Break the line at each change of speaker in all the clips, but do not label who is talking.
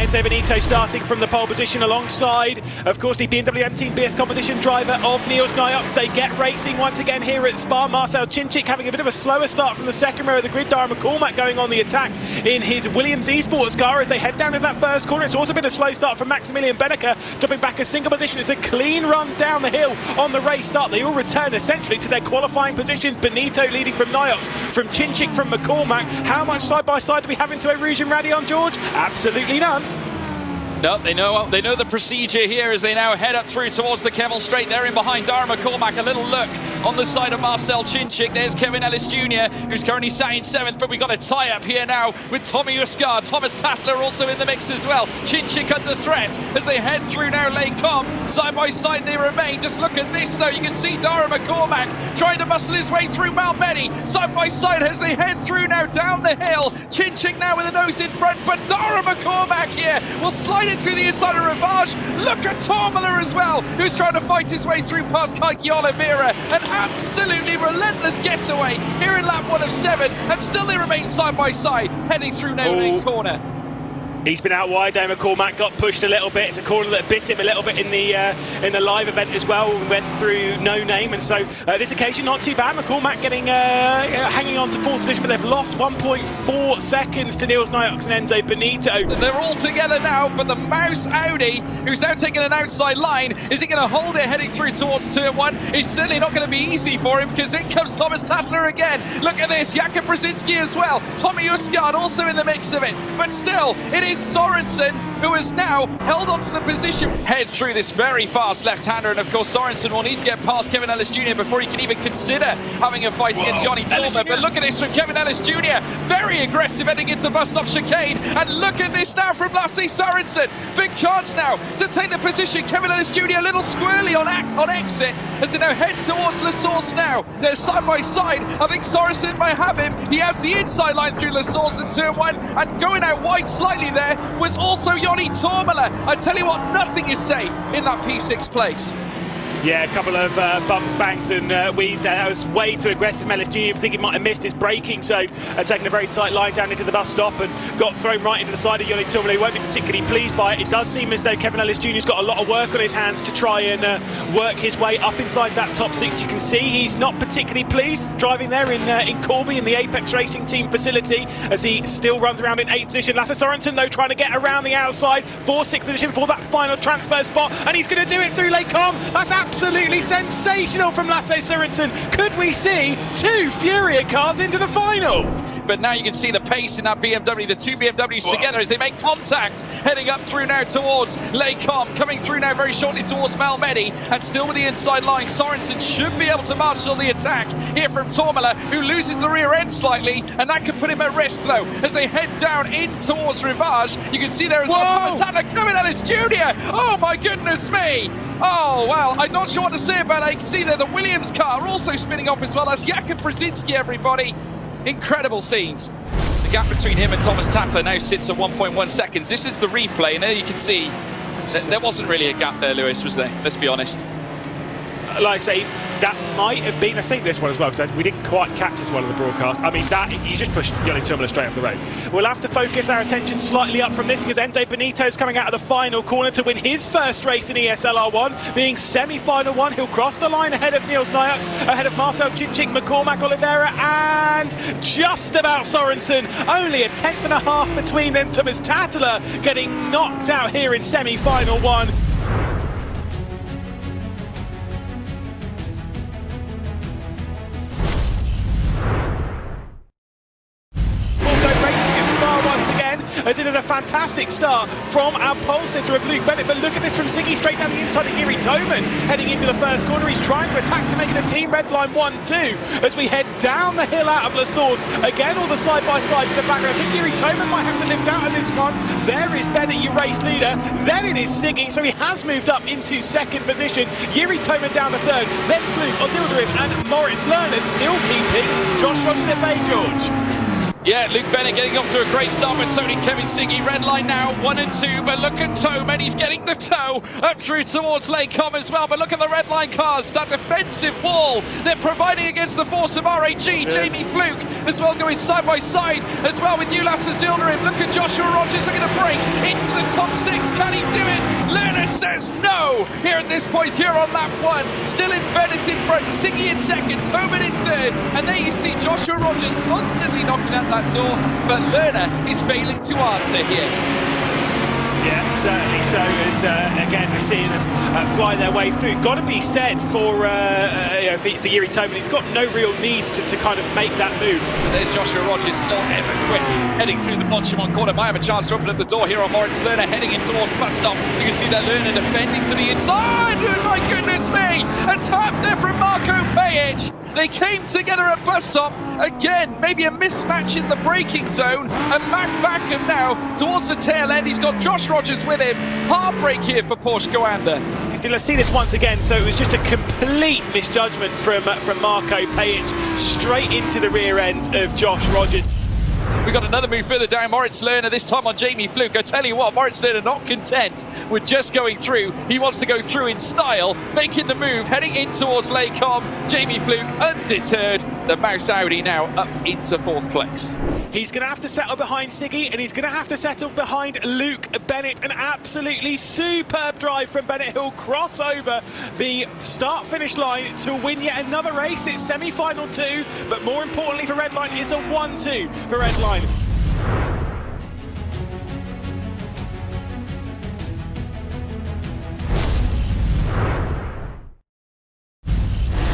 Enzo Benito starting from the pole position alongside, of course, the BMW M Team BS competition driver of Niels Nyox. They get racing once again here at Spa. Marcel Cinčić having a bit of a slower start from the second row of the grid. Dara McCormack going on the attack in his Williams eSports car as they head down in that first corner. It's also been a slow start from Maximilian Benneker, dropping back a single position. It's a clean run down the hill on the race start. They all return essentially to their qualifying positions. Benito leading from Nyox, from Cinčić, from McCormack. How much side by side do we have into Eau Rouge and Radeon, George? Absolutely none.
No, they know the procedure here as they now head up through towards the Kemmel Straight. They're in behind Dara McCormack. A little look on the side of Marcel Cinčić. There's Kevin Ellis Jr., who's currently sat in 7th, but we've got a tie-up here now with Tommy Usgaard. Thomas Tatler also in the mix as well. Cinčić under threat as they head through now Les Combes. Side by side they remain. Just look at this though. You can see Dara McCormack trying to muscle his way through Malmedy. Side by side as they head through now down the hill. Cinčić now with a nose in front, but Dara McCormack here will slide it through the inside of Rivage. Look at Tormala as well, who's trying to fight his way through past Kaiki Oliveira. An absolutely relentless getaway here in lap 1 of 7, and still they remain side by side, heading through now lane corner.
He's been out wide. McCormack got pushed a little bit. It's a corner that bit him a little bit in the live event as well. We went through No Name, and so this occasion not too bad. McCormack getting hanging on to 4th position, but they've lost 1.4 seconds to Niels Nyox and Enzo Benito.
They're all together now, but the Mouse Audi, who's now taking an outside line, is he going to hold it heading through towards turn 1? It's certainly not going to be easy for him because in comes Thomas Tatler again. Look at this, Jakub Brzezinski as well. Tommy Usgaard also in the mix of it, but still, it is Sorensen who has now held onto the position. Head through this very fast left-hander, and of course Sorensen will need to get past Kevin Ellis Jr. before he can even consider having a fight against Yanni Torma. But look at this from Kevin Ellis Jr. Very aggressive heading into bus stop chicane, and look at this now from Lasse Sorensen. Big chance now to take the position. Kevin Ellis Jr. a little squirrely on exit as they now head towards La Source now. They're side by side. I think Sorensen may have him. He has the inside line through La Source in turn 1, and going out wide slightly there was also Yanni Tormala. I tell you what, nothing is safe in that P6 place.
Yeah, a couple of bumps, bangs and weaves there. That was way too aggressive. Ellis Jr. I think he might have missed his braking, so taking a very tight line down into the bus stop and got thrown right into the side of Yanni Tormala. He won't be particularly pleased by it. It does seem as though Kevin Ellis Jr.'s got a lot of work on his hands to try and work his way up inside that top 6. You can see he's not particularly pleased driving there in Corby in the Apex Racing Team facility as he still runs around in 8th position. Lasse Sorensen though trying to get around the outside for 6th position for that final transfer spot, and he's going to do it through Les Combes. That's absolutely sensational from Lasse Sorensen. Could we see 2 Furia cars into the final?
But now you can see the pace in that BMW, the 2 BMWs together as they make contact, heading up through now towards Les Combes, coming through now very shortly towards Malmedy, and still with the inside line. Sorensen should be able to marshal the attack here from Tormala, who loses the rear end slightly, and that could put him at risk though as they head down in towards Rivage. You can see there as well Thomas Tatler, Kevin Ellis Jr. Oh my goodness me! Oh, well, I'm not sure what to say about it. You can see there the Williams car also spinning off as well. That's Jakub Brzezinski, everybody. Incredible scenes. The gap between him and Thomas Tatler now sits at 1.1 seconds. This is the replay, and there you can see there wasn't really a gap there, Lewis, was there? Let's be honest.
Like I say, that might have been, I think this one as well, because we didn't quite catch this one in the broadcast. I mean, that you just pushed Yanni Tormala straight off the road. We'll have to focus our attention slightly up from this because Enzo Benito's coming out of the final corner to win his first race in ESL R1, being semi-final 1. He'll cross the line ahead of Niels Nyox, ahead of Marcel Cinčić, McCormack, Oliveira, and just about Sorensen. Only a 10th between them. Thomas Tatler getting knocked out here in semi-final 1. As it is a fantastic start from our pole sitter of Luke Bennett. But look at this from Siggy straight down the inside of Yuri Toman. Heading into the first corner, he's trying to attack to make it a team red line 1-2. As we head down the hill out of La Source. Again, all the side-by-side to the background. I think Yuri Toman might have to lift out of this one. There is Bennett, your race leader. Then it is Siggy, so he has moved up into 2nd position. Yuri Toman down to 3rd. Then Fluke, Ozilderim and Moritz Lerner still keeping Josh Rogers at bay, George.
Yeah, Luke Bennett getting off to a great start, but so did Kevin Siggy. Red line now, 1 and 2, but look at Toman, he's getting the toe up through towards Lecom as well, but look at the red line cars, that defensive wall they're providing against the force of RAG. Yes. Jamie Fluke as well going side by side as well with Ulas Azilnarim. Look at Joshua Rogers, they're going to break into the top 6, can he do it? Lerner says no here at this point here on lap 1. Still it's Bennett in front, Siggy in second, Toman in third, and there you see Joshua Rogers constantly knocking at that door, but Lerner is failing to answer here.
Yeah, certainly so. As again, we're seeing them fly their way through. Got to be said for Yuri Toman. He's got no real needs to kind of make that move.
There's Joshua Rogers still ever quick, heading through the Blanchimont corner. Might have a chance to open up the door here on Moritz Lerner, heading in towards bus stop. You can see that Lerner defending to the inside. Oh my goodness me! A tap there from Marco Pajic. They came together at bus stop. Again, maybe a mismatch in the braking zone. And Mac Backham now towards the tail end. He's got Josh Rogers with him. Heartbreak here for Porsche Goanda.
Let's see this once again. So it was just a complete misjudgment from Marco Pajic straight into the rear end of Josh Rogers.
We got another move further down, Moritz Lerner, this time on Jamie Fluke. I tell you what, Moritz Lerner not content with just going through. He wants to go through in style, making the move, heading in towards Lecom. Jamie Fluke undeterred. The Mouse Audi now up into 4th place.
He's going to have to settle behind Siggy, and he's going to have to settle behind Luke Bennett. An absolutely superb drive from Bennett. He'll cross over the start-finish line to win yet another race. It's semi-final 2, but more importantly for Redline, it's a 1-2 for Redline.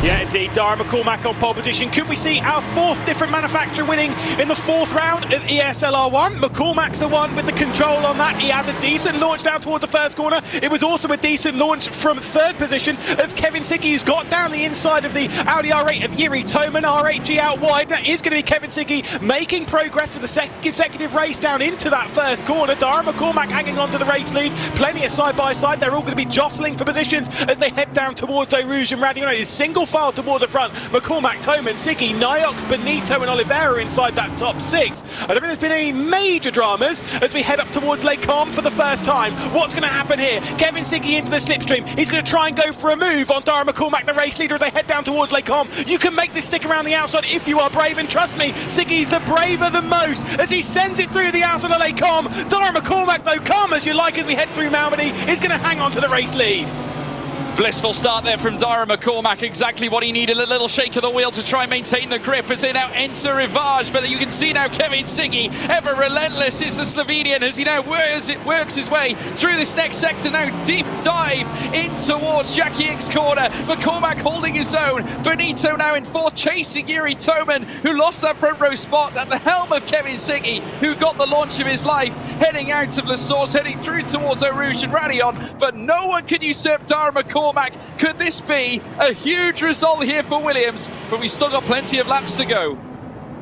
Yeah, indeed, Dara McCormack on pole position. Could we see our 4th different manufacturer winning in the 4th round of ESL R1? McCormack's the one with the control on that. He has a decent launch down towards the first corner. It was also a decent launch from 3rd position of Kevin Siggy, who's got down the inside of the Audi R8 of Yuri Toman. R8G out wide. That is going to be Kevin Siggy making progress for the second consecutive race down into that first corner. Dara McCormack hanging on to the race lead. Plenty of side-by-side. They're all going to be jostling for positions as they head down towards Eau Rouge and Radion. It's single file towards the front. McCormack, Toman, Siggy, Niox, Benito and Oliveira inside that top 6. I don't think there's been any major dramas as we head up towards Lecom for the first time. What's going to happen here? Kevin Siggy into the slipstream. He's going to try and go for a move on Dara McCormack, the race leader, as they head down towards Lecom. You can make this stick around the outside if you are brave, and trust me, Siggy's the braver than most as he sends it through the outside of Lecom. Dara McCormack, though, calm as you like as we head through Malmedy, is going to hang on to the race lead.
Blissful start there from Dara McCormack, exactly what he needed, a little shake of the wheel to try and maintain the grip as they now enter Rivage, but you can see now Kevin Siggy, ever relentless is the Slovenian as he now works his way through this next sector, now deep dive in towards Jackie X corner. McCormack holding his own, Benito now in 4th, chasing Yuri Toman, who lost that front row spot at the helm of Kevin Siggy, who got the launch of his life, heading out of La Source, heading through towards Eau Rouge and Radion, but no one can usurp Dara McCormack. Could this be a huge result here for Williams? But we've still got plenty of laps to go.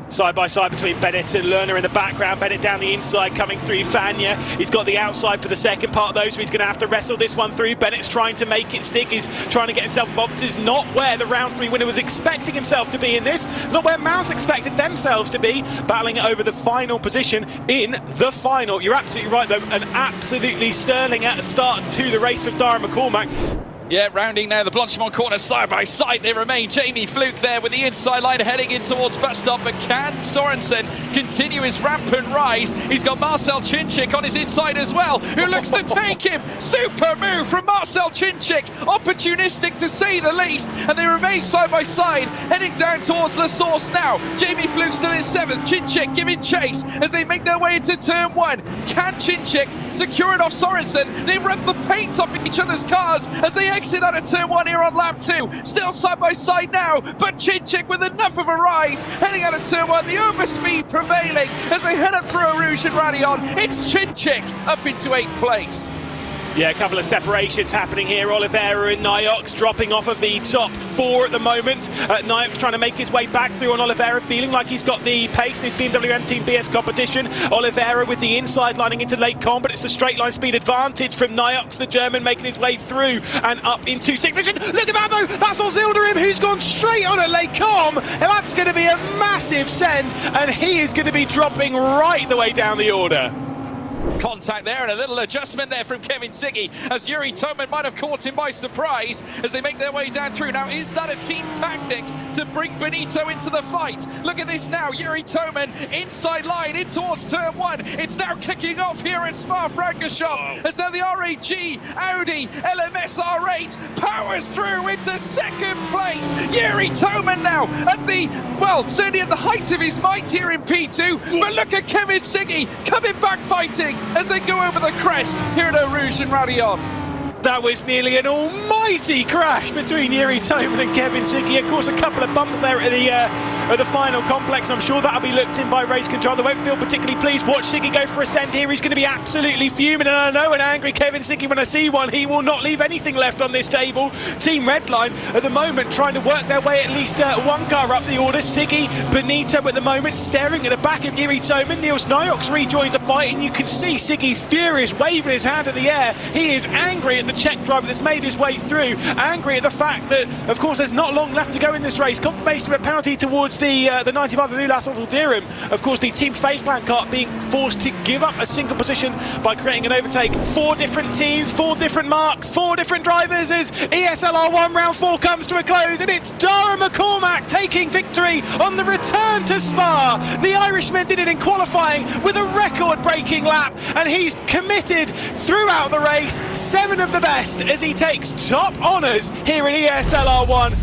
Side by side between Bennett and Lerner in the background. Bennett down the inside coming through Fania. He's got the outside for the second part though, so he's going to have to wrestle this one through. Bennett's trying to make it stick. He's trying to get himself involved. This is not where the round 3 winner was expecting himself to be in this. It's not where Mouse expected themselves to be, battling it over the final position in the final. You're absolutely right though. An absolutely sterling start to the race for Dara McCormack.
Yeah, rounding now the Blanchimont corner side by side. They remain. Jamie Fluke there with the inside line heading in towards bus stop. But can Sorensen continue his rampant rise? He's got Marcel Chinchik on his inside as well, who looks to take him. Super move from Marcel Chinchik. Opportunistic to say the least. And they remain side by side, heading down towards La Source now. Jamie Fluke still in 7th. Chinchik giving chase as they make their way into turn 1. Can Chinchik secure it off Sorensen? They rip the paint off each other's cars as they exit out of turn 1 here on lap 2. Still side by side now, but Chinchik with enough of a rise, heading out of turn 1, the overspeed prevailing as they head up through Eau Rouge and Radion. It's Chinchik up into 8th place.
Yeah, a couple of separations happening here. Oliveira and Nyox dropping off of the top 4 at the moment. Nyox trying to make his way back through on Oliveira, feeling like he's got the pace in his BMW M Team BS competition. Oliveira with the inside lining into Lake Com, but it's the straight line speed advantage from Nyox, the German, making his way through and up into 6th position. Look at that though, that's Ozilderim who's gone straight on at Lake Com. And that's going to be a massive send, and he is going to be dropping right the way down the order.
Contact there and a little adjustment there from Kevin Siggy, as Yuri Toman might have caught him by surprise as they make their way down through. Now, is that a team tactic to bring Benito into the fight? Look at this now, Yuri Toman inside line in towards turn 1. It's now kicking off here in Spa-Francorchamps as now the RAG Audi LMS R8 powers through into 2nd place. Yuri Toman now at the, well, certainly at the height of his might here in P2, but look at Kevin Siggy coming back fighting as they go over the crest here at Eau Rouge and Radion.
That was nearly an almighty crash between Yuri Toman and Kevin Siggy. Of course, a couple of bumps there at the final complex. I'm sure that'll be looked in by race control. They won't feel particularly pleased. Watch Siggy go for a send here. He's going to be absolutely fuming. And I know an angry Kevin Siggy, when I see one, he will not leave anything left on this table. Team Redline at the moment trying to work their way at least one car up the order. Siggy, Benito at the moment staring at the back of Yuri Toman. Niels Nyox rejoins the fight, and you can see Siggy's furious, waving his hand in the air. He is angry at the Czech driver that's made his way through, angry at the fact that, of course, there's not long left to go in this race. Confirmation of a penalty towards the 95 of Ulas Ozilderim. Of course, the Team Faceland car being forced to give up a single position by creating an overtake. 4 different teams, 4 different marks, 4 different drivers as ESL R1 Round 4 comes to a close, and it's Dara McCormack taking victory on the return to Spa. The Irishman did it in qualifying with a record-breaking lap, and he's committed throughout the race. 7 of the best as he takes top honours here in ESL R1.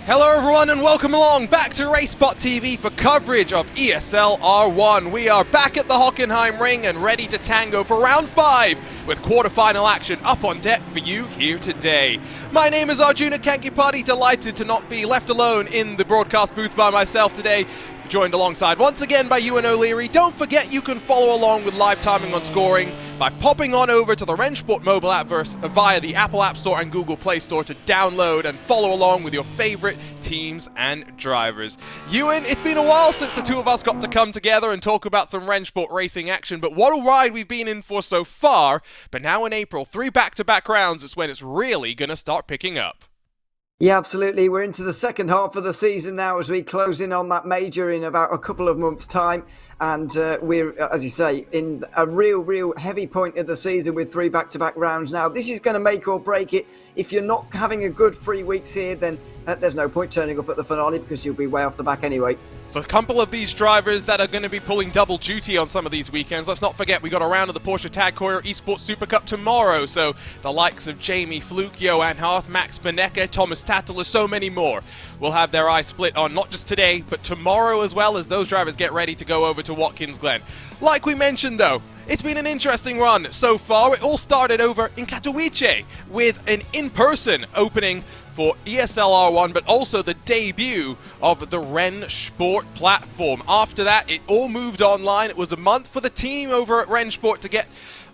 Hello everyone and welcome along back to RaceSpotTV for coverage of ESL R1. We are back at the Hockenheim ring and ready to tango for round 5 with quarterfinal action up on deck for you here today. My name is Arjuna Kankipati, delighted to not be left alone in the broadcast booth by myself today. Joined alongside once again by Ewan O'Leary. Don't forget you can follow along with live timing on scoring by popping on over to the RaceSpot mobile app via the Apple App Store and Google Play Store to download and follow along with your favorite teams and drivers. Ewan, it's been a while since the two of us got to come together and talk about some RaceSpot racing action, but what a ride we've been in for so far. But now in April, 3 back-to-back rounds, it's when it's really going to start picking up.
Yeah, absolutely. We're into the second half of the season now as we close in on that major in about a couple of months' time. And we're, as you say, in a real heavy point of the season with 3 back-to-back rounds now. This is going to make or break it. If you're not having a good 3 weeks here, then there's no point turning up at the finale because you'll be way off the back anyway.
So a couple of these drivers that are going to be pulling double duty on some of these weekends. Let's not forget we got a round of the Porsche Tag Heuer Esports Super Cup tomorrow. So the likes of Jamie Fluke, Johan Harth, Max Benecke, Thomas Tattler, so many more will have their eyes split on not just today, but tomorrow as well as those drivers get ready to go over to Watkins Glen. Like we mentioned though, it's been an interesting run so far. It all started over in Katowice with an in-person opening for ESL R1, but also the debut of the RaceSpot platform. After that, it all moved online. It was a month for the team over at RaceSpot to get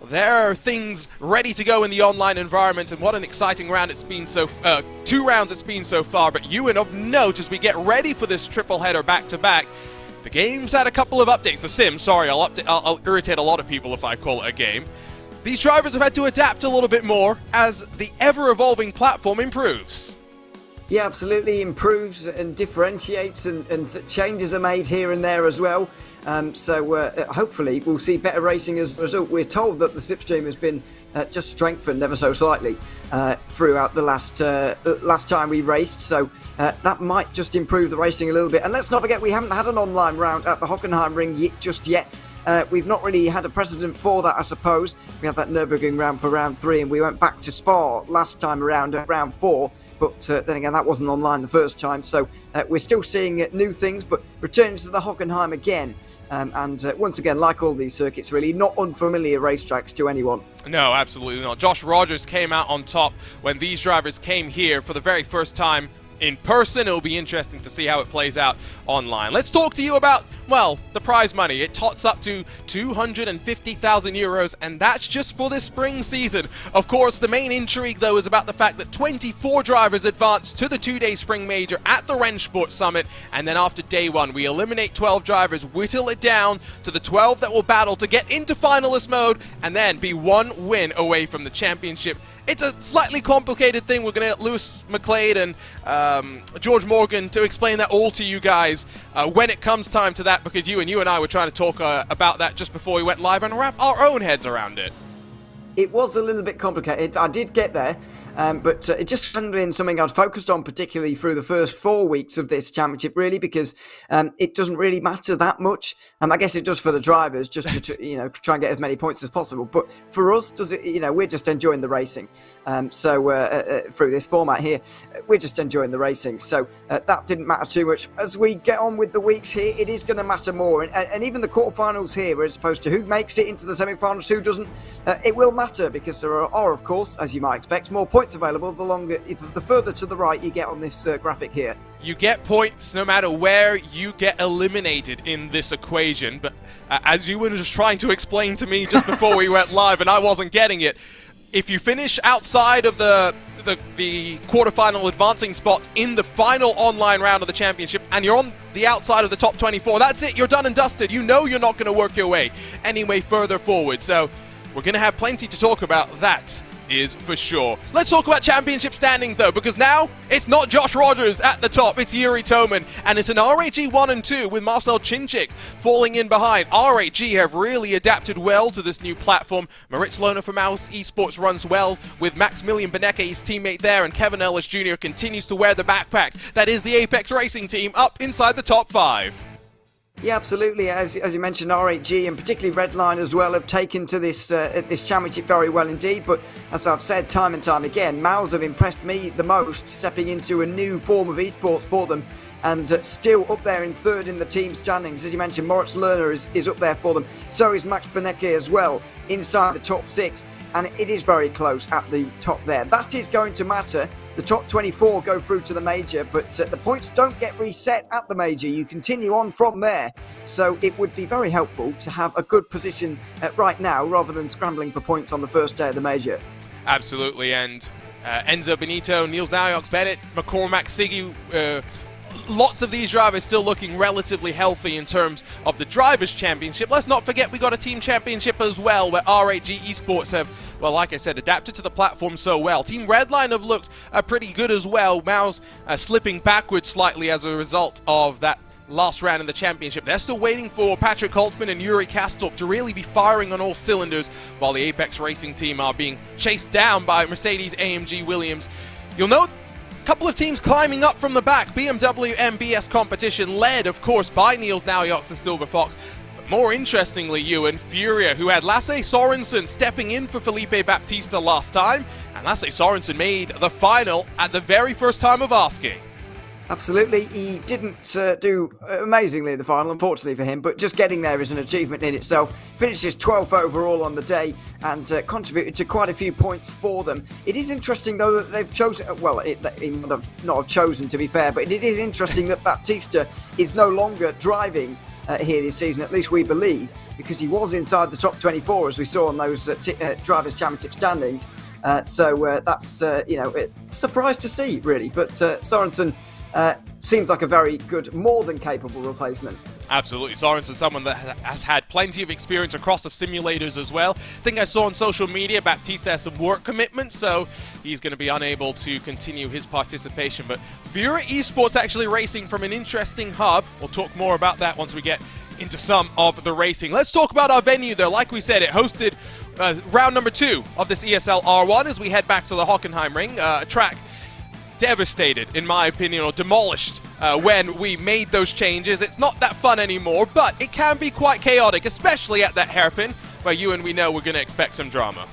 their things ready to go in the online environment, and what an exciting round it's been 2 rounds it's been so far. But Ewan, of note, as we get ready for this triple header back-to-back, the game's had a couple of updates. The sim, sorry, I'll irritate a lot of people if I call it a game. These drivers have had to adapt a little bit more as the ever-evolving platform improves.
Yeah, absolutely. Improves and differentiates, and changes are made here and there as well. So hopefully we'll see better racing as a result. We're told that the slipstream has been just strengthened ever so slightly throughout the last time we raced. So that might just improve the racing a little bit. And let's not forget, we haven't had an online round at the Hockenheim ring just yet. We've not really had a precedent for that, I suppose. We had that Nurburgring round for round 3, and we went back to Spa last time around at round 4. But then again, that wasn't online the first time. So we're still seeing new things, but returning to the Hockenheim again. And once again, like all these circuits, really not unfamiliar racetracks to anyone.
No, absolutely not. Josh Rogers came out on top when these drivers came here for the very first time in person. It'll be interesting to see how it plays out online. Let's talk to you about, well, the prize money. It tots up to 250,000 euros, and that's just for this spring season. Of course, the main intrigue, though, is about the fact that 24 drivers advance to the two-day spring major at the Rennsport Summit, and then after day 1, we eliminate 12 drivers, whittle it down to the 12 that will battle to get into finalist mode, and then be one win away from the championship. It's a slightly complicated thing. We're going to get Lewis McLeod and George Morgan to explain that all to you guys when it comes time to that, because you and I were trying to talk about that just before we went live and wrap our own heads around it.
It was a little bit complicated. I did get there, but it just hadn't been something I'd focused on particularly through the first 4 weeks of this championship, really, because it doesn't really matter that much. I guess it does for the drivers, just to try and get as many points as possible. But for us, does it? We're just enjoying the racing. So through this format here, we're just enjoying the racing. So that didn't matter too much. As we get on with the weeks here, it is going to matter more, and even the quarterfinals here, as opposed to who makes it into the semi-finals, who doesn't, it will matter. Because there are, of course, as you might expect, more points available the further to the right you get on this graphic here.
You get points no matter where you get eliminated in this equation, but as you were just trying to explain to me just before we went live and I wasn't getting it, if you finish outside of the quarterfinal advancing spots in the final online round of the championship and you're on the outside of the top 24, that's it, you're done and dusted. You know you're not going to work your way any way further forward. So we're going to have plenty to talk about, that is for sure. Let's talk about championship standings, though, because now it's not Josh Rogers at the top, it's Yuri Toman, and it's an RAG 1 and 2 with Marcel Cinchik falling in behind. RAG have really adapted well to this new platform. Moritz Lohner from Mouse Esports runs well with Maximilian Benecke, his teammate there, and Kevin Ellis Jr. continues to wear the backpack. That is the Apex Racing team up inside the top 5.
Yeah, absolutely. As you mentioned, RAG and particularly Redline as well have taken to this championship very well indeed. But as I've said time and time again, Mouse have impressed me the most, stepping into a new form of esports for them, and still up there in third in the team standings. As you mentioned, Moritz Lerner is up there for them. So is Max Benecke as well, inside the top 6. And it is very close at the top there. That is going to matter. The top 24 go through to the major, but the points don't get reset at the major. You continue on from there. So it would be very helpful to have a good position right now, rather than scrambling for points on the first day of the major.
Absolutely, and Enzo Benito, Niels Naujoks, Bennett, McCormack, Siggy, lots of these drivers still looking relatively healthy in terms of the Drivers' Championship. Let's not forget we got a Team Championship as well, where RAG Esports have, well, like I said, adapted to the platform so well. Team Redline have looked pretty good as well. Mouse slipping backwards slightly as a result of that last round in the championship. They're still waiting for Patrick Holtzman and Yuri Kastorp to really be firing on all cylinders, while the Apex Racing team are being chased down by Mercedes AMG Williams. You'll note couple of teams climbing up from the back. BMW MBS competition led, of course, by Niels Naujoks, the Silver Fox. But more interestingly, Ewan, Furia, who had Lasse Sorensen stepping in for Felipe Baptista last time, and Lasse Sorensen made the final at the very first time of asking.
Absolutely. He didn't do amazingly in the final, unfortunately for him, but just getting there is an achievement in itself. Finishes 12th overall on the day and contributed to quite a few points for them. It is interesting, though, that they've chosen, well, he might have not have chosen, to be fair, but it is interesting that Baptista is no longer driving here this season, at least we believe, because he was inside the top 24, as we saw on those Drivers' Championship standings. So that's, a surprise to see, really. But Sorensen seems like a very good, more than capable replacement.
Absolutely. Sorensen's someone that has had plenty of experience across the simulators as well. I think I saw on social media Baptista has some work commitments, so he's going to be unable to continue his participation. But Vura Esports actually racing from an interesting hub. We'll talk more about that once we get into some of the racing. Let's talk about our venue, though. Like we said, it hosted round number 2 of this ESL R1 as we head back to the Hockenheim ring, a track devastated, in my opinion, or demolished when we made those changes. It's not that fun anymore, but it can be quite chaotic, especially at that hairpin, where you and we know we're going to expect some drama.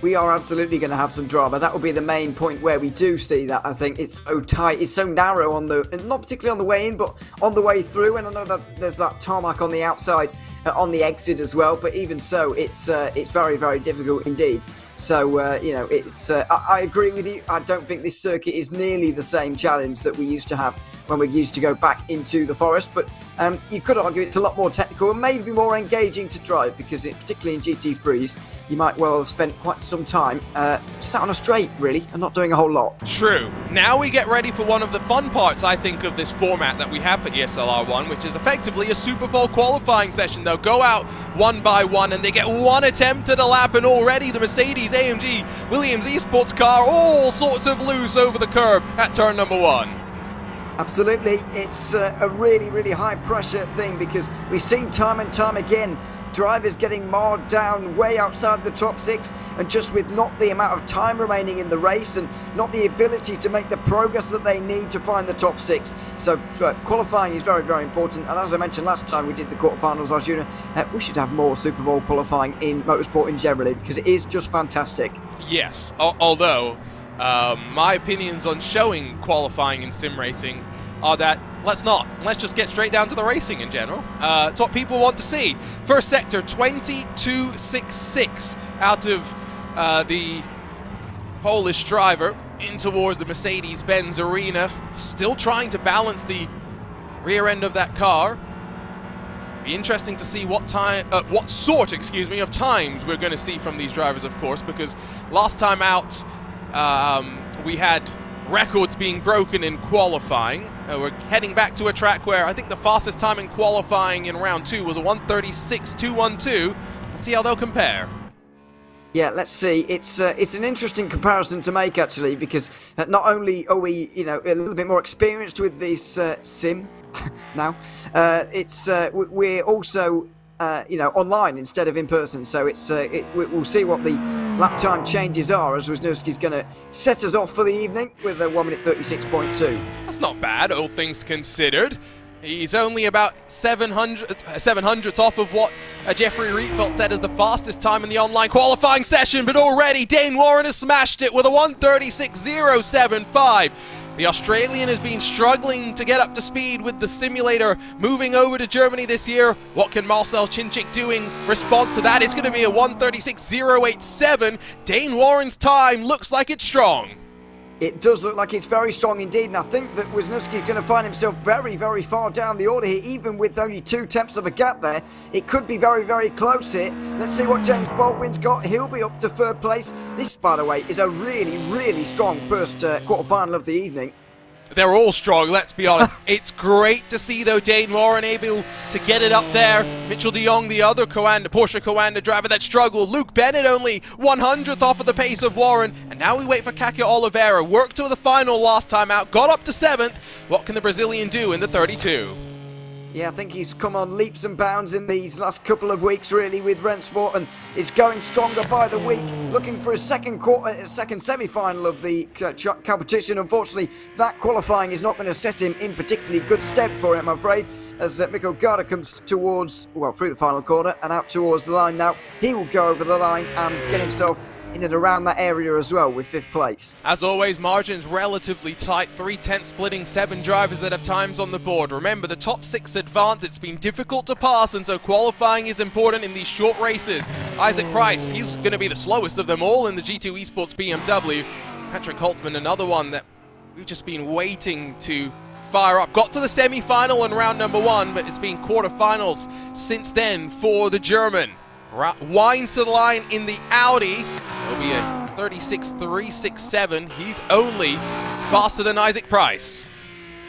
We are absolutely going to have some drama. That will be the main point where we do see that. I think it's so tight, it's so narrow on the, not particularly on the way in, but on the way through. And I know that there's that tarmac on the outside, on the exit as well. But even so, it's very, very difficult indeed. So you know, I agree with you. I don't think this circuit is nearly the same challenge that we used to have when we used to go back into the forest. But you could argue it's a lot more technical and maybe more engaging to drive, because particularly in GT3s, you might well have spent quite some time sat on a straight, really, and not doing a whole lot.
True. Now we get ready for one of the fun parts, I think, of this format that we have for ESL R1, which is effectively a Super Bowl qualifying session. They'll go out one by one, and they get one attempt at a lap, and already the Mercedes AMG Williams Esports car all sorts of loose over the curb at turn number 1.
Absolutely. It's a really, really high pressure thing, because we've seen time and time again drivers getting marred down way outside the top 6, and just with not the amount of time remaining in the race and not the ability to make the progress that they need to find the top 6. So qualifying is very, very important. And as I mentioned last time we did the quarterfinals, Arjuna, we should have more Super Bowl qualifying in motorsport in generally, because it is just fantastic. Yes,
although my opinions on showing qualifying in sim racing are that let's just get straight down to the racing in general. It's what people want to see. First sector, 22.66 out of the Polish driver in towards the Mercedes-Benz arena. Still trying to balance the rear end of that car. Be interesting to see what sort of times we're going to see from these drivers, of course, because last time out we had records being broken in qualifying. We're heading back to a track where I think the fastest time in qualifying in round 2 was a 1:36.212. Let's see how they'll compare.
Yeah, let's see. It's an interesting comparison to make, actually, because not only are we, a little bit more experienced with this sim now, we're also online instead of in person. So we'll see what the lap time changes are, as Wisniewski's going to set us off for the evening with a 1:36.2.
That's not bad, all things considered. He's only about 700ths off of what Jeffrey Rietveld said as the fastest time in the online qualifying session, but already Dane Warren has smashed it with a 1:36.075. The Australian has been struggling to get up to speed with the simulator moving over to Germany this year. What can Marcel Chinchik do in response to that? It's going to be a 1:36.087. Dane Warren's time looks like it's strong.
It does look like it's very strong indeed, and I think that Wisniewski is going to find himself very, very far down the order here, even with only 2 tenths of a gap there. It could be very, very close here. Let's see what James Baldwin's got. He'll be up to 3rd place. This, by the way, is a really, really strong first quarterfinal of the evening.
They're all strong, let's be honest. It's great to see, though, Dane Warren able to get it up there. Mitchell de Jong, the other Porsche Coanda driver that struggled. Luke Bennett only 100th off of the pace of Warren. And now we wait for Kakia Oliveira. Worked to the final last time out, got up to 7th. What can the Brazilian do in the 32?
Yeah, I think he's come on leaps and bounds in these last couple of weeks, really, with Rennsport, and is going stronger by the week. Looking for a second semi-final of the competition. Unfortunately, that qualifying is not going to set him in particularly good stead for him, I'm afraid, as Mikko Garda comes through the final corner and out towards the line now. He will go over the line and get himself in and around that area as well with 5th place.
As always, margins relatively tight, 3/10 splitting 7 drivers that have times on the board. Remember, the top 6 advance. It's been difficult to pass, and so qualifying is important in these short races. Isaac Price, he's going to be the slowest of them all in the G2 Esports BMW. Patrick Holtzman, another one that we've just been waiting to fire up. Got to the semi-final in round number 1, but it's been quarterfinals since then for the German. Winds to the line in the Audi. It'll be a 36.367. He's only faster than Isaac Price.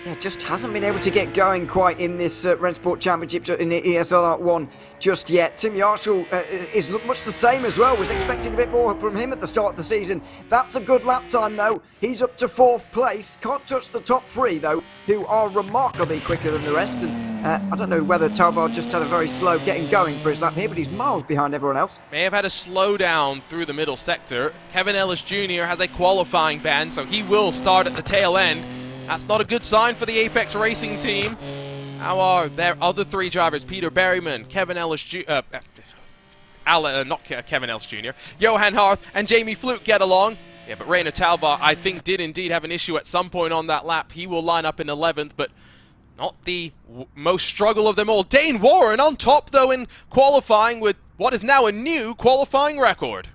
Yeah, just hasn't been able to get going quite in this RaceSport Championship in the ESL R1 just yet. Tim Yarshall is much the same as well. Was expecting a bit more from him at the start of the season. That's a good lap time though. He's up to 4th place. Can't touch the top 3 though, who are remarkably quicker than the rest. And I don't know whether Talvar just had a very slow getting going for his lap here, but he's miles behind everyone else.
May have had a slowdown through the middle sector. Kevin Ellis Jr. has a qualifying ban, so he will start at the tail end. That's not a good sign for the Apex Racing team. How are their other 3 drivers? Peter Berryman, Kevin Ellis Jr., not Kevin Ellis Jr., Johan Harth, and Jamie Fluke get along. Yeah, but Rainer Talvar, I think, did indeed have an issue at some point on that lap. He will line up in 11th, but not the most struggle of them all. Dane Warren on top, though, in qualifying with what is now a new qualifying record.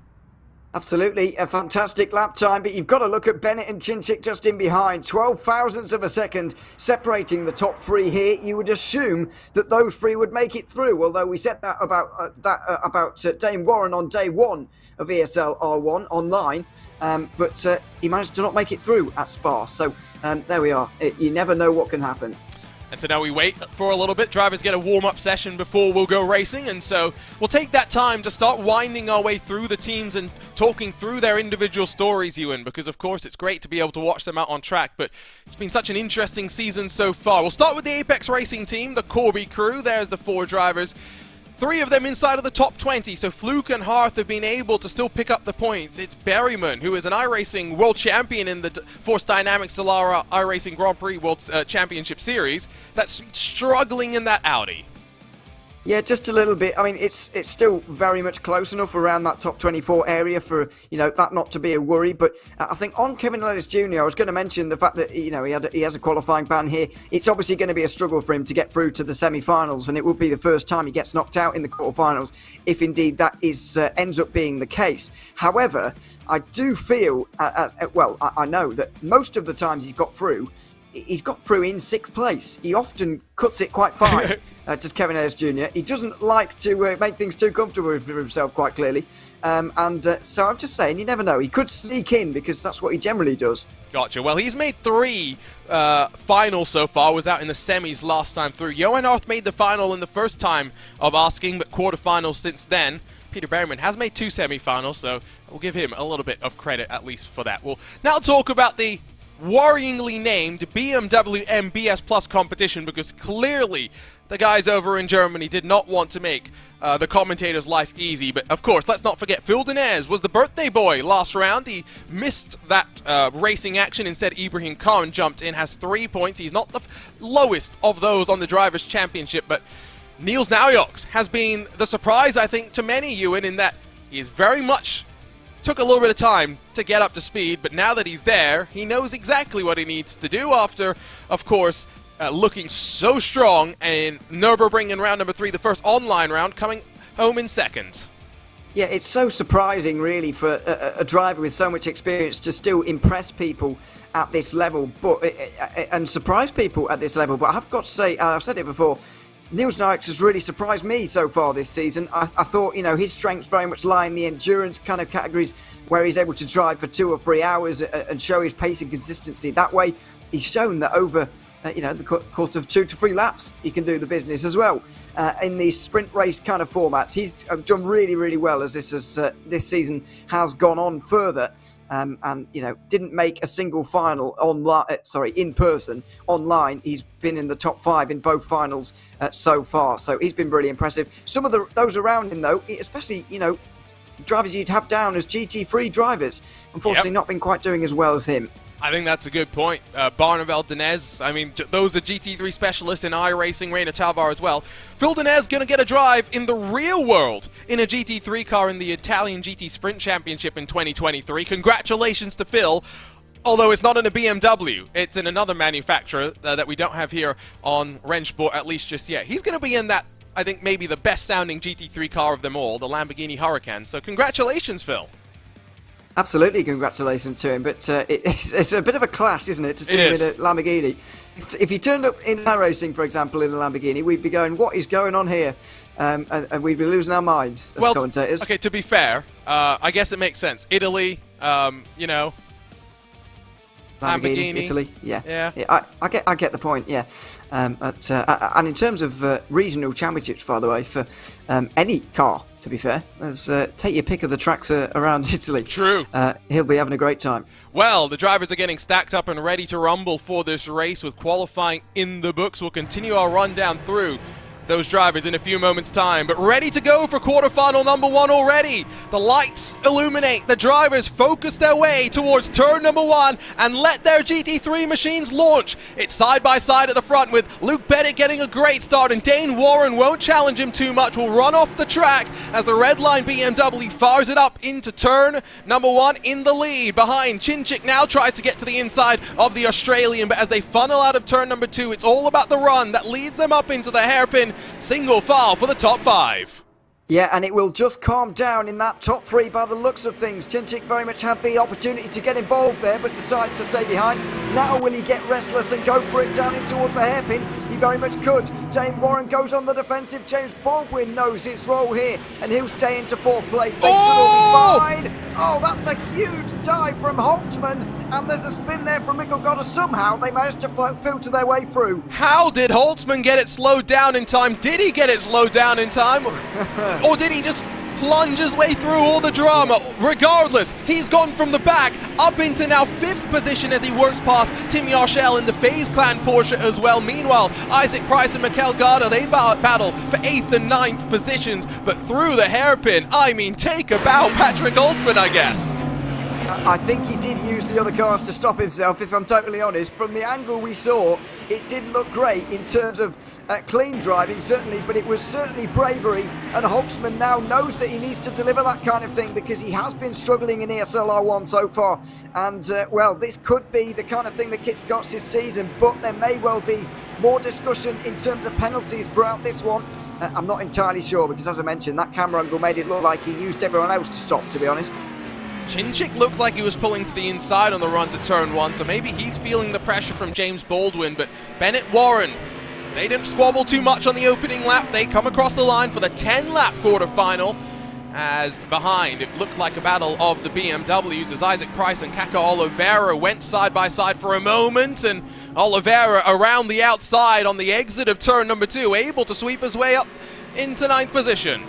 Absolutely, a fantastic lap time, but you've got to look at Bennett and Chinchik just in behind. 12 thousandths of a second separating the top 3 here. You would assume that those 3 would make it through, although we said that about Dane Warren on day 1 of ESL R1 online, but he managed to not make it through at Spa. So there we are. You never know what can happen.
And so now we wait for a little bit. Drivers get a warm-up session before we'll go racing, and so we'll take that time to start winding our way through the teams and talking through their individual stories, Ewan, because of course it's great to be able to watch them out on track, but it's been such an interesting season so far. We'll start with the Apex Racing team, the Corby crew. There's the 4 drivers. 3 of them inside of the top 20, so Fluke and Harth have been able to still pick up the points. It's Berryman, who is an iRacing world champion in the Force Dynamics Solara iRacing Grand Prix World Championship Series, that's struggling in that Audi.
Yeah, just a little bit. I mean, it's still very much close enough around that top 24 area for, that not to be a worry. But I think on Kevin Ellis Jr., I was going to mention the fact that, he has a qualifying ban here. It's obviously going to be a struggle for him to get through to the semi-finals, and it would be the first time he gets knocked out in the quarterfinals, if indeed that ends up being the case. However, I do feel, I know that most of the times he's got through in 6th place. He often cuts it quite fine, just Kevin Ellis Jr. He doesn't like to make things too comfortable for himself, quite clearly. So I'm just saying, you never know. He could sneak in because that's what he generally does.
Gotcha. Well, he's made 3 finals so far. Was out in the semis last time through. Johan Harth made the final in the first time of asking, but quarterfinals since then. Peter Berryman has made 2 semi-finals, so we'll give him a little bit of credit at least for that. We'll now talk about the worryingly named BMW MBS Plus competition, because clearly the guys over in Germany did not want to make the commentator's life easy. But of course, let's not forget Phil Denez was the birthday boy last round. He missed that racing action. Instead, Ibrahim Khan jumped in, has 3 points. He's not the lowest of those on the Drivers' Championship, but Niels Naujoks has been the surprise, I think, to many, Ewan, in that he is very much took a little bit of time to get up to speed, but now that he's there, he knows exactly what he needs to do after, of course, looking so strong in Nurburgring in round number 3, the first online round, coming home in 2nd.
Yeah, it's so surprising, really, for a driver with so much experience to still impress people at this level, and surprise people at this level. But I've got to say, I've said it before, Niels Naujoks has really surprised me so far this season. I thought, his strengths very much lie in the endurance kind of categories, where he's able to drive for 2 or 3 hours and show his pace and consistency. That way, he's shown that over the course of 2 to 3 laps, he can do the business as well. In these sprint race kind of formats, he's done really, really well as this season has gone on further. And didn't make a single final in person. Online, he's been in the top 5 in both finals so far, so he's been really impressive. Some of those around him, though, especially drivers you'd have down as GT3 drivers, unfortunately not been quite doing as well as him.
I think that's a good point. Barnavel, Denez, I mean, those are GT3 specialists in iRacing, Rainer Talvar as well. Phil Denez going to get a drive in the real world in a GT3 car in the Italian GT Sprint Championship in 2023. Congratulations to Phil. Although it's not in a BMW, it's in another manufacturer that we don't have here on RaceSport, at least just yet. He's going to be in that, I think, maybe the best-sounding GT3 car of them all, the Lamborghini Huracan. So congratulations, Phil.
Absolutely, congratulations to him, but it's a bit of a clash, isn't it, to see him in a Lamborghini. If he turned up in iRacing, for example, in a Lamborghini, we'd be going, what is going on here? And we'd be losing our minds as commentators.
Okay, to be fair, I guess it makes sense. Italy, Lamborghini.
Italy.
Yeah.
I get the point. Yeah. And in terms of regional championships, by the way, for any car, to be fair, take your pick of the tracks around Italy.
True.
He'll be having a great time.
Well, the drivers are getting stacked up and ready to rumble for this race with qualifying in the books. We'll continue our rundown through those drivers in a few moments' time, but ready to go for quarterfinal number 1 already. The lights illuminate, the drivers focus their way towards turn number 1 and let their GT3 machines launch. It's side by side at the front with Luke Bennett getting a great start, and Dane Warren won't challenge him too much, will run off the track as the red line BMW fires it up into turn number 1 in the lead. Behind, Chinchik now tries to get to the inside of the Australian, but as they funnel out of turn number 2, it's all about the run that leads them up into the hairpin single file for the top 5.
Yeah, and it will just calm down in that top 3 by the looks of things. Chinchik very much had the opportunity to get involved there, but decided to stay behind. Now will he get restless and go for it down in towards the hairpin? He very much could. Dane Warren goes on the defensive. James Baldwin knows his role here, and he'll stay into 4th place. They should all be fine. Oh, that's a huge dive from Holtzman, and there's a spin there from Mikkel Goddard. Somehow they managed to filter their way through.
How did Holtzman get it slowed down in time? Did he get it slowed down in time? Or did he just plunge his way through all the drama? Regardless, he's gone from the back up into now 5th position as he works past Tim Yarshell in the FaZe Clan Porsche as well. Meanwhile, Isaac Price and Mikkel Garda, they battle for 8th and 9th positions, but through the hairpin, I mean, take a bow, Patrick Holtzman, I guess.
I think he did use the other cars to stop himself, if I'm totally honest. From the angle we saw, it didn't look great in terms of clean driving, certainly, but it was certainly bravery, and Holtzman now knows that he needs to deliver that kind of thing because he has been struggling in ESL R1 so far, and, well, this could be the kind of thing that kickstarts his season, but there may well be more discussion in terms of penalties throughout this one. I'm not entirely sure because, as I mentioned, that camera angle made it look like he used everyone else to stop, to be honest.
Chinchik looked like he was pulling to the inside on the run to turn 1, so maybe he's feeling the pressure from James Baldwin, but Bennett Warren, they didn't squabble too much on the opening lap. They come across the line for the 10-lap quarterfinal, as behind it looked like a battle of the BMWs as Isaac Price and Kaka Oliveira went side by side for a moment, and Oliveira around the outside on the exit of turn number 2, able to sweep his way up into 9th position.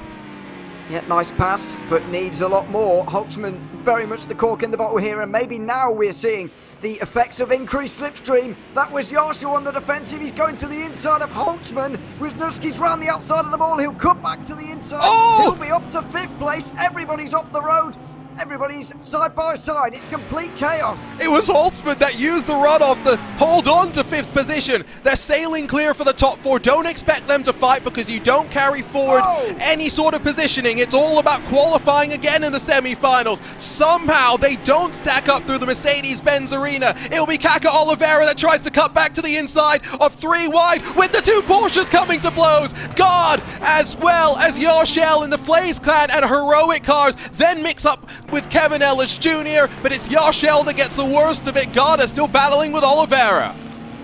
Yeah, nice pass, but needs a lot more. Holtzman very much the cork in the bottle here, and maybe now we're seeing the effects of increased slipstream. That was Yarshaw on the defensive. He's going to the inside of Holtzman. Wisniewski's round the outside of the ball. He'll cut back to the inside.
Oh!
He'll be up to 5th place. Everybody's off the road. Everybody's side by side. It's complete chaos.
It was Holtzman that used the runoff to hold on to 5th position. They're sailing clear for the top 4. Don't expect them to fight because you don't carry forward any sort of positioning. It's all about qualifying again in the semi-finals. Somehow they don't stack up through the Mercedes-Benz arena. It'll be Kaka Oliveira that tries to cut back to the inside of 3 wide with the 2 Porsches coming to blows. God, as well as Yarshell in the FaZe Clan and Heroic cars, then mix up with Kevin Ellis Jr., but it's Yarshell that gets the worst of it. Garda still battling with Oliveira.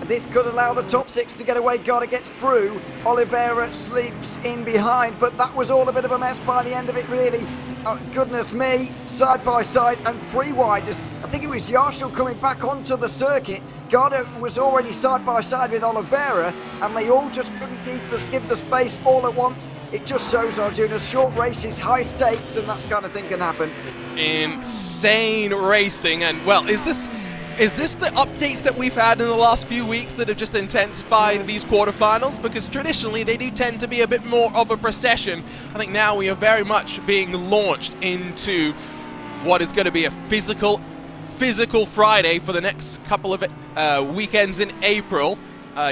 This could allow the top 6 to get away. Garda gets through. Oliveira sleeps in behind, but that was all a bit of a mess by the end of it, really. Oh, goodness me. Side by side and 3 wide. I think it was Yarshell coming back onto the circuit. Garda was already side by side with Oliveira, and they all just couldn't give the space all at once. It just shows, Arjuna, short races, high stakes, and that kind of thing can happen.
Insane racing, and well, is this the updates that we've had in the last few weeks that have just intensified these quarterfinals? Because traditionally they do tend to be a bit more of a procession. I think now we are very much being launched into what is going to be a physical Friday for the next couple of weekends in April.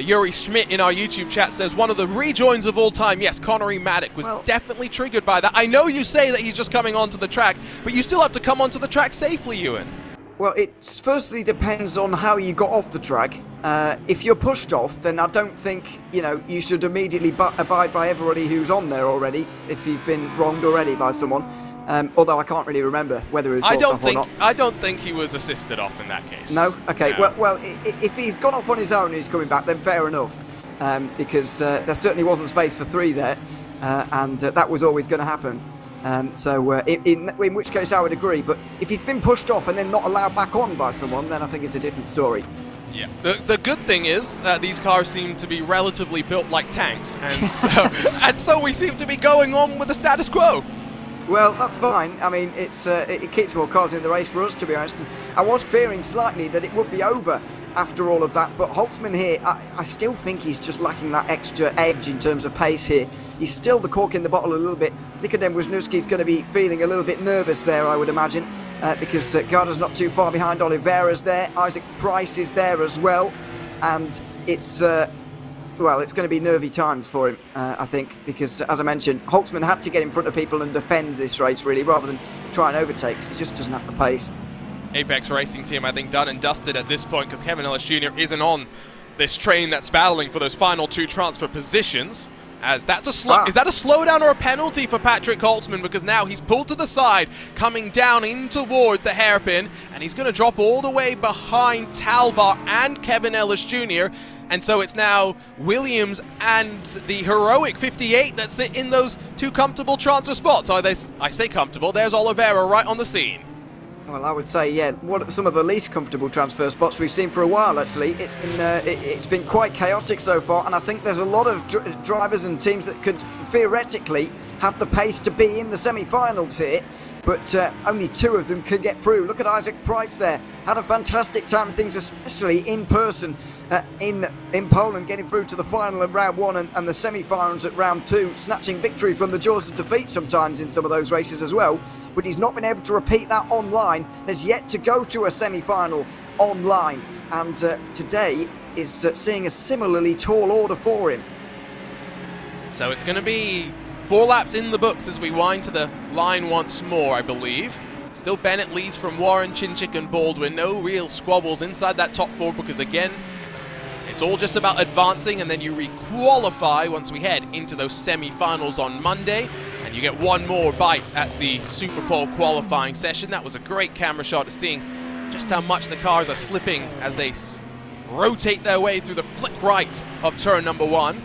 Yuri Schmidt in our YouTube chat says one of the rejoins of all time. Yes, Connery Maddock was definitely triggered by that. I know you say that he's just coming onto the track, but you still have to come onto the track safely, Ewan.
Well, it firstly depends on how you got off the track. If you're pushed off, then I don't think, you should immediately abide by everybody who's on there already, if you've been wronged already by someone. Although I can't really remember whether it's off or not.
I don't think he was assisted off in that case.
No? Okay,
no.
Well, if he's gone off on his own and he's coming back, then fair enough. Because there certainly wasn't space for 3 there. and that was always going to happen. In which case I would agree, but if he's been pushed off and then not allowed back on by someone, then I think it's a different story.
Yeah. The good thing is these cars seem to be relatively built like tanks, and so we seem to be going on with the status quo.
Well, that's fine. I mean, it keeps more cars in the race for us, to be honest. And I was fearing slightly that it would be over after all of that, but Holtzman here, I still think he's just lacking that extra edge in terms of pace here. He's still the cork in the bottle a little bit. Nikodem Wisniewski's going to be feeling a little bit nervous there, I would imagine, because Garda's not too far behind. Oliveira's there. Isaac Price is there as well, and it's going to be nervy times for him, I think, because, as I mentioned, Holtzman had to get in front of people and defend this race, really, rather than try and overtake, because he just doesn't have the pace.
Apex Racing Team, I think, done and dusted at this point, because Kevin Ellis Jr. isn't on this train that's battling for those final 2 transfer positions. As that's is that a slowdown or a penalty for Patrick Holtzman? Because now he's pulled to the side, coming down in towards the hairpin, and he's going to drop all the way behind Talvar and Kevin Ellis Jr., and so it's now Williams and the heroic 58 that sit in those 2 comfortable transfer spots. I say comfortable, there's Oliveira right on the scene.
Well, I would say, yeah, some of the least comfortable transfer spots we've seen for a while, actually. It's been quite chaotic so far, and I think there's a lot of drivers and teams that could theoretically have the pace to be in the semi-finals here, but only 2 of them could get through. Look at Isaac Price there. Had a fantastic time of things, especially in person in Poland, getting through to the final of round 1 and the semi-finals at round 2, snatching victory from the jaws of defeat sometimes in some of those races as well, but he's not been able to repeat that online. Has yet to go to a semi-final online, and today is seeing a similarly tall order for him.
So it's going to be 4 laps in the books as we wind to the line once more, I believe. Still Bennett leads from Warren, Chinchik and Baldwin. No real squabbles inside that top 4, because again, it's all just about advancing, and then you re-qualify once we head into those semi-finals on Monday. And you get one more bite at the Super Pole qualifying session. That was a great camera shot of seeing just how much the cars are slipping as they rotate their way through the flick right of turn number 1.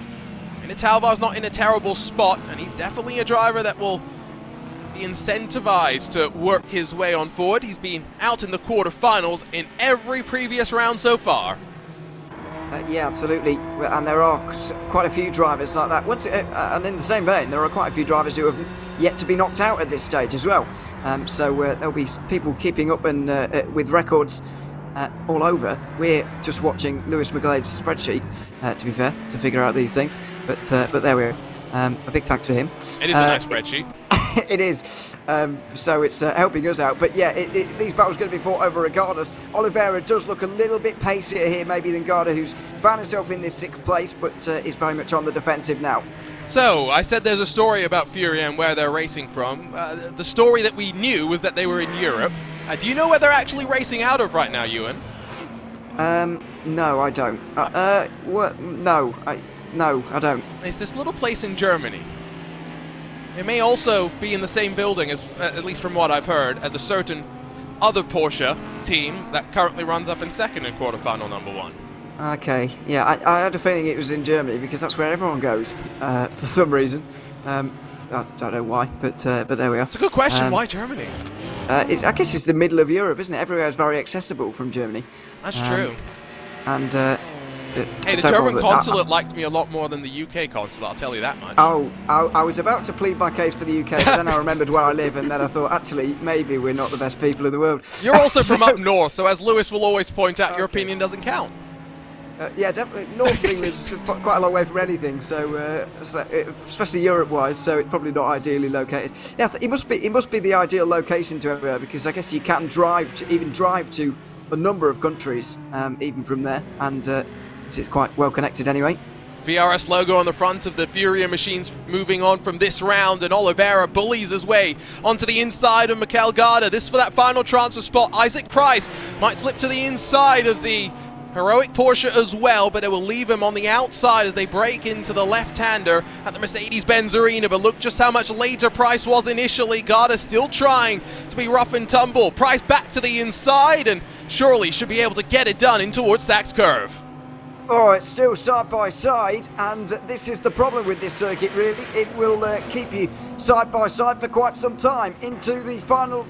And Talvar's not in a terrible spot, and he's definitely a driver that will be incentivized to work his way on forward. He's been out in the quarterfinals in every previous round so far.
Yeah, absolutely, and there are quite a few drivers like that. And in the same vein, there are quite a few drivers who have yet to be knocked out at this stage as well. So there'll be people keeping up and with records all over. We're just watching Lewis McGlade's spreadsheet, to be fair, to figure out these things. But there we are. A big thanks to him.
It is a nice spreadsheet.
It is. So it's helping us out. But yeah, these battles are going to be fought over regardless. Oliveira does look a little bit pacier here maybe than Garda, who's found himself in this 6th place, but is very much on the defensive now.
So, I said there's a story about Fury and where they're racing from. The story that we knew was that they were in Europe. Do you know where they're actually racing out of right now, Ewan?
No, I don't. No, I don't.
It's this little place in Germany. It may also be in the same building, as at least from what I've heard, as a certain other Porsche team that currently runs up in 2nd in quarterfinal number 1.
Okay, yeah, I had a feeling it was in Germany because that's where everyone goes for some reason. I don't know why, but there we are.
It's a good question. Why Germany?
I guess it's the middle of Europe, isn't it? Everywhere is very accessible from Germany.
That's true.
And
hey, the German consulate liked me a lot more than the UK consulate, I'll tell you that much.
Oh, I was about to plead my case for the UK, but then I remembered where I live, and then I thought, actually, maybe we're not the best people in the world.
You're also from up north, so as Lewis will always point out, your opinion doesn't count.
Yeah, definitely. North of England is quite a long way from anything, so especially Europe-wise, so it's probably not ideally located. Yeah, it must be the ideal location to everywhere, because I guess you can drive to a number of countries, even from there, and it's quite well connected anyway.
VRS logo on the front of the Furia machines moving on from this round, and Oliveira bullies his way onto the inside of Mikel Garda. This for that final transfer spot. Isaac Price might slip to the inside of the heroic Porsche as well, but it will leave him on the outside as they break into the left-hander at the Mercedes-Benz Arena. But look just how much later Price was initially. Garda still trying to be rough and tumble. Price back to the inside and surely should be able to get it done in towards Sachs Curve.
Oh, it's still side by side, and this is the problem with this circuit, really. It will keep you side by side for quite some time. Into the final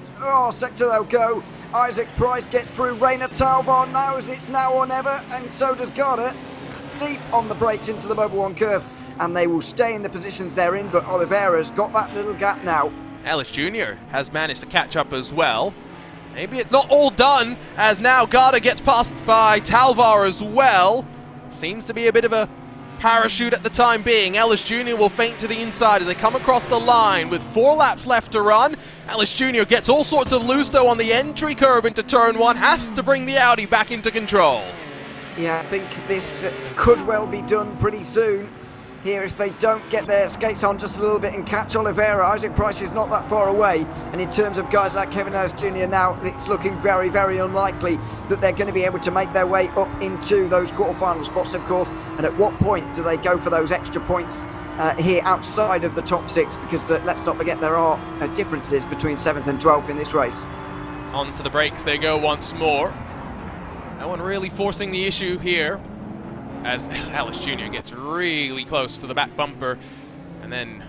sector they'll go. Isaac Price gets through. Rainer Talvar knows it's now or never, and so does Garda. Deep on the brakes into the Mobil 1 curve, and they will stay in the positions they're in, but Oliveira's got that little gap now.
Ellis Jr. has managed to catch up as well. Maybe it's not all done, as now Garda gets passed by Talvar as well. Seems to be a bit of a parachute at the time being. Ellis Jr. will feint to the inside as they come across the line with 4 laps left to run. Ellis Jr. gets all sorts of loose though on the entry curb into turn 1, has to bring the Audi back into control.
Yeah, I think this could well be done pretty soon. Here, if they don't get their skates on just a little bit and catch Oliveira, Isaac Price is not that far away. And in terms of guys like Kevin Ellis Jr. now, it's looking very, very unlikely that they're going to be able to make their way up into those quarterfinal spots, of course. And at what point do they go for those extra points here outside of the top 6? Because let's not forget there are differences between 7th and 12th in this race.
On to the brakes they go once more. No one really forcing the issue here, as Ellis Jr. gets really close to the back bumper and then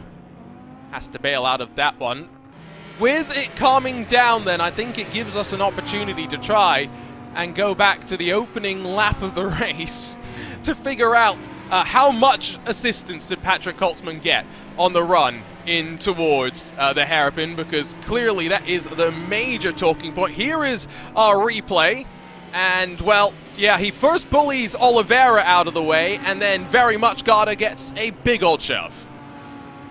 has to bail out of that one. With it calming down then, I think it gives us an opportunity to try and go back to the opening lap of the race to figure out how much assistance did Patrick Holtzman get on the run in towards the hairpin, because clearly that is the major talking point. Here is our replay. And, well, yeah, he first bullies Oliveira out of the way, and then very much Garda gets a big old shove.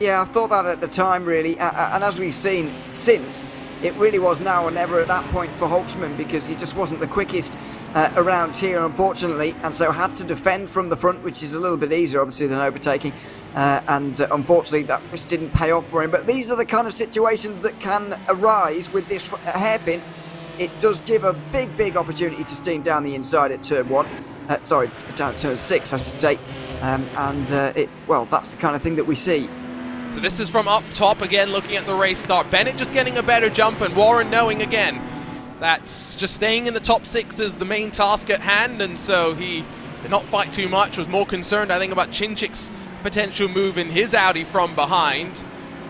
Yeah, I thought that at the time, really. And as we've seen since, it really was now or never at that point for Holtzman, because he just wasn't the quickest around here, unfortunately, and so had to defend from the front, which is a little bit easier, obviously, than overtaking. And unfortunately, that just didn't pay off for him. But these are the kind of situations that can arise with this hairpin. It does give a big, big opportunity to steam down the inside at turn 1. Down at turn 6, I should say. Well, that's the kind of thing that we see.
So this is from up top again, looking at the race start. Bennett just getting a better jump, and Warren knowing again that's just staying in the top 6 is the main task at hand, and so he did not fight too much, was more concerned, I think, about Chinchik's potential move in his Audi from behind.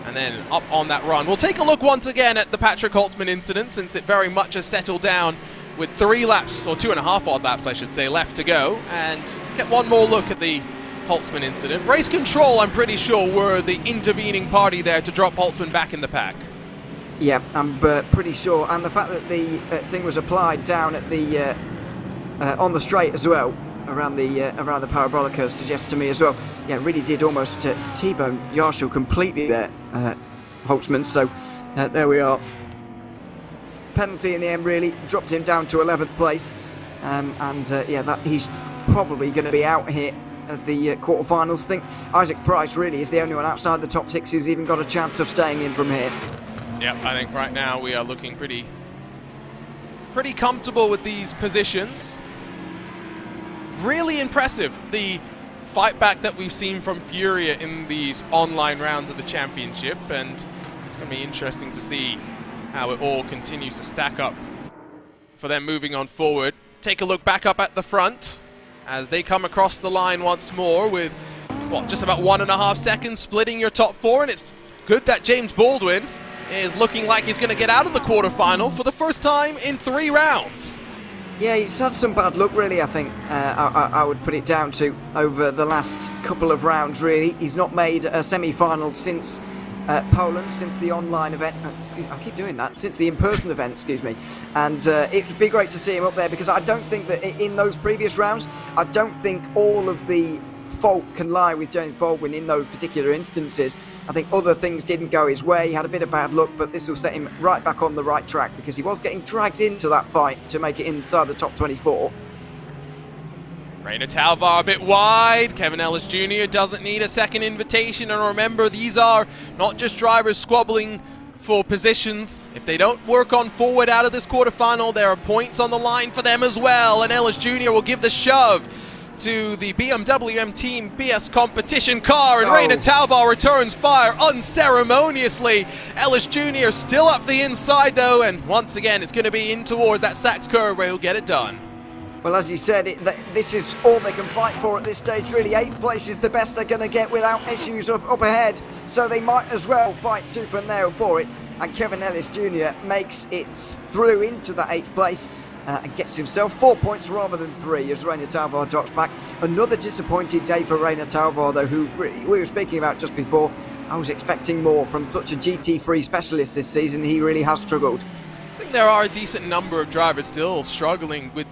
And then up on that run. We'll take a look once again at the Patrick Holtzman incident, since it very much has settled down with 3 laps, or 2.5 odd laps I should say, left to go, and get one more look at the Holtzman incident. Race Control, I'm pretty sure, were the intervening party there to drop Holtzman back in the pack.
Yeah, I'm pretty sure, and the fact that the thing was applied down at the on the straight as well, around the parabolica, suggests to me as well. Yeah, really did almost T-bone Yarshall completely there, Holtzman. So there we are. Penalty in the end, really dropped him down to 11th place, he's probably going to be out here at the quarterfinals. I think Isaac Price really is the only one outside the top 6 who's even got a chance of staying in from here.
Yep, I think right now we are looking pretty comfortable with these positions. Really impressive, the fight back that we've seen from Furia in these online rounds of the championship, and it's going to be interesting to see how it all continues to stack up for them moving on forward. Take a look back up at the front as they come across the line once more with, just about 1.5 seconds splitting your top 4, and it's good that James Baldwin is looking like he's going to get out of the quarterfinal for the first time in 3 rounds.
Yeah, he's had some bad luck, really, I think. I would put it down to over the last couple of rounds, really. He's not made a semi-final since Poland, since the online event. I keep doing that. Since the in-person event, excuse me. And it would be great to see him up there, because I don't think that in those previous rounds, I don't think all of the fault can lie with James Baldwin in those particular instances. I think other things didn't go his way. He had a bit of bad luck, but this will set him right back on the right track, because he was getting dragged into that fight to make it inside the top 24.
Rainer Talvar a bit wide. Kevin Ellis Jr. doesn't need a second invitation. And remember, these are not just drivers squabbling for positions. If they don't work on forward out of this quarterfinal, there are points on the line for them as well. And Ellis Jr. will give the shove to the BMW M Team BS competition car, and Rainer Talvar returns fire unceremoniously. Ellis Jr. still up the inside though, and once again it's going to be in towards that Sachs curve where he'll get it done.
Well, as you said, this is all they can fight for at this stage, really. 8th place is the best they're going to get without issues up ahead, so they might as well fight tooth and nail for it. And Kevin Ellis Jr. makes it through into the 8th place and gets himself 4 points rather than 3 as Rainer Talvar drops back. Another disappointing day for Rainer Talvar, though, who we were speaking about just before. I was expecting more from such a GT3 specialist this season. He really has struggled.
I think there are a decent number of drivers still struggling with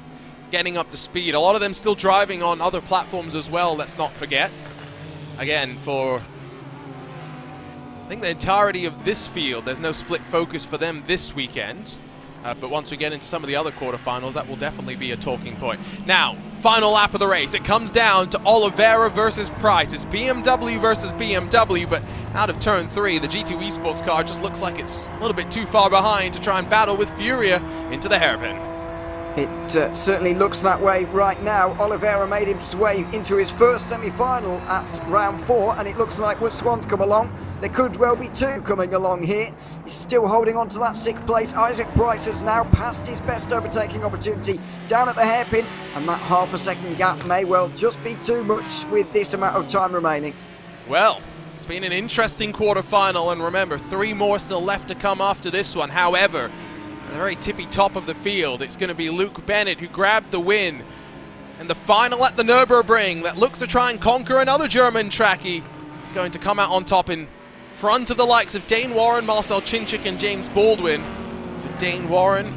getting up to speed. A lot of them still driving on other platforms as well, let's not forget. Again, for I think the entirety of this field, there's no split focus for them this weekend. But once we get into some of the other quarterfinals, that will definitely be a talking point. Now, final lap of the race. It comes down to Oliveira versus Price. It's BMW versus BMW, but out of turn 3, the G2 Esports car just looks like it's a little bit too far behind to try and battle with Furia into the hairpin.
It certainly looks that way right now. Oliveira made his way into his first semi-final at round 4, and it looks like once one's come along, there could well be 2 coming along here. He's still holding on to that 6th place. Isaac Price has now passed his best overtaking opportunity down at the hairpin, and that half a second gap may well just be too much with this amount of time remaining.
Well, it's been an interesting quarterfinal, and remember, 3 more still left to come after this one. However, at the very tippy top of the field, it's going to be Luke Bennett who grabbed the win. And the final at the Nurburgring that looks to try and conquer another German track. He's going to come out on top in front of the likes of Dane Warren, Marcel Chinchik and James Baldwin. For Dane Warren,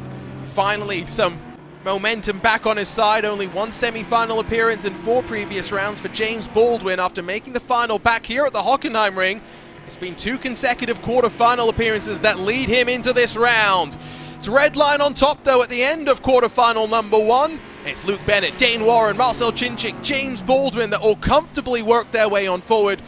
finally some momentum back on his side. Only 1 semi-final appearance in 4 previous rounds for James Baldwin after making the final back here at the Hockenheim ring. It's been 2 consecutive quarter-final appearances that lead him into this round. It's red line on top, though, at the end of quarterfinal number 1. It's Luke Bennett, Dane Warren, Marcel Chinchik, James Baldwin that all comfortably work their way on forward.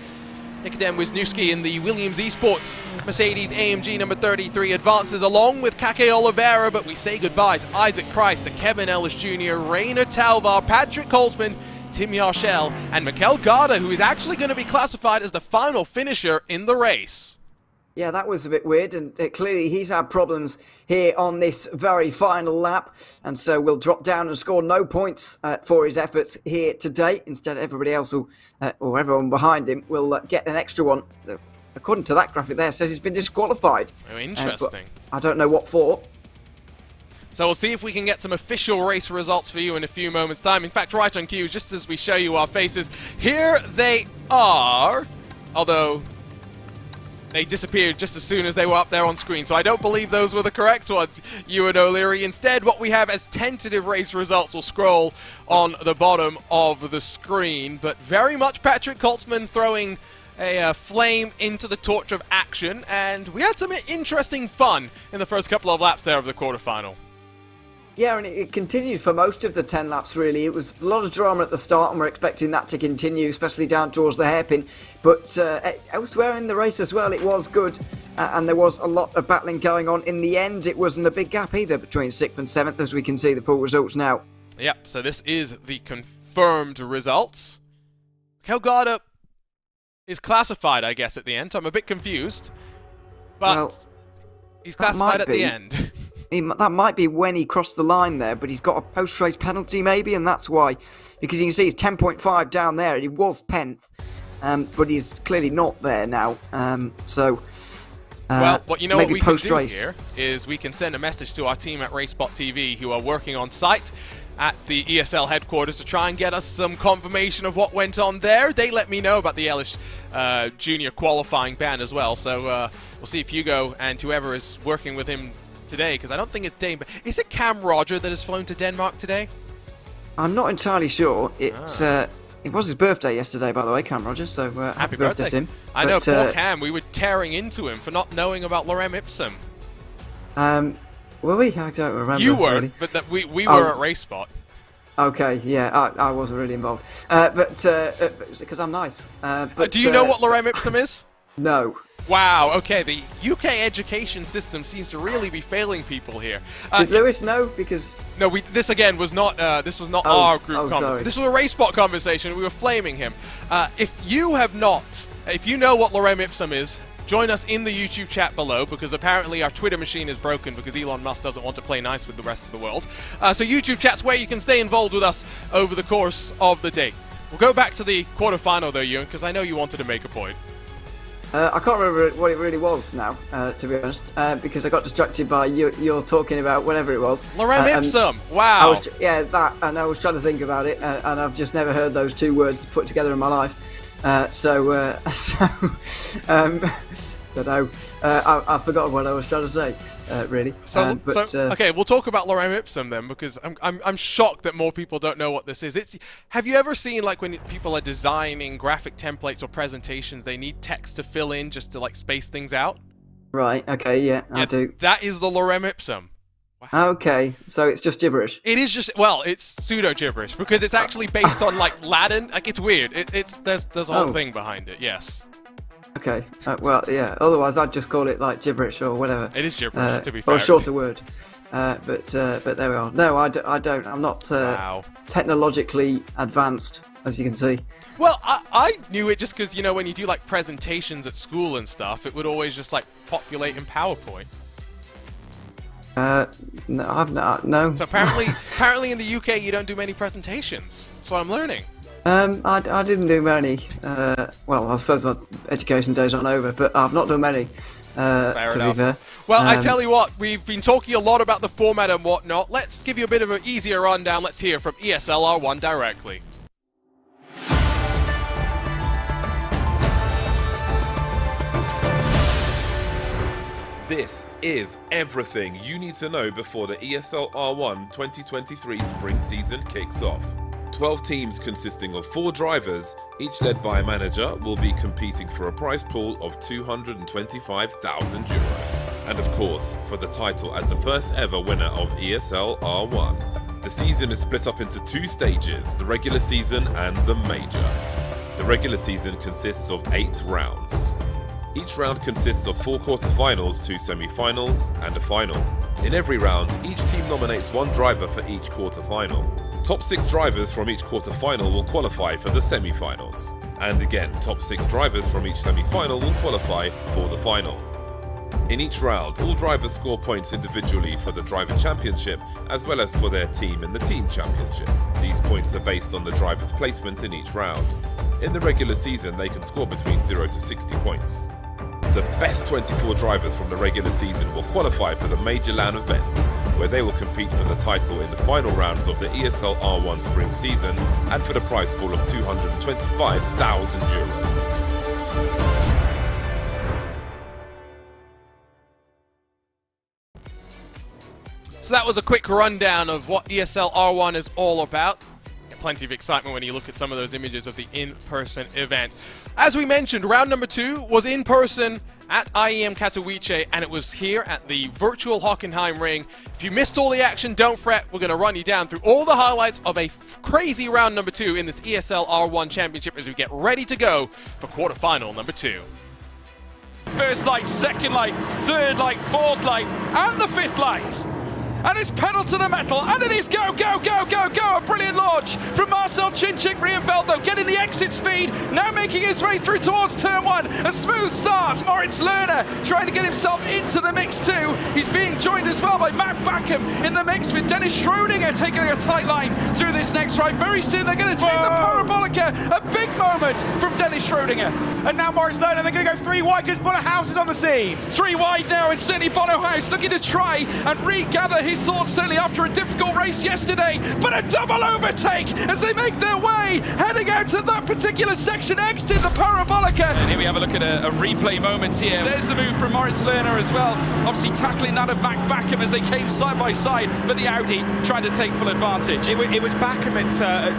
Nikodem Wisniewski in the Williams Esports Mercedes AMG number 33 advances along with Kake Oliveira, but we say goodbye to Isaac Price, to Kevin Ellis Jr., Rainer Talvar, Patrick Holtzman, Tim Yarshell, and Mikel Garda, who is actually going to be classified as the final finisher in the race.
Yeah, that was a bit weird, and clearly he's had problems here on this very final lap, and so will drop down and score no points for his efforts here today. Instead, everybody else will, or everyone behind him will get an extra one. According to that graphic there, it says he's been disqualified.
Oh, interesting.
I don't know what for.
So we'll see if we can get some official race results for you in a few moments' time. In fact, right on cue, just as we show you our faces, here they are, although they disappeared just as soon as they were up there on screen, so I don't believe those were the correct ones, Ewan O'Leary. Instead, what we have as tentative race results will scroll on the bottom of the screen, but very much Patrick Holtzman throwing a flame into the torch of action, and we had some interesting fun in the first couple of laps there of the quarterfinal.
Yeah, and it continued for most of the 10 laps, really. It was a lot of drama at the start, and we're expecting that to continue, especially down towards the hairpin. But elsewhere in the race as well, it was good, and there was a lot of battling going on. In the end, it wasn't a big gap either between 6th and 7th, as we can see the full results now.
Yep, so this is the confirmed results. Kelgarda is classified, I guess, at the end. I'm a bit confused, but well, he's classified at the end.
That might be when he crossed the line there, but he's got a post-race penalty maybe, and that's why. Because you can see he's 10.5 down there, and he was 10th, but he's clearly not there now.
Well, what you know what we can do here is we can send a message to our team at RaceSpotTV who are working on site at the ESL headquarters to try and get us some confirmation of what went on there. They let me know about the Ellis Junior qualifying ban as well, so we'll see if Hugo and whoever is working with him today, because I don't think it's Dane, but is it Cam Roger that has flown to Denmark today?
I'm not entirely sure. It was his birthday yesterday, by the way, Cam Rogers, so happy birthday to him.
I know, poor Cam, we were tearing into him for not knowing about Lorem Ipsum.
Were we? I don't remember.
You weren't,
really.
But we were at RaceSpot.
Okay, yeah, I wasn't really involved. Because I'm nice.
Do you know what Lorem Ipsum is?
No.
Wow, okay, the UK education system seems to really be failing people here.
Did Lewis know? Because...
No, this again was not, this was not our group conversation. This was a RaceSpot conversation, we were flaming him. If you know what Lorem Ipsum is, join us in the YouTube chat below, because apparently our Twitter machine is broken because Elon Musk doesn't want to play nice with the rest of the world. So YouTube chat's where you can stay involved with us over the course of the day. We'll go back to the quarterfinal though, Ewan, because I know you wanted to make a point.
I can't remember what it really was now, to be honest, because I got distracted by you're talking about whatever it was.
Lorem ipsum. Wow.
That, and I was trying to think about it, and I've just never heard those two words put together in my life. But no, I've forgotten what I was trying to say, really.
Okay, we'll talk about Lorem Ipsum then, because I'm shocked that more people don't know what this is. Have you ever seen, like, when people are designing graphic templates or presentations, they need text to fill in just to, like, space things out?
Right, okay, yeah, I do.
That is the Lorem Ipsum.
Wow. Okay, so it's just gibberish.
It is just, well, it's pseudo gibberish, because it's actually based on, like, Latin. Like, it's weird. There's a whole thing behind it, yes.
Okay, well, yeah, otherwise I'd just call it, like, gibberish or whatever.
It is gibberish, to be fair.
Or a shorter word. But there we are. No, I don't. I'm not technologically advanced, as you can see.
Well, I knew it just because, you know, when you do, like, presentations at school and stuff, it would always just, like, populate in PowerPoint.
No, I've not, no.
So apparently in the UK you don't do many presentations. That's what I'm learning.
I didn't do many. Well, I suppose my education days aren't over, but I've not done many,
Fair
to
enough.
be fair.
Well, I tell you what, we've been talking a lot about the format and whatnot. Let's give you a bit of an easier rundown. Let's hear from ESL R1 directly.
This is everything you need to know before the ESL R1 2023 spring season kicks off. 12 teams consisting of 4 drivers, each led by a manager, will be competing for a prize pool of €225,000. And of course, for the title as the first ever winner of ESL R1. The season is split up into 2 stages, the regular season and the major. The regular season consists of 8 rounds. Each round consists of 4 quarterfinals, 2 semi-finals, and a final. In every round, each team nominates 1 driver for each quarterfinal. Top 6 drivers from each quarterfinal will qualify for the semi-finals. And again, top 6 drivers from each semi-final will qualify for the final. In each round, all drivers score points individually for the driver championship, as well as for their team in the team championship. These points are based on the driver's placement in each round. In the regular season, they can score between 0 to 60 points. The best 24 drivers from the regular season will qualify for the Major LAN event, where they will compete for the title in the final rounds of the ESL R1 spring season and for the prize pool of €225,000.
So that was a quick rundown of what ESL R1 is all about. Plenty of excitement when you look at some of those images of the in-person event. As we mentioned, round number 2 was in person at IEM Katowice, and it was here at the virtual Hockenheim ring. If you missed all the action, don't fret. We're going to run you down through all the highlights of a crazy round number 2 in this ESL R1 Championship as we get ready to go for quarterfinal number 2.
First light, second light, third light, fourth light, and the 5th light. And it's pedal to the metal, and it is go, go, go, go, go. A brilliant launch from Marcel Cinczyk-Rienveld, though, getting the exit speed, now making his way through towards turn 1. A smooth start. Moritz Lerner trying to get himself into the mix too. He's being joined as well by Matt Backham in the mix with Dennis Schrödinger taking a tight line through this next ride. Very soon they're going to take the Parabolica. A big moment from Dennis Schrödinger.
And now Moritz Lerner, they're going to go 3 wide because Bono House is on the scene.
3 wide now, and certainly Bono House looking to try and regather his thoughts certainly after a difficult race yesterday, but a double overtake as they make their way heading out to that particular section, exiting the Parabolica. And here we have a look at a replay moment here. There's the move from Moritz Lerner as well, obviously tackling that of Mac Backham as they came side by side, but the Audi tried to take full advantage.
It was Backham at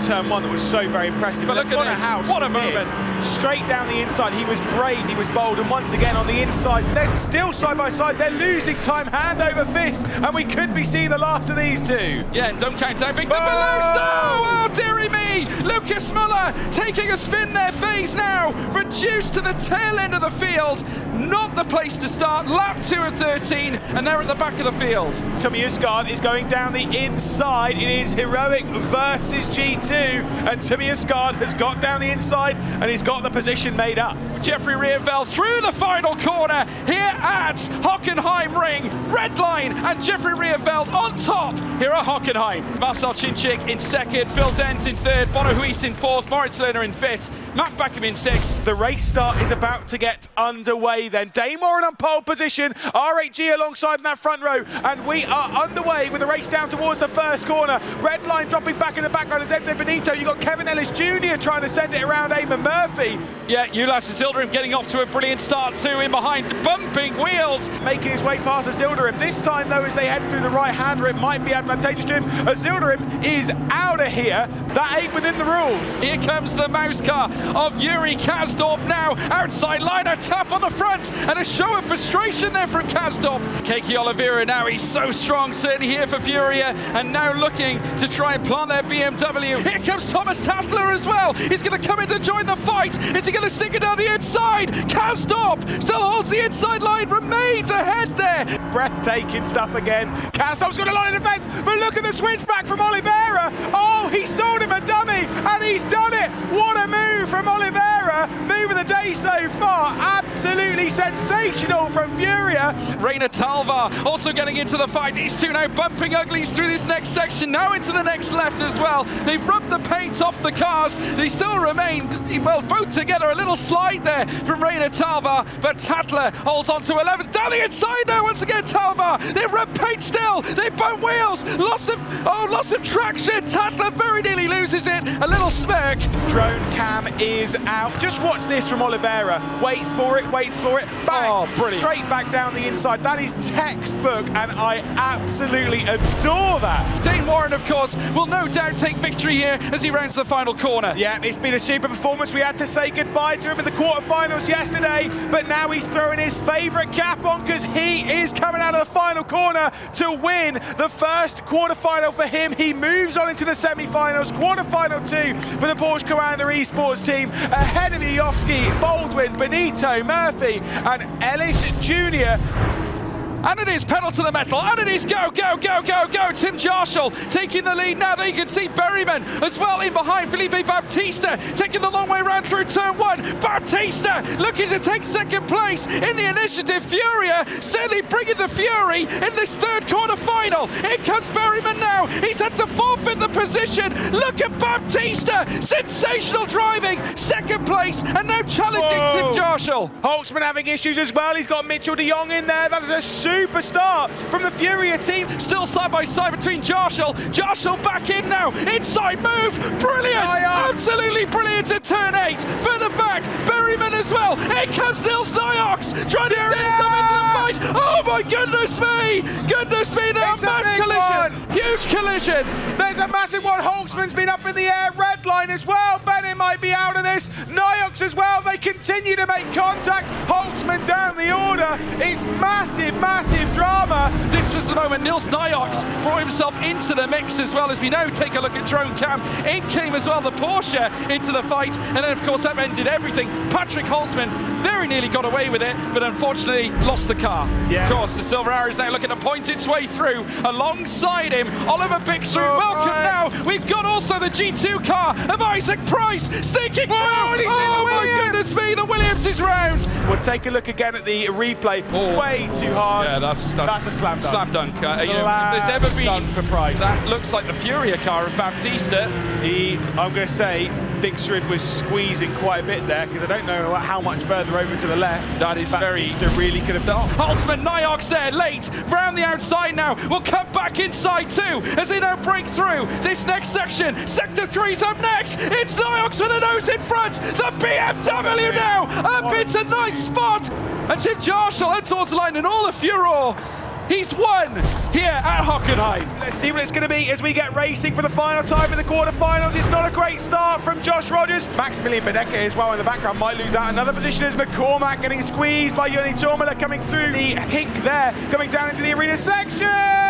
turn 1 that was so very impressive.
But look at this,
House,
what a moment.
Straight down the inside, he was brave, he was bold, and once again on the inside, they're still side by side, they're losing time hand over fist, and we could be see the last of these two?
Yeah, and don't count out Victor Beloso! Oh, dearie me! Lucas Muller taking a spin there, phase now, reduced to the tail end of the field. Not the place to start, lap 2 of 13, and they're at the back of the field.
Tommy Usgaard is going down the inside. It is Heroic versus G2, and Tommy Usgaard has got down the inside, and he's got the position made up.
Jeffrey Rierveld through the final corner here at Hockenheim Ring. Red line and Jeffrey Rierveld on top here at Hockenheim. Marcel Cinchik in second, Phil Dent in third, Bono Huis in fourth, Moritz Lerner in fifth, Matt Backham in sixth.
The race start is about to get underway then. Dane Warren on pole position, R8G alongside in that front row, and we are underway with the race down towards the first corner. Red line dropping back in the background is Enzo Benito. You've got Kevin Ellis Jr. trying to send it around Eamon Murphy.
Yeah, Ulas Zilderim getting off to a brilliant start too, in behind, bumping wheels.
Making his way past Zilderim. This time though, as they head through the right-hander, it might be advantageous to him. Zilderim is out of here. That ain't within the rules.
Here comes the mouse car of Yuri Kasdorp now. Outside line, a tap on the front, and a show of frustration there from Kasdorp. Keiki Oliveira now, he's so strong, certainly here for Furia, and now looking to try and plant their BMW. Here comes Thomas Tatler as well. He's going to come in to join the fight. Is he going to stick it down the inside? Kasdorp still holds the inside line, remains ahead there.
Breathtaking stuff again. Kasdorp's got a line of defence, but look at the switch back from Oliveira. Oh, he sold him a dummy, and he's done it. What a move from Oliveira. Move of the day so far. Absolutely sensational from Furia.
Reina Talvar also getting into the fight. These two now bumping uglies through this next section, now into the next left as well. They've rubbed the paint off the cars. They still remain, well, both together. A little slide there from Reina Talvar, but Tatler holds on to 11th. Down the inside now once again, Talvar. They've rubbed paint still. They've bumped wheels. Loss of traction. Tatler very nearly loses it. A little smirk.
Drone cam is out. Just watch this from Oliveira. Waits for it. Bang!
Oh, brilliant.
Straight back down the inside. That is textbook, and I absolutely adore that.
Dane Warren, of course, will no doubt take victory here as he rounds the final corner.
Yeah, it's been a super performance. We had to say goodbye to him in the quarterfinals yesterday, but now he's throwing his favourite cap on because he is coming out of the final corner to win the first quarterfinal for him. He moves on into the semi-finals, quarterfinal 2 for the Porsche Commander Esports team, ahead of Yovsky, Baldwin, Benito, Murphy, and Ellis Jr.
And it is pedal to the metal, and it is go. Tim Jarschel taking the lead now. There you can see Berryman as well in behind. Felipe Bautista taking the long way round through turn 1. Bautista looking to take second place in the initiative. Furia certainly bringing the fury in this third quarter final. Here comes Berryman now. He's had to forfeit the position. Look at Bautista. Sensational driving. Second place, and now challenging Tim Jarschel.
Holtzman having issues as well. He's got Mitchell de Jong in there. That is a super start from the Furia team.
Still side by side between Jarschel. Jarschel back in now. Inside move. Brilliant. Absolutely brilliant at turn 8. Further back. Berryman as well. Here comes Nils Nyox trying to get himself into the fight. Oh my goodness me. Now mass collision. Huge collision.
There's a massive one. Holtzman's been up in the air. Red line as well. Bennett might be out of this. Nyox as well. They continue to make contact. Holtzman down the order. It's massive drama.
This was the moment Nils Nyox brought himself into the mix as well, as we now take a look at drone cam. In came as well the Porsche into the fight, and then of course that ended everything. Patrick Holtzman very nearly got away with it, but unfortunately lost the car.
Yeah.
Of course, the Silver Arrow is now looking to point its way through. Alongside him, Oliver Bixroot. Welcome now. We've got also the G2 car of Isaac Price sneaking through. Oh my goodness me, the Williams is round.
We'll take a look again at the replay. Way too hard.
Yeah, that's
a slam dunk.
Slam dunk. You know, if there's ever been
for Price.
That looks like the Furia car of Bautista.
I'm going to say Bixroot was squeezing quite a bit there, because I don't know how much further over to the left
that is
Bautista really could have done.
Holtzman, Nyox there, late, round the outside now. We'll come back inside too, as they now break through this next section. Sector 3's up next. It's Nyox with a nose in front. The BMW now up into ninth spot. And Tim Jarschel heads towards the line, and all the furor He's won here at Hockenheim.
Let's see what it's going to be as we get racing for the final time in the quarterfinals. It's not a great start from Josh Rogers. Maximilian Benecke as well in the background might lose out another position as McCormack getting squeezed by Joni Tourmala coming through the kink there, coming down into the arena section.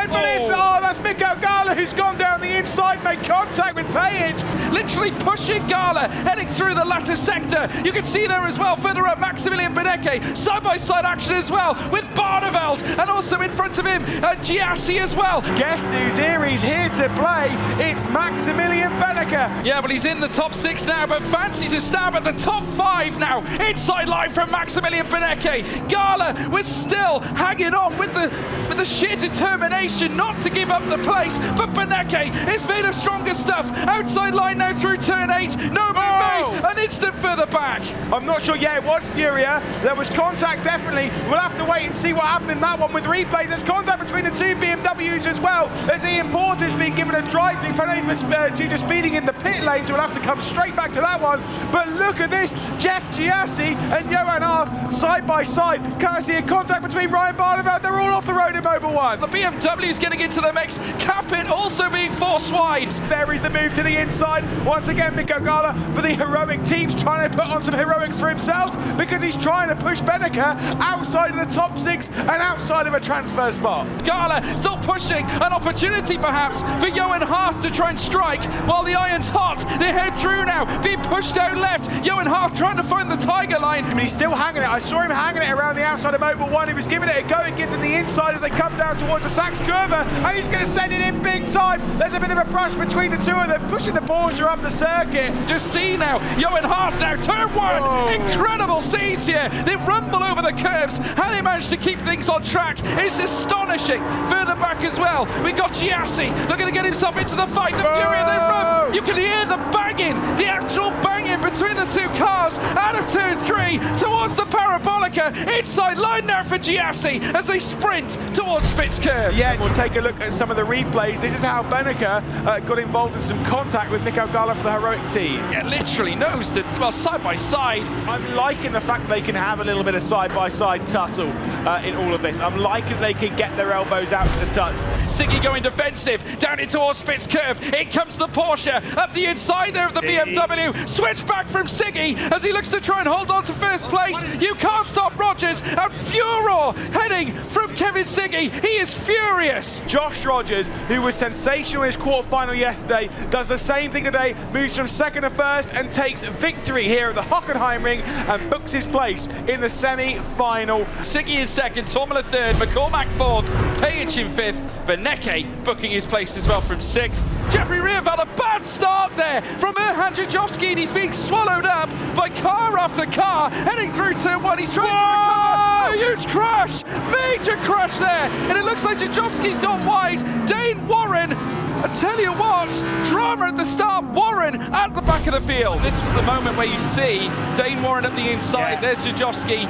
But that's Mikko Gala who's gone down the inside, made contact with Page.
Literally pushing Gala, heading through the latter sector. You can see there as well, further up, Maximilian Benecke. Side-by-side action as well with Barneveld, and also in front of him, Giassi as well.
Guess who's here? He's here to play. It's Maximilian Benecke.
Yeah, but he's in the top 6 now, but fancies a stab at the top 5 now. Inside line from Maximilian Benecke. Gala was still hanging on with the sheer determination not to give up the place, but Benecke is made of stronger stuff. Outside line now through turn 8. No move made, an instant further back.
I'm not sure yet, it was Furia. There was contact definitely. We'll have to wait and see what happened in that one with replays. There's contact between the two BMWs as well, as Ian Porter's been given a drive-through penalty due to speeding in the pit lane, so we'll have to come straight back to that one. But look at this, Jeff Giassi and Johan Arth side by side. Can't see a contact between Ryan Barneveld. They're all off the road in Mobil 1.
The BMW's getting into the mix. Capit also being forced wide.
There is the move to the inside. Once again, Mikko Gala for the heroic teams, trying to put on some heroics for himself because he's trying to push Benecke outside of the top 6 and outside of a transfer spot.
Gala still pushing, an opportunity perhaps for Johan Hart to try and strike while the iron's hot. They head through now, being pushed out left. Johan Hart trying to find the tiger line.
I mean, he's still hanging it. I saw him hanging it around the outside of Mobil 1. He was giving it a go. It gives him the inside as they come down towards the Sachs Curva, and he's going to send it in big time. There's a bit of a brush between the two of them, pushing the Porsche up the circuit.
Just see now, Johan Hart now, turn 1.
Whoa.
Incredible scenes here. They rumble over the curbs. How they managed to keep things on track is astonishing. Further back as well, we got Giassi. They're going to get himself into the fight. The Fury, they run. You can hear the banging, the actual banging between the two cars out of turn 3 towards the Parabolica. Inside line now for Giassi as they sprint towards Spitz Curve.
Yeah, we'll take a look at some of the replays. This is how Benecke got involved in some contact with Mikko Gala for the heroic team.
Yeah, literally nose to, well, side by side.
I'm liking the fact they can have a little bit of side-by-side tussle in all of this. I'm liking they can get their elbows out to the touch.
Siggy going defensive, down in towards Spitz Curve. In comes the Porsche, up the inside there of the BMW. Switch back from Siggy as he looks to try and hold on to first place. You can't stop Rogers, and Furor heading from Kevin Siggy. He is furious.
Josh Rogers, who was sensational in his quarterfinal yesterday, does the same thing today, moves from 2nd to 1st and takes victory here at the Hockenheim ring and books his place in the semi-final.
Siggy in 2nd, Tourmala 3rd, McCormack 4th, Page in 5th, Benecke booking his place as well from 6th. Jeffrey Rierveld, a bad start there from Erhan Jajovski, and he's being swallowed up by car after car, heading through turn 1. He's trying to recover. A huge crash, major crash there, and it looks like Jajovski's gone wide. Dane Warren, I tell you what, drama at the start. Warren at the back of the field. This was the moment where you see Dane Warren at the inside. There's Jajovski.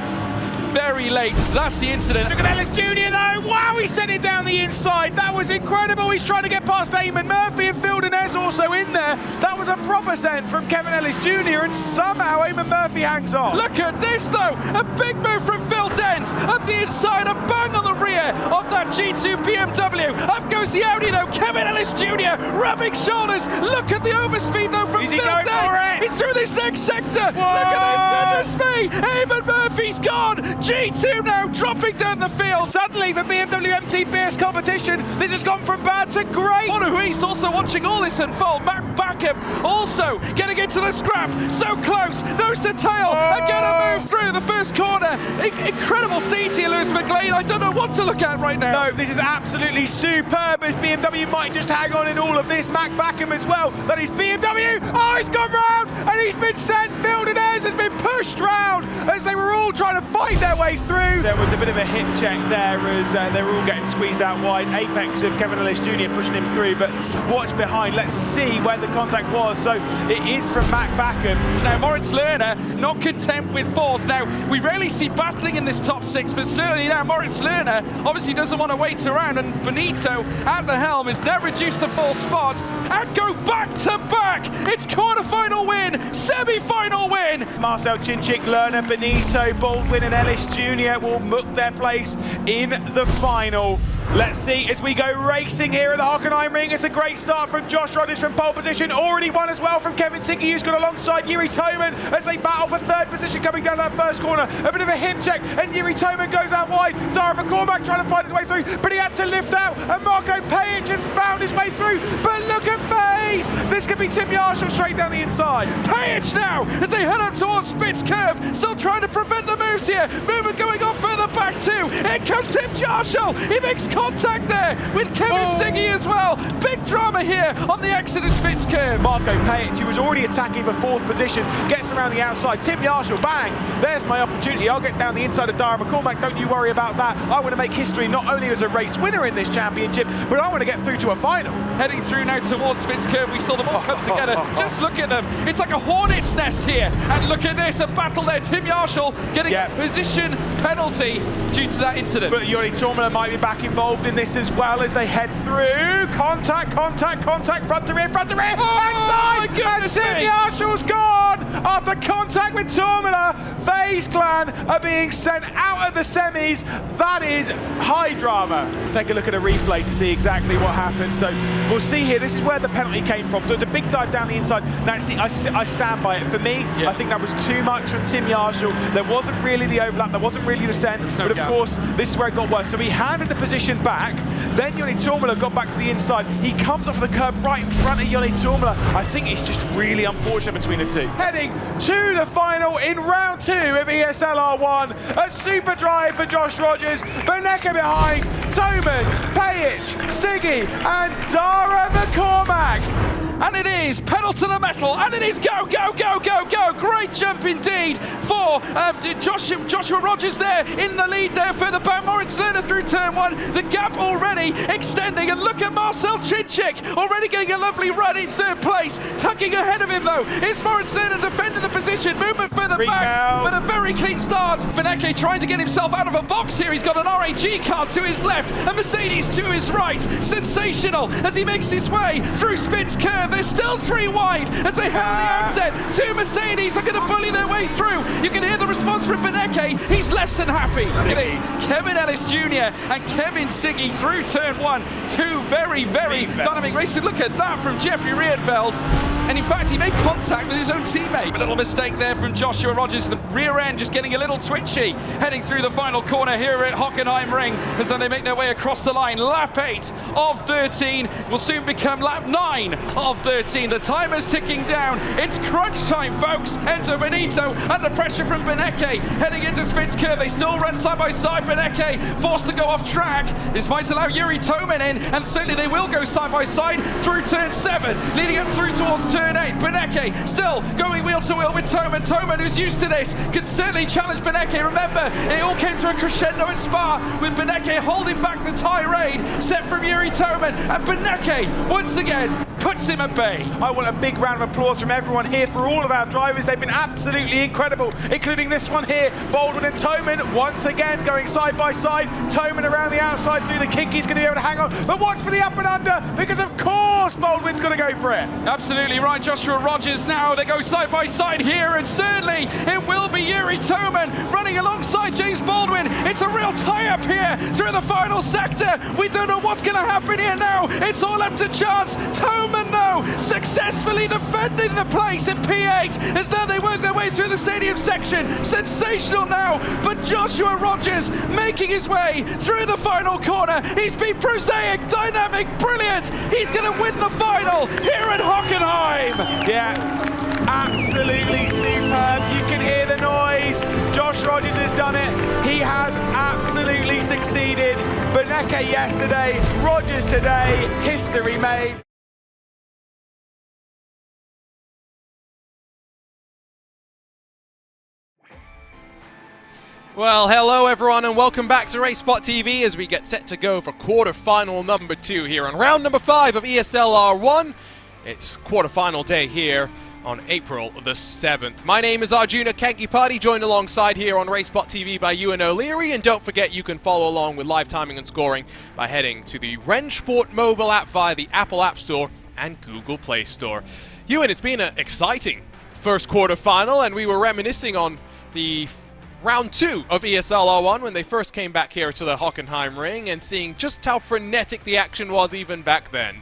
Very late. That's the incident.
Look at Ellis Jr. though. Wow, he sent it down the inside. That was incredible. He's trying to get past Eamon Murphy, and Phil Denez also in there. That was a proper send from Kevin Ellis Jr. and somehow Eamon Murphy hangs on.
Look at this though. A big move from Phil Dent at the inside. A bang on the rear of that G2 BMW. Up goes the Audi though. Kevin Ellis Jr. rubbing shoulders. Look at the overspeed though from Phil Dent. He's through this next sector. Whoa. Look at this. Goodness me. Eamon Murphy's gone. G2 now dropping down the field.
Suddenly the BMW MTBS competition, this has gone from bad to great.
Bono Ruiz also watching all this unfold. Matt Backham also getting into the scrap. So close, nose to tail. Again a move through the first corner. Incredible scenes here, Lewis McLean. I don't know what to look at right now.
No, this is absolutely superb as BMW might just hang on in all of this. Matt Backham as well. That is BMW. Oh, he's gone round and he's been sent. Phil Denez has been pushed round as they were all trying to fight their way through. There was a bit of a hit check there as they were all getting squeezed out wide. Apex of Kevin Ellis Jr. pushing him through, but watch behind. Let's see where the contact was. So it is from Matt Backham.
Now Moritz Lerner not content with 4th. Now we rarely see battling in this top 6, but certainly now Moritz Lerner obviously doesn't want to wait around, and Benito at the helm is now reduced to 4th spot and go back to back. It's quarter-final win, semi-final win.
Marcel Chinchik, Lerner, Benito, Baldwin and Ellis Jr. will book their place in the final. Let's see as we go racing here at the Hockenheim ring. It's a great start from Josh Rogers from pole position. Already won as well from Kevin Siggy, who's got alongside Yuri Toman as they battle for third position coming down that first corner. A bit of a hip check and Yuri Toman goes out wide. Dara McCormack trying to find his way through, but he had to lift out and Marco Pajic has found his way through. But look at FaZe! This could be Tim Yarshall straight down the inside.
Pajic now as they head up towards Spitz Curve, still trying to prevent the moves here. Movement going on further back too. Here comes Tim Yarshall. He makes contact there with Kevin Siggy as well. Big drama here on the exit of Spitz Curve.
Marco Pajic, who was already attacking for fourth position, gets around the outside. Tim Yarshall, bang! There's my opportunity. I'll get down the inside of Dara McCormack. Don't you worry about that. I want to make history not only as a race winner in this championship, but I want to get through to a final.
Heading through now towards Spitz Curve, we saw them all come together. Just look at them. It's like a hornet's nest here. And look at this, a battle there. Tim Yarshall getting a position penalty due to that incident.
But Yuri Toman might be back involved in this as well as they head through. Contact, front to rear, backside! And Tim Yarshall's gone! After contact with Tourmala, FaZe Clan are being sent out of the semis. That is high drama. Take a look at a replay to see exactly what happened. So we'll see here, this is where the penalty came from. So it's a big dive down the inside. Now, see, I stand by it. For me, I think that was too much from Tim Yarshall. There wasn't really the overlap, there wasn't really the send, but of course, this is where it got worse. So he handed the position back, then Yuri Tourmala got back to the inside. He comes off the curb right in front of Yuri Tourmala. I think it's just really unfortunate between the two. Heading to the final in round 2 of ESL R1. A super drive for Josh Rogers. Beneka behind, Toman, Pajic, Siggy, and Dara McCormack.
And it is pedal to the metal, and it is go. Great jump indeed for Joshua Rogers there in the lead there for the back. Moritz Lerner through turn 1. The gap already extending, and look at Marcel Chinchik already getting a lovely run in third place. Tucking ahead of him though, it's Moritz Lerner defending the position. Movement further back, but a very clean start. Beneke trying to get himself out of a box here. He's got an RAG car to his left, a Mercedes to his right. Sensational as he makes his way through Spitz Curve. They're still 3 wide as they head on the outset. 2 Mercedes are going to bully their way through. You can hear the response from Beneke. He's less than happy. Look at this. Kevin Ellis Jr. and Kevin Siggy through turn 1. 2 very dynamic races. Look at that from Jeffrey Riedfeld. And in fact, he made contact with his own teammate. A little mistake there from Joshua Rogers. The rear end just getting a little twitchy. Heading through the final corner here at Hockenheim Ring as then they make their way across the line. Lap 8 of 13 will soon become lap 9 of 13. The timer's ticking down. It's crunch time, folks. Enzo Benito under pressure from Beneke. Heading into Spitz Curve. They still run side by side. Beneke forced to go off track. This might allow Yuri Toman in, and certainly they will go side by side through turn 7, leading up through towards turn 8. Beneke still going wheel to wheel with Toman. Toman, who's used to this, could certainly challenge Beneke. Remember, it all came to a crescendo in Spa with Beneke holding back the tirade set from Yuri Toman, and Beneke once again puts him at bay.
I want a big round of applause from everyone here for all of our drivers. They've been absolutely incredible, including this one here. Baldwin and Toman once again going side by side. Toman around the outside through the kink. He's going to be able to hang on, but watch for the up and under, because of course Baldwin's going to go for it.
Absolutely right. Joshua Rogers now, they go side by side here, and certainly it will be Yuri Toman running alongside James Baldwin. It's a real tie-up here through the final sector. We don't know what's going to happen here now. It's all up to chance. Toman though successfully defending the place in P8 as now they work their way through the stadium section. Sensational now, but Joshua Rogers making his way through the final corner. He's been prosaic, dynamic, brilliant. He's going to win the final here at Hockenheim.
Yeah, absolutely superb. You can hear the noise. Josh Rogers has done it. He has absolutely succeeded. Beneke yesterday, Rogers today, history made.
Well, hello everyone and welcome back to RaceSpotTV as we get set to go for quarter-final number 2 here on round number 5 of ESL R1. It's quarter-final day here on April the 7th. My name is Arjuna Kankipati, joined alongside here on RaceSpotTV by Ewan O'Leary, and don't forget you can follow along with live timing and scoring by heading to the RenSport mobile app via the Apple App Store and Google Play Store. Ewan, it's been an exciting first quarter-final, and we were reminiscing on the round 2 of ESL R1 when they first came back here to the Hockenheim ring, and seeing just how frenetic the action was even back then.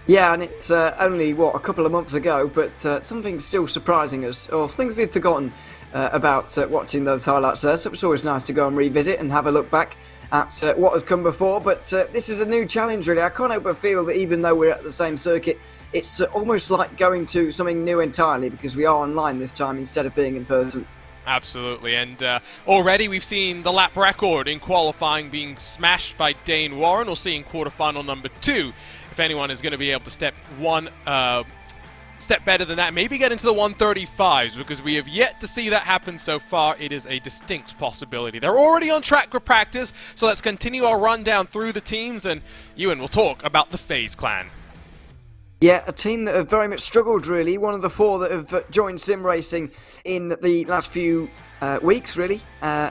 Yeah, and it's only, a couple of months ago, but something's still surprising us, or things we've forgotten about watching those highlights there, so it's always nice to go and revisit and have a look back at what has come before, but this is a new challenge really. I can't help but feel that even though we're at the same circuit, it's almost like going to something new entirely, because we are online this time instead of being in person.
Absolutely, and already we've seen the lap record in qualifying being smashed by Dane Warren. We'll see in quarterfinal number 2 if anyone is going to be able to step better than that, maybe get into the 135s, because we have yet to see that happen so far. It is a distinct possibility. They're already on track for practice, so let's continue our rundown through the teams, and Ewan will talk about the FaZe clan.
Yeah, a team that have very much struggled, really. One of the 4 that have joined sim racing in the last few weeks, really,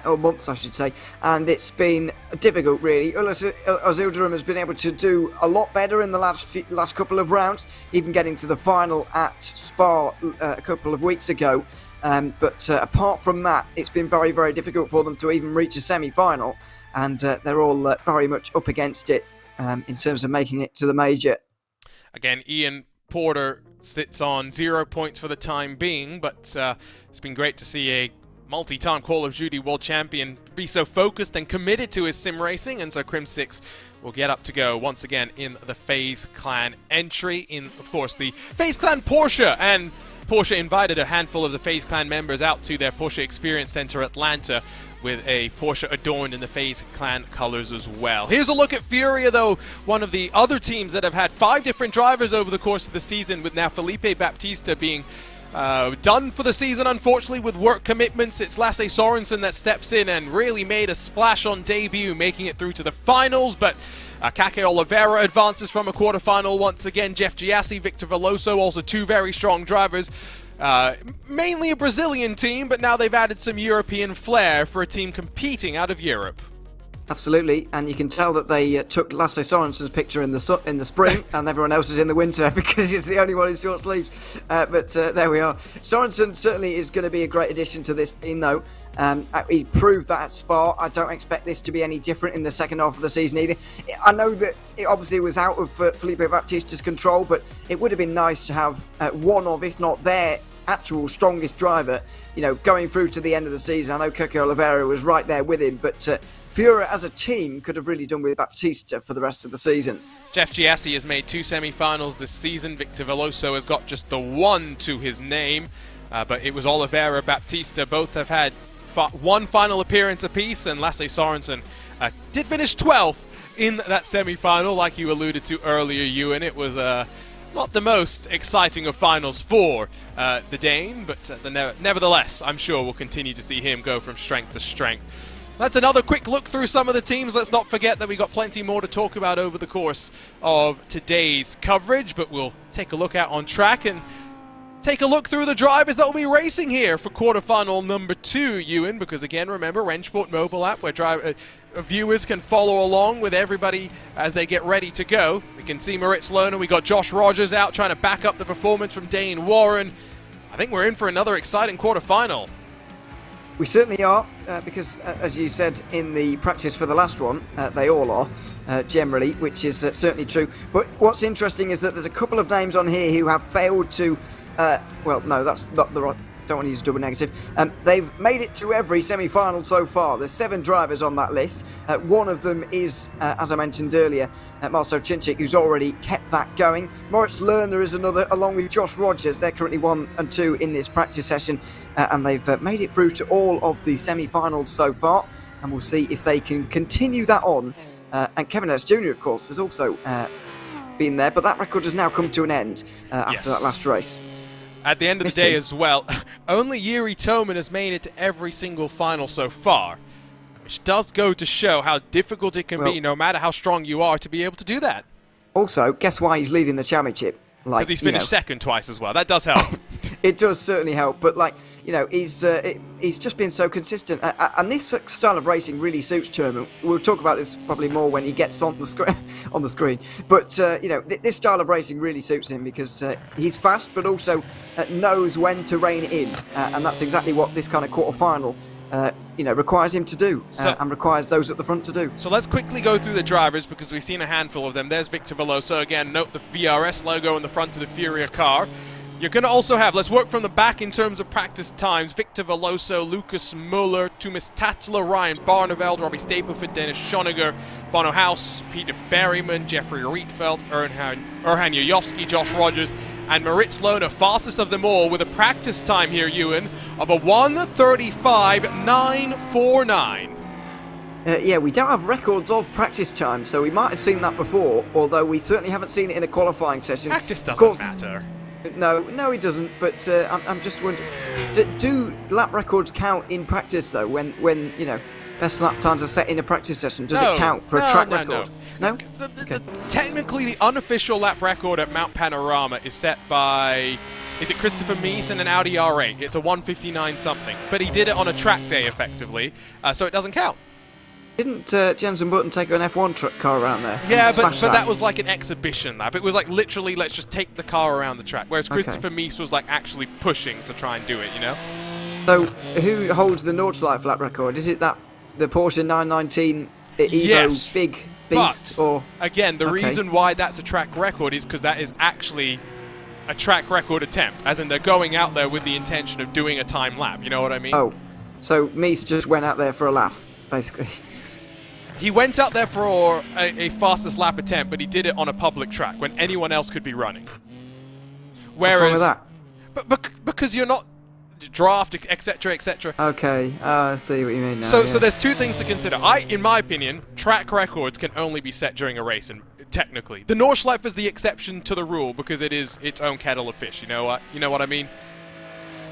or months, I should say, and it's been difficult, really. Azildarum has been able to do a lot better in the last couple of rounds, even getting to the final at Spa a couple of weeks ago. But apart from that, it's been very, very difficult for them to even reach a semi-final, and they're all very much up against it in terms of making it to the major.
Again, Ian Porter sits on 0 points for the time being, but it's been great to see a multi-time Call of Duty World Champion be so focused and committed to his sim racing, and so Crim6 will get up to go once again in the FaZe clan entry in, of course, the FaZe clan Porsche, and Porsche invited a handful of the FaZe clan members out to their Porsche Experience Center Atlanta with a Porsche adorned in the FaZe clan colors as well. Here's a look at Furia, though, one of the other teams that have had 5 different drivers over the course of the season, with now Felipe Baptista being done for the season, unfortunately, with work commitments. It's Lasse Sorensen that steps in and really made a splash on debut, making it through to the finals, but Kake Oliveira advances from a quarterfinal once again. Jeff Giassi, Victor Veloso, also 2 very strong drivers. Mainly a Brazilian team, but now they've added some European flair for a team competing out of Europe.
Absolutely, and you can tell that they took Lasse Sorensen's picture in the spring and everyone else is in the winter, because he's the only one in short sleeves. But there we are. Sorensen certainly is going to be a great addition to this team, though. He proved that at Spa. I don't expect this to be any different in the second half of the season either. I know that it obviously was out of Felipe Baptista's control, but it would have been nice to have one of, if not their actual strongest driver, going through to the end of the season. I know Kake Oliveira was right there with him, but Furia as a team could have really done with Baptista for the rest of the season.
Jeff Giassi has made 2 semi-finals this season. Victor Veloso has got just the 1 to his name, but it was Oliveira, Baptista. Both have had 1 final appearance apiece, and Lasse Sorensen did finish 12th in that semi-final, like you alluded to earlier, Ewan. It was not the most exciting of finals for the Dane, but nevertheless, I'm sure we'll continue to see him go from strength to strength. That's another quick look through some of the teams. Let's not forget that we got plenty more to talk about over the course of today's coverage, but we'll take a look out on track and take a look through the drivers that will be racing here for quarterfinal number 2, Ewan, because again, remember, Rennsport mobile app where viewers can follow along with everybody as they get ready to go. We can see Moritz Lerner. We got Josh Rogers out trying to back up the performance from Dane Warren. I think we're in for another exciting quarterfinal.
We certainly are, because as you said in the practice for the last one, they all are, generally, which is certainly true. But what's interesting is that there's a couple of names on here who have failed to, well, no, that's not the right, don't want to use double negative. They've made it to every semi-final so far. There's 7 drivers on that list. One of them is, as I mentioned earlier, Marcel Cinchik, who's already kept that going. Moritz Lerner is another, along with Josh Rogers. They're currently 1 and 2 in this practice session, and they've made it through to all of the semi-finals so far, and we'll see if they can continue that on. And Kevin S. Jr., of course, has also been there, but that record has now come to an end after that last race.
At the end of the day as well, only Yuri Toman has made it to every single final so far, which does go to show how difficult it can be, no matter how strong you are, to be able to do that. Also, guess why he's leading the championship? Because he's finished second twice as well. That does help.
It does certainly help, but he's just been so consistent, and this style of racing really suits Turman. We'll talk about this probably more when he gets on the screen. But this style of racing really suits him because he's fast, but also knows when to rein it in, and that's exactly what this kind of quarter-final requires him to do, and requires those at the front to do.
So let's quickly go through the drivers because we've seen a handful of them. There's Victor Veloso again. Note the VRS logo on the front of the Furia car. You're going to also have, let's work from the back in terms of practice times, Victor Veloso, Lucas Muller, Thomas Tatler, Ryan Barneveld, Robbie Stapleford, Dennis Schoniger, Bono House, Peter Berryman, Jeffrey Rietveld, Erhan Yayovsky, Josh Rogers, and Moritz Lohner, fastest of them all, with a practice time here, Ewan, of a 1:35.949.
Yeah, we don't have records of practice time, so we might have seen that before, although we certainly haven't seen it in a qualifying session.
Practice doesn't matter.
No, it doesn't. But I'm just wondering, do lap records count in practice though? When best lap times are set in a practice session, does it count for a track record? No. Okay.
Technically, the unofficial lap record at Mount Panorama is set by, is it Christopher Mies in an Audi R8? It's a 1:59 something, but he did it on a track day effectively, so it doesn't count.
Didn't Jensen Button take an F1 car around there?
Yeah, but that was like an exhibition lap. It was like literally, let's just take the car around the track. Whereas Christopher Mies was like actually pushing to try and do it,
So, who holds the Nordschleife lap record? Is it the Porsche 919 Evo big beast?
But, again, the reason why that's a track record is because that is actually a track record attempt. As in, they're going out there with the intention of doing a time lap. You know what I mean?
Oh, so Mies just went out there for a laugh, basically.
He went out there for a fastest lap attempt, but he did it on a public track when anyone else could be running. Whereas,
what's wrong with
that? Because you're not draft, etc., etc.
Okay, I see what you mean now.
So there's two things to consider. In my opinion, track records can only be set during a race, and technically, the Nordschleife is the exception to the rule because it is its own kettle of fish. You know what I mean?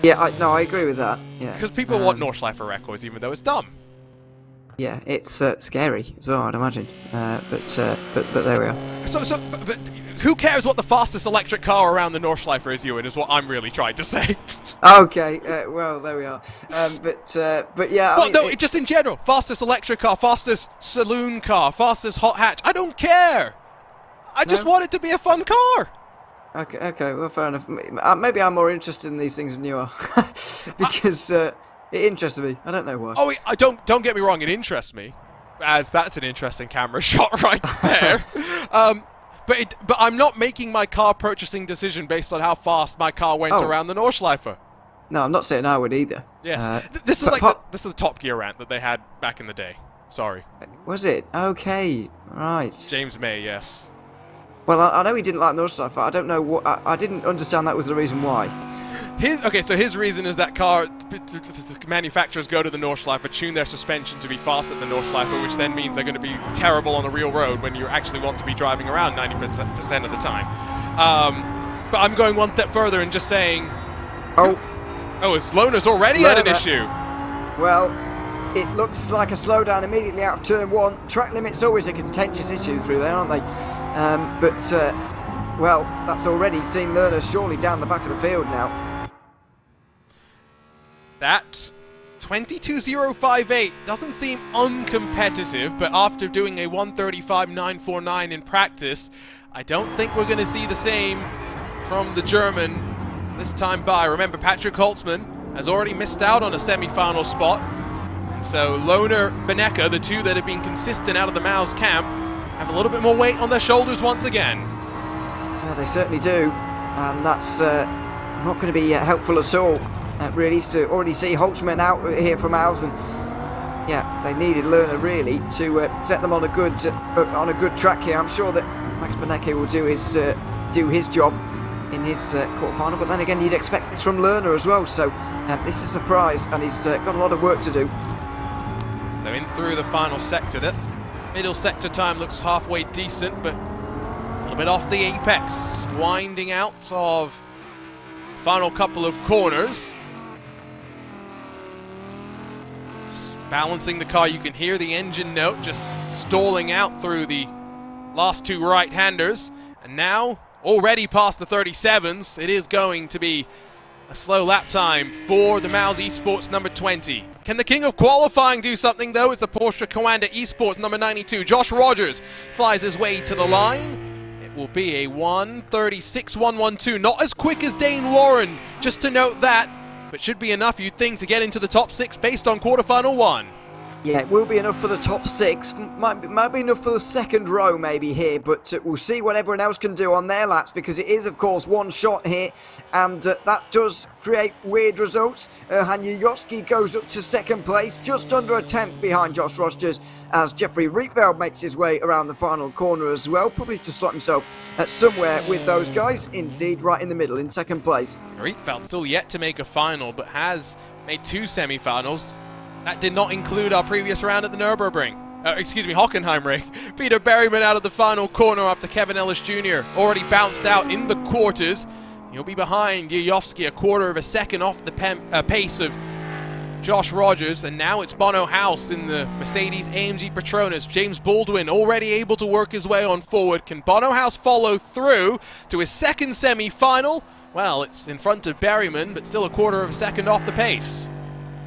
Yeah, I agree with that. Yeah.
Because people want Nordschleife records, even though it's dumb.
Yeah, it's scary as well, I'd imagine. But there we are.
But who cares what the fastest electric car around the Nordschleife is, Ewan, is what I'm really trying to say.
Okay, well, there we are. But yeah...
Well, just in general. Fastest electric car, fastest saloon car, fastest hot hatch. I don't care. I just want it to be a fun car.
Okay, well, fair enough. Maybe I'm more interested in these things than you are. Because... it interests me. I don't know why.
Oh, don't get me wrong. It interests me, as that's an interesting camera shot right there. But I'm not making my car purchasing decision based on how fast my car went around the Nordschleife.
No, I'm not saying I would either.
Yes, this is this is the Top Gear rant that they had back in the day. Sorry.
Was it? Okay, right.
James May, yes.
Well, I know he didn't like Nordschleife. I don't know what. I didn't understand that was the reason why.
So his reason is that manufacturers go to the Nordschleife, tune their suspension to be faster than the Nordschleife, which then means they're going to be terrible on a real road when you actually want to be driving around 90% of the time. But I'm going one step further and just saying... is Lohner's already had an issue?
Well, it looks like a slowdown immediately out of turn one. Track limit's always a contentious issue through there, aren't they? Well, that's already seen Lohner surely down the back of the field now.
That 22.058 doesn't seem uncompetitive, but after doing a 1:35.949 in practice, I don't think we're going to see the same from the German this time by. Remember, Patrick Holtzmann has already missed out on a semi-final spot. And so Lohner, Benecke, the two that have been consistent out of the Maus camp, have a little bit more weight on their shoulders once again.
Yeah, they certainly do. And that's not going to be helpful at all. Really, to already see Holtzmann out here from Maus, and yeah, they needed Lohner really to set them on a good track here. I'm sure that Max Benecke will do his job in his quarterfinal, but then again, you'd expect this from Lohner as well. So this is a surprise, and he's got a lot of work to do.
So in through the final sector, that middle sector time looks halfway decent, but a little bit off the apex, winding out of final couple of corners. Balancing the car, you can hear the engine note just stalling out through the last two right-handers. And now, already past the 37s, it is going to be a slow lap time for the Maus Esports number 20. Can the king of qualifying do something, though, as the Porsche Coanda Esports number 92, Josh Rogers, flies his way to the line. It will be a 1:36.112, not as quick as Dane Warren, just to note that. but should be enough, you'd think, to get into the top 6 based on quarterfinal 1.
Yeah, it will be enough for the top 6. Might be enough for the second row maybe here, but we'll see what everyone else can do on their laps, because it is, of course, one shot here, and that does create weird results. Hanyuyoski goes up to second place, just under a 10th behind Josh Rogers, as Jeffrey Rietveld makes his way around the final corner as well, probably to slot himself somewhere with those guys, indeed right in the middle in second place.
Rietveld still yet to make a final, but has made 2 semi-finals. That did not include our previous round at the Nurburgring. Hockenheim ring. Peter Berryman out of the final corner after Kevin Ellis Jr. already bounced out in the quarters. He'll be behind Yuyovski, a quarter of a second off the pace of Josh Rogers. And now it's Bono House in the Mercedes AMG Petronas. James Baldwin already able to work his way on forward. Can Bono House follow through to his second semi-final? Well, it's in front of Berryman, but still a quarter of a second off the pace.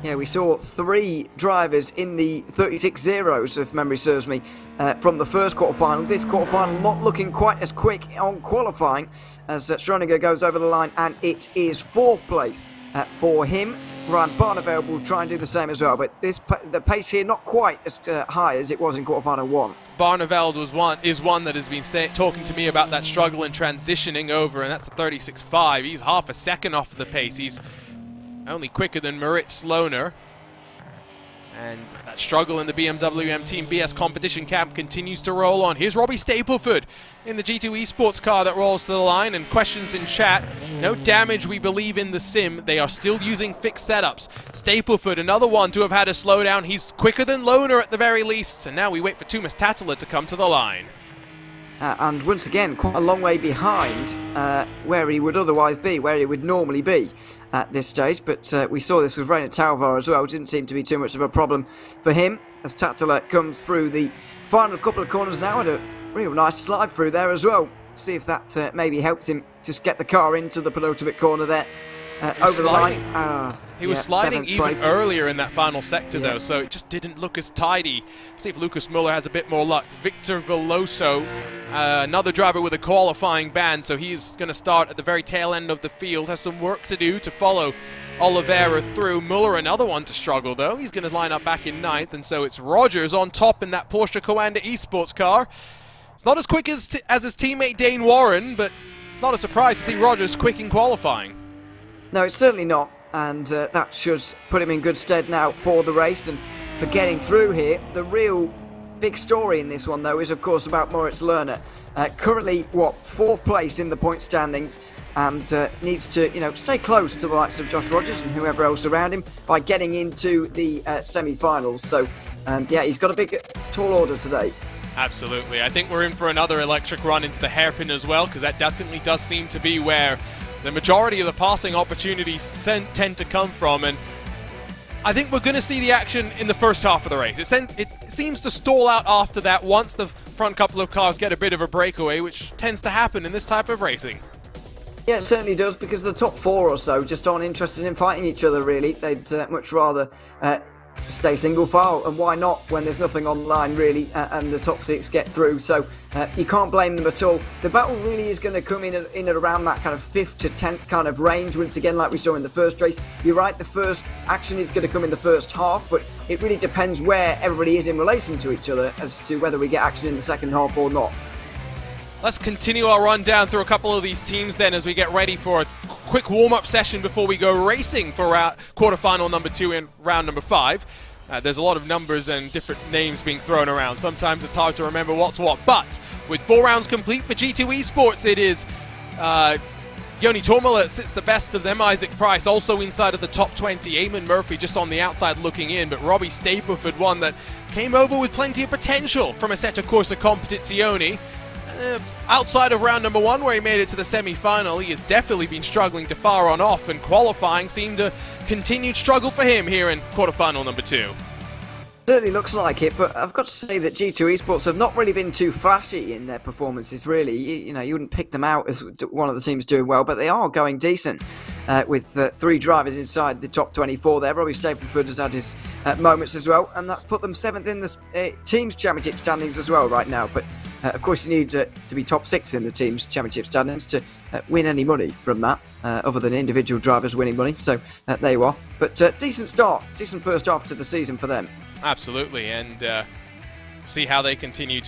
Yeah, we saw 3 drivers in the 36 zeros, if memory serves me, from the first quarterfinal. This quarterfinal not looking quite as quick on qualifying as Schröninger goes over the line, and it is 4th place for him. Ryan Barneveld will try and do the same as well, but the pace here not quite as high as it was in quarterfinal 1.
Barneveld is one that has been talking to me about that struggle in transitioning over, and that's the 36.5. He's half a second off the pace. He's only quicker than Moritz Lohner. And that struggle in the BMW M Team BS competition camp continues to roll on. Here's Robbie Stapleford in the G2 Esports car that rolls to the line, and questions in chat. No damage, we believe, in the sim. They are still using fixed setups. Stapleford, another one to have had a slowdown. He's quicker than Lohner at the very least. And now we wait for Tumas Tattler to come to the line.
And once again, quite a long way behind where he would otherwise be, where he would normally be at this stage. But we saw this with Reina Talvar as well. It didn't seem to be too much of a problem for him, as Tattler comes through the final couple of corners now, and a real nice slide through there as well. See if that maybe helped him just get the car into the penultimate corner there. Over the line.
He was sliding even earlier in that final sector, though, so it just didn't look as tidy. See if Lucas Muller has a bit more luck. Victor Veloso, another driver with a qualifying ban, so he's going to start at the very tail end of the field. Has some work to do to follow Oliveira through. Muller, another one to struggle, though. He's going to line up back in 9th, and so it's Rogers on top in that Porsche Coanda Esports car. It's not as quick as his teammate Dane Warren, but it's not a surprise to see Rogers quick in qualifying.
No, it's certainly not, and that should put him in good stead now for the race and for getting through here. The real big story in this one, though, is of course about Moritz Lohner. Currently, 4th place in the point standings, and needs to, stay close to the likes of Josh Rogers and whoever else around him by getting into the semi-finals. So, yeah, he's got a big, tall order today.
Absolutely. I think we're in for another electric run into the hairpin as well, because that definitely does seem to be where the majority of the passing opportunities tend to come from, and I think we're going to see the action in the first half of the race. It seems to stall out after that once the front couple of cars get a bit of a breakaway, which tends to happen in this type of racing.
Yeah, it certainly does, because the top 4 or so just aren't interested in fighting each other, really. They'd much rather stay single file, and why not when there's nothing on the line, really, and the top 6 get through. So you can't blame them at all. The battle really is going to come in at around that kind of 5th to 10th kind of range, once again, like we saw in the first race. You're right, the first action is going to come in the first half, but it really depends where everybody is in relation to each other as to whether we get action in the second half or not.
Let's continue our run down through a couple of these teams then, as we get ready for a quick warm-up session before we go racing for quarterfinal number 2 in round number 5. There's a lot of numbers and different names being thrown around. Sometimes it's hard to remember what's what, but with 4 rounds complete for G2 Esports, it is Joni Tormala sits the best of them. Isaac Price also inside of the top 20. Eamon Murphy just on the outside looking in, but Robbie Stapleford, one that came over with plenty of potential from Assetto Corsa Competizione. Outside of round number 1, where he made it to the semi-final, he has definitely been struggling to fire on off, and qualifying seemed a continued struggle for him here in quarterfinal number 2.
Certainly looks like it, but I've got to say that G2 Esports have not really been too flashy in their performances, really. You wouldn't pick them out as one of the teams doing well, but they are going decent with 3 drivers inside the top 24 there. Robbie Stapleford has had his moments as well, and that's put them 7th in the Teams Championship standings as well right now. But Of course, you need to be top 6 in the team's championship standings to win any money from that, other than individual drivers winning money. So there you are. But decent start, decent first half to the season for them.
Absolutely, and see how they continue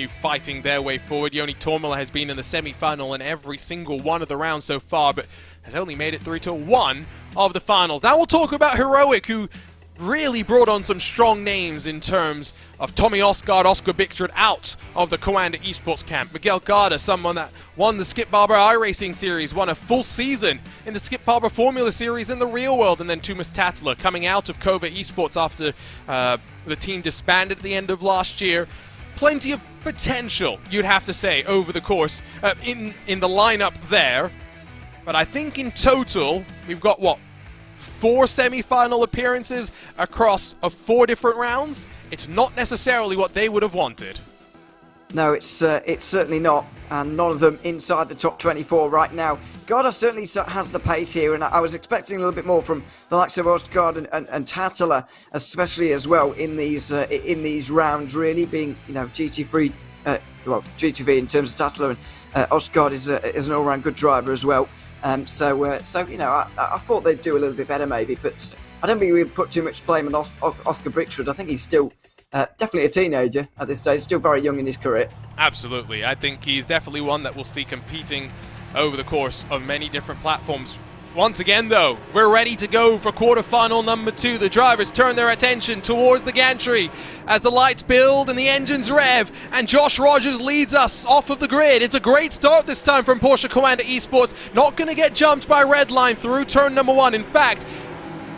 fighting their way forward. Joni Tormela has been in the semi-final in every single one of the rounds so far, but has only made it through to one of the finals. Now we'll talk about Heroic, who really brought on some strong names in terms of Tommy Osgaard, Oscar Bickström out of the Coanda Esports camp. Miguel Garda, someone that won the Skip Barber iRacing Series, won a full season in the Skip Barber Formula Series in the real world, and then Tuomas Tatila coming out of Kova Esports after the team disbanded at the end of last year. Plenty of potential, you'd have to say, over the course in the lineup there. But I think in total, we've got, 4 semi-final appearances across 4 different rounds. It's not necessarily what they would have wanted.
No, it's certainly not, and none of them inside the top 24 right now. Garda certainly has the pace here, and I was expecting a little bit more from the likes of Osgaard and Tatila, especially as well in these rounds. Really being GT3, GT3 in terms of Tatila, and Osgaard is an all-round good driver as well. So I thought they'd do a little bit better maybe, but I don't think we would put too much blame on Oscar Bickström. I think he's still definitely a teenager at this stage, still very young in his career.
Absolutely. I think he's definitely one that we'll see competing over the course of many different platforms. Once again, though, we're ready to go for quarterfinal number 2. The drivers turn their attention towards the gantry as the lights build and the engines rev, and Josh Rogers leads us off of the grid. It's a great start this time from Porsche Coanda Esports. Not going to get jumped by Redline through turn number 1. In fact,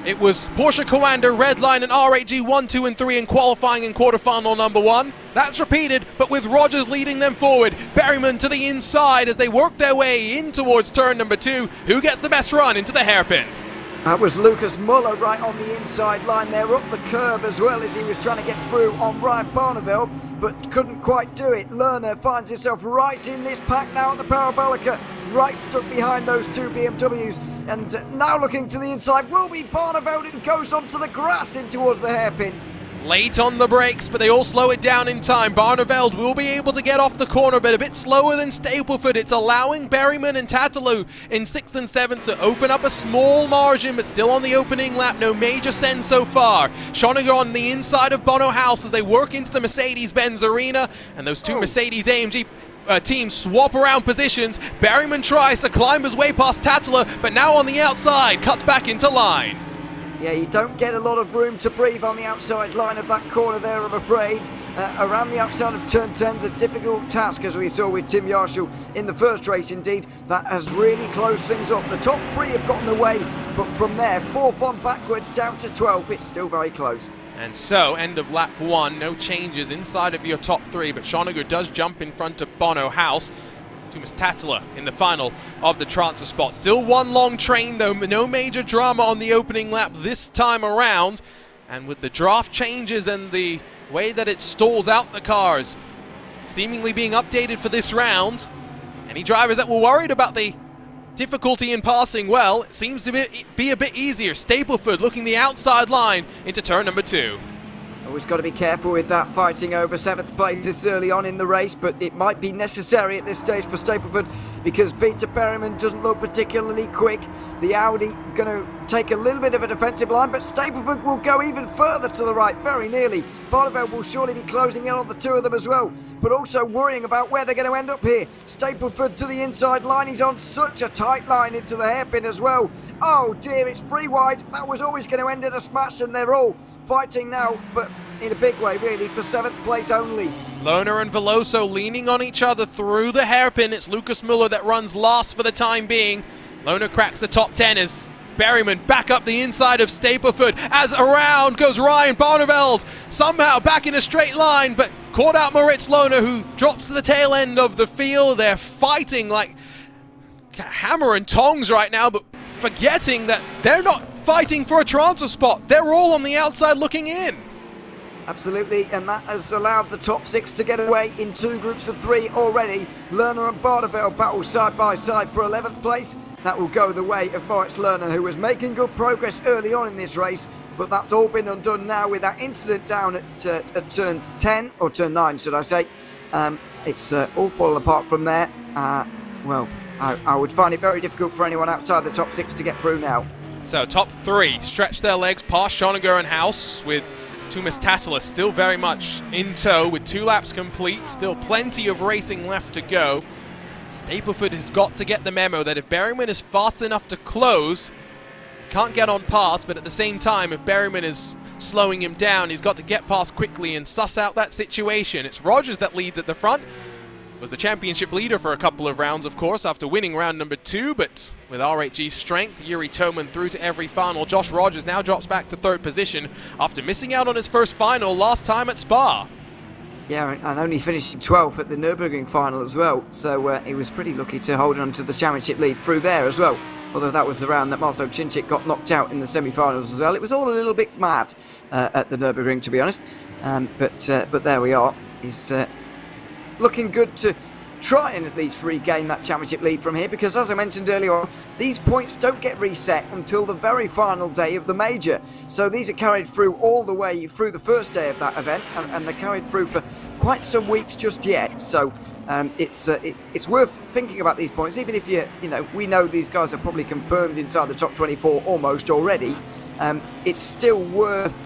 it was Porsche Coanda, Redline, and R8G 1, 2, and 3 in qualifying in quarterfinal number 1. That's repeated, but with Rogers leading them forward. Berryman to the inside as they work their way in towards turn number 2. Who gets the best run into the hairpin?
That was Lucas Muller right on the inside line there, up the curb as well as he was trying to get through on Ryan Barneveld, but couldn't quite do it. Lerner finds himself right in this pack now at the Parabolica, right stuck behind those 2 BMWs, and now looking to the inside will be Barneveld, who goes onto the grass in towards the hairpin.
Late on the brakes, but they all slow it down in time. Barneveld will be able to get off the corner, but a bit slower than Stapleford. It's allowing Berryman and Tatalo in 6th and 7th to open up a small margin, but still on the opening lap. No major send so far. Schoninger on the inside of Bono House as they work into the Mercedes-Benz arena, and those 2 Mercedes-AMG teams swap around positions. Berryman tries to climb his way past Tatala, but now on the outside, cuts back into line.
Yeah, you don't get a lot of room to breathe on the outside line of that corner there, I'm afraid. Around the outside of turn 10's a difficult task, as we saw with Tim Yarshall in the first race indeed. That has really closed things up. The top 3 have gotten away, but from there, 4th on backwards down to 12th, it's still very close.
And so, end of lap 1, no changes inside of your top 3, but Schoninger does jump in front of Bono House. Tuomas Tatila in the final of the transfer spot. Still one long train though, no major drama on the opening lap this time around. And with the draft changes and the way that it stalls out the cars seemingly being updated for this round, any drivers that were worried about the difficulty in passing, well, it seems to be a bit easier. Stapleford looking the outside line into turn number 2.
Always got to be careful with that, fighting over 7th place this early on in the race, but it might be necessary at this stage for Stapleford because Peter Berryman doesn't look particularly quick. The Audi going to take a little bit of a defensive line, but Stapleford will go even further to the right, very nearly. Barneveld will surely be closing in on the 2 of them as well, but also worrying about where they're going to end up here. Stapleford to the inside line, he's on such a tight line into the hairpin as well. Oh dear, it's 3 wide. That was always going to end in a smash, and they're all fighting now in a big way really for 7th place only.
Lerner and Veloso leaning on each other through the hairpin. It's Lucas Muller that runs last for the time being. Lerner cracks the top 10 as Berryman back up the inside of Stapleford as around goes Ryan Barneveld, somehow back in a straight line, but caught out Moritz Lerner, who drops to the tail end of the field. They're fighting like hammer and tongs right now, but forgetting that they're not fighting for a transfer spot. They're all on the outside looking in.
Absolutely, and that has allowed the top 6 to get away in 2 groups of 3 already. Lerner and Barneveld battle side by side for 11th place. That will go the way of Moritz Lerner, who was making good progress early on in this race, but that's all been undone now with that incident down at turn 10, or turn 9, should I say. It's all fallen apart from there. Well, I would find it very difficult for anyone outside the top 6 to get through now.
So top 3 stretch their legs past Schoninger and House, with Tuomas Tatila still very much in tow with 2 laps complete. Still plenty of racing left to go. Stapleford has got to get the memo that if Berryman is fast enough to close, he can't get on past, but at the same time, if Berryman is slowing him down, he's got to get past quickly and suss out that situation. It's Rogers that leads at the front. Was the championship leader for a couple of rounds, of course, after winning round number 2, but with RHG's strength, Yuri Toman through to every final. Josh Rogers now drops back to 3rd position after missing out on his first final last time at Spa.
Yeah, and only finishing 12th at the Nurburgring final as well, so he was pretty lucky to hold on to the championship lead through there as well, although that was the round that Marcel Cincic got knocked out in the semi-finals as well. It was all a little bit mad at the Nurburgring, to be honest, but there we are. He's looking good to try and at least regain that championship lead from here, because as I mentioned earlier on, these points don't get reset until the very final day of the major. So these are carried through all the way through the first day of that event, and they're carried through for quite some weeks just yet. So it's worth thinking about these points, even if we know these guys are probably confirmed inside the top 24 almost already. It's still worth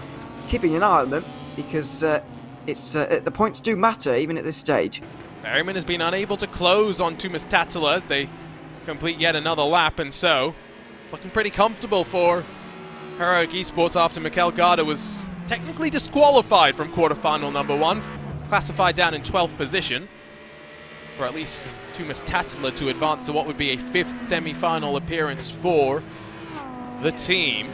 keeping an eye on them, because the points do matter even at this stage.
Berryman has been unable to close on Tuomas Tatila as they complete yet another lap, and so it's looking pretty comfortable for Heroic Esports after Mikel Garda was technically disqualified from quarterfinal number 1, classified down in 12th position, for at least Tuomas Tatila to advance to what would be a 5th semi-final appearance for the team.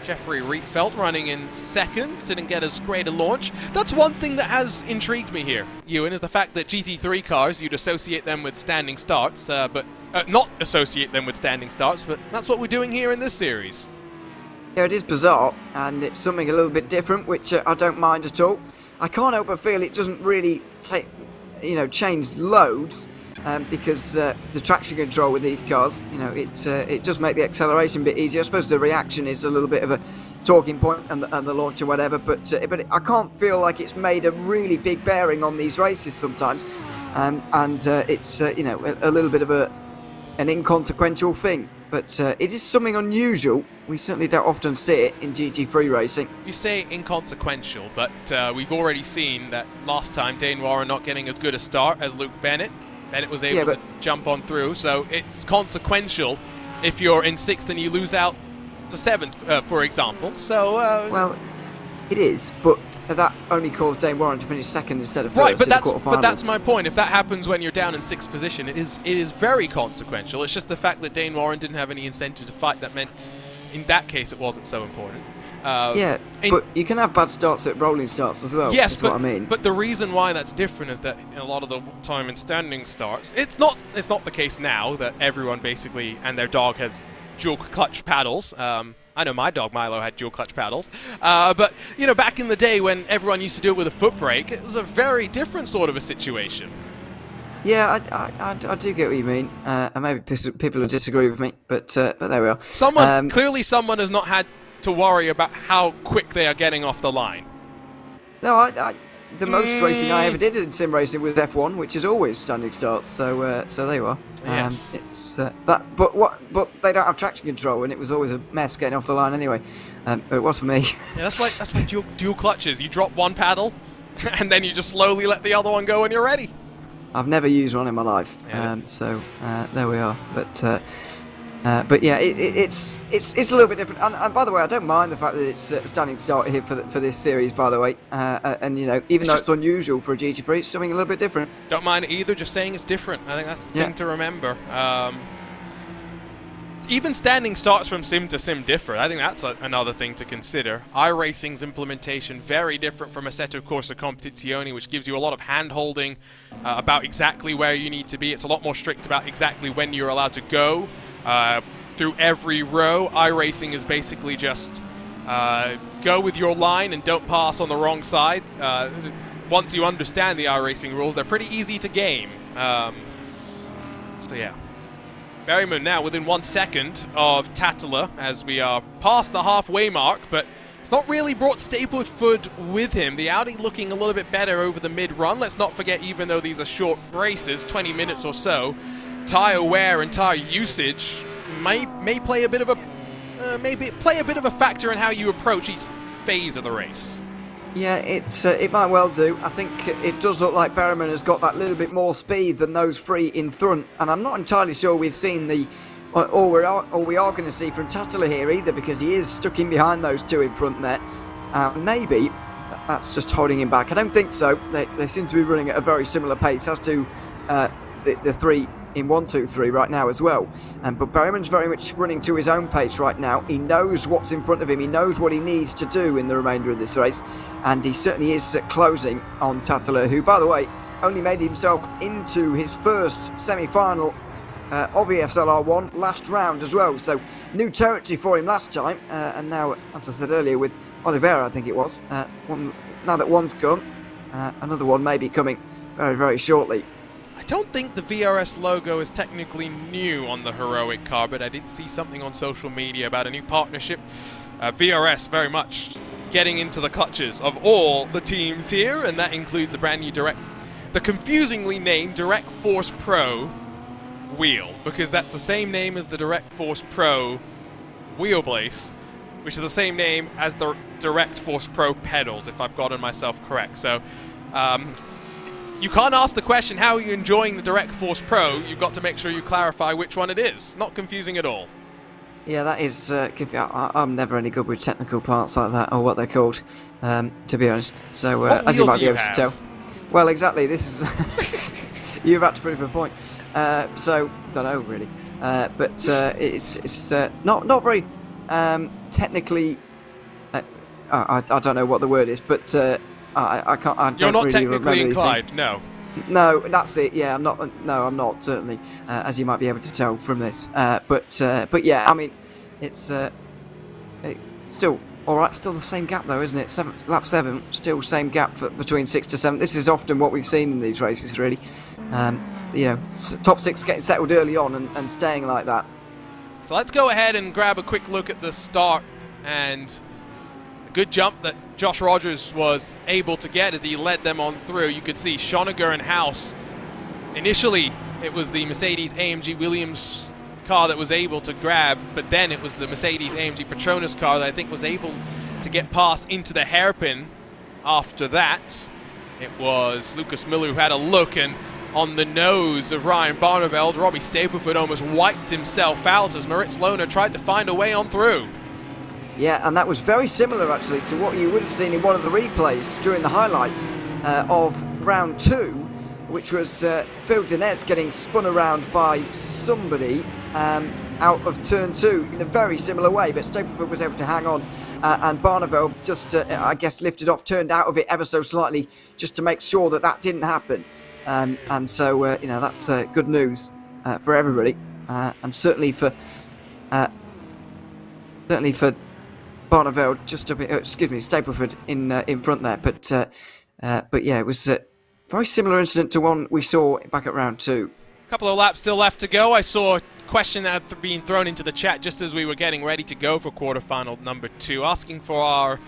Jeffrey Rietveld running in 2nd, didn't get as great a launch. That's one thing that has intrigued me here, Ewan, is the fact that GT3 cars, you'd associate them with standing starts, but not associate them with standing starts, but that's what we're doing here in this series.
Yeah, it is bizarre, and it's something a little bit different, which I don't mind at all. I can't help but feel it doesn't really change loads, because the traction control with these cars, it does make the acceleration a bit easier. I suppose the reaction is a little bit of a talking point, and the launch and whatever, but I can't feel like it's made a really big bearing on these races sometimes, and it's a little bit of an inconsequential thing. But it is something unusual. We certainly don't often see it in GT3 racing.
You say inconsequential, but we've already seen that last time Dane Warren not getting as good a start as Luke Bennett. Bennett was able to jump on through, so it's consequential if you're in 6th and you lose out to 7th, for example. So
well, it is, but that only caused Dane Warren to finish 2nd instead of 1st.
Right, but that's my point. If that happens when you're down in 6th position, it is very consequential. It's just the fact that Dane Warren didn't have any incentive to fight that meant, in that case, it wasn't so important.
But you can have bad starts at rolling starts as well.
Yes,
that's what I mean.
But the reason why that's different is that a lot of the time in standing starts, it's not the case now that everyone basically and their dog has dual clutch paddles. I know my dog Milo had dual clutch paddles, but back in the day when everyone used to do it with a foot brake, it was a very different sort of a situation.
Yeah, I do get what you mean, and maybe people will disagree with me, but there we are.
Clearly someone has not had to worry about how quick they are getting off the line.
No, the most racing I ever did in sim racing was F1, which is always standing starts. So there you are.
Yes.
It's but they don't have traction control, and it was always a mess getting off the line anyway. It was for me.
Yeah, that's like dual clutches. You drop one paddle, and then you just slowly let the other one go when you're ready.
I've never used one in my life, so there we are. But yeah, it's a little bit different. And by the way, I don't mind the fact that it's standing start here for this series. By the way, and even though it's unusual for a GT3, it's something a little bit different.
Don't mind it either. Just saying it's different. I think that's the thing to remember. Even standing starts from sim to sim differ. I think that's another thing to consider. iRacing's implementation very different from Assetto Corsa Competizione, which gives you a lot of hand-holding about exactly where you need to be. It's a lot more strict about exactly when you're allowed to go through every row. iRacing is basically just go with your line and don't pass on the wrong side. Once you understand the iRacing rules, they're pretty easy to game. So yeah. Berryman now within 1 second of Tattler as we are past the halfway mark, but it's not really brought Stapleford with him. The Audi looking a little bit better over the mid-run. Let's not forget, even though these are short races, 20 minutes or so, tyre wear and tyre usage may play a bit of a factor in how you approach each phase of the race.
Yeah, it might well do. I think it does look like Berryman has got that little bit more speed than those three in front, and I'm not entirely sure we've seen or we are going to see from Tattler here either, because he is stuck in behind those two in front there. Maybe that's just holding him back. I don't think so. They seem to be running at a very similar pace as to the three in 1, 2, 3 right now as well. But Berryman's very much running to his own pace right now. He knows what's in front of him. He knows what he needs to do in the remainder of this race, and he certainly is closing on Tattler, who, by the way, only made himself into his first semi-final of ESL R1 last round as well. So new territory for him last time, and now, as I said earlier, with Oliveira, I think it was, now that one's gone, another one may be coming very, very shortly.
I don't think the VRS logo is technically new on the Heroic car, but I did see something on social media about a new partnership. VRS very much getting into the clutches of all the teams here, and that includes the brand new the confusingly named Direct Force Pro wheel, because that's the same name as the Direct Force Pro wheelbase, which is the same name as the Direct Force Pro pedals, if I've gotten myself correct. So you can't ask the question, how are you enjoying the Direct Force Pro? You've got to make sure you clarify which one it is. Not confusing at all.
Yeah, that is I'm never any good with technical parts like that, or what they're called, to be honest. So as you might be able to tell. Well, exactly, this is you've had to prove a point. So don't know really, but it's not very technically. I don't know what the word is, but I can't. I don't
You're not
really
technically inclined,
things.
no.
No, that's it. Yeah, I'm not. No, I'm not certainly, as you might be able to tell from this. But yeah, I mean, it's still all right. Still the same gap though, isn't it? Lap 7, still same gap between 6 to 7. This is often what we've seen in these races, really. You know, top 6 getting settled early on and staying like that.
So let's go ahead and grab a quick look at the start, and a good jump that Josh Rogers was able to get as he led them on through. You could see Schoeniger and House. Initially, it was the Mercedes-AMG Williams car that was able to grab, but then it was the Mercedes-AMG Petronas car that I think was able to get past into the hairpin. After that, it was Lucas Miller who had a look, and on the nose of Ryan Barneveld, Robbie Stapleford almost wiped himself out as Moritz Lohner tried to find a way on through.
Yeah, and that was very similar actually to what you would have seen in one of the replays during the highlights of round 2, which was Phil Dinez getting spun around by somebody out of turn 2 in a very similar way, but Stapleford was able to hang on, and Barneveld just, I guess, lifted off, turned out of it ever so slightly just to make sure that didn't happen. And so, you know, that's good news for everybody, and certainly for Barneveld, just a bit, Stapleford in front there. But yeah, it was a very similar incident to one we saw back at round 2.
A couple of laps still left to go. I saw a question that had been thrown into the chat just as we were getting ready to go for quarterfinal number 2, asking for our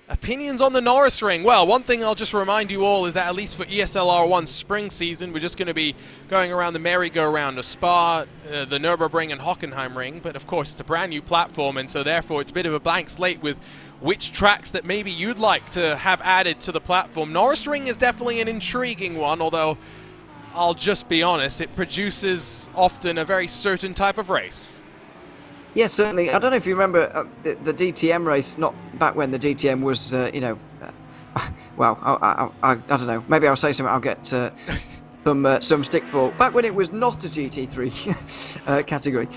opinions on the Norris Ring. Well, one thing I'll just remind you all is that at least for ESL R1 spring season, we're just going to be going around the merry-go-round of Spa, the Nurburgring and Hockenheim Ring, but of course it's a brand new platform, and so therefore it's a bit of a blank slate with which tracks that maybe you'd like to have added to the platform. Norris Ring is definitely an intriguing one, although I'll just be honest, it produces often a very certain type of race.
Yeah, certainly. I don't know if you remember the DTM race, not back when the DTM was, you know, well, I don't know. Maybe I'll say something I'll get some stick for. Back when it was not a GT3 category.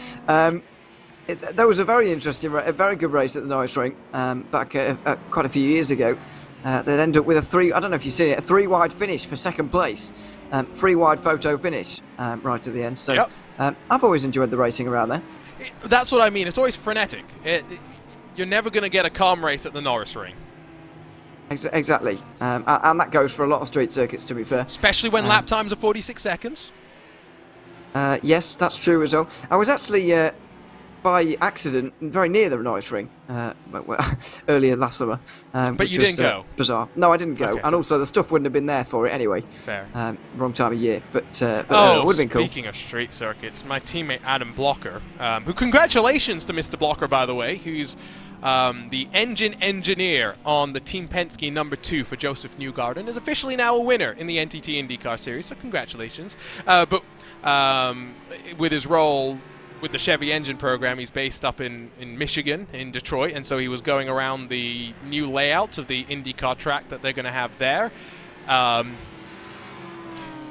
There was a very interesting, a very good race at the Norris Ring back quite a few years ago. They'd end up with I don't know if you've seen it, a 3-wide finish for second place. 3-wide photo finish right at the end. So
yep.
I've always enjoyed the racing around there.
That's what I mean. It's always frenetic. You're never going to get a calm race at the Norris Ring.
Exactly. And that goes for a lot of street circuits, to be fair.
Especially when lap times are 46 seconds.
Yes, that's true as well. I was actually by accident very near the Nurburgring earlier last summer.
But you didn't go?
Bizarre. No, I didn't go.
Okay,
and
so
also the stuff wouldn't have been there for it anyway.
Fair.
Wrong time of year. But it
Oh,
would have been cool.
speaking of street circuits, my teammate Adam Blocker, who congratulations to Mr. Blocker, by the way, who's the engine engineer on the Team Penske number 2 for Joseph Newgarden, is officially now a winner in the NTT IndyCar Series, so congratulations. But with his role with the Chevy engine program, he's based up in Michigan, in Detroit, and so he was going around the new layout of the IndyCar track that they're going to have there.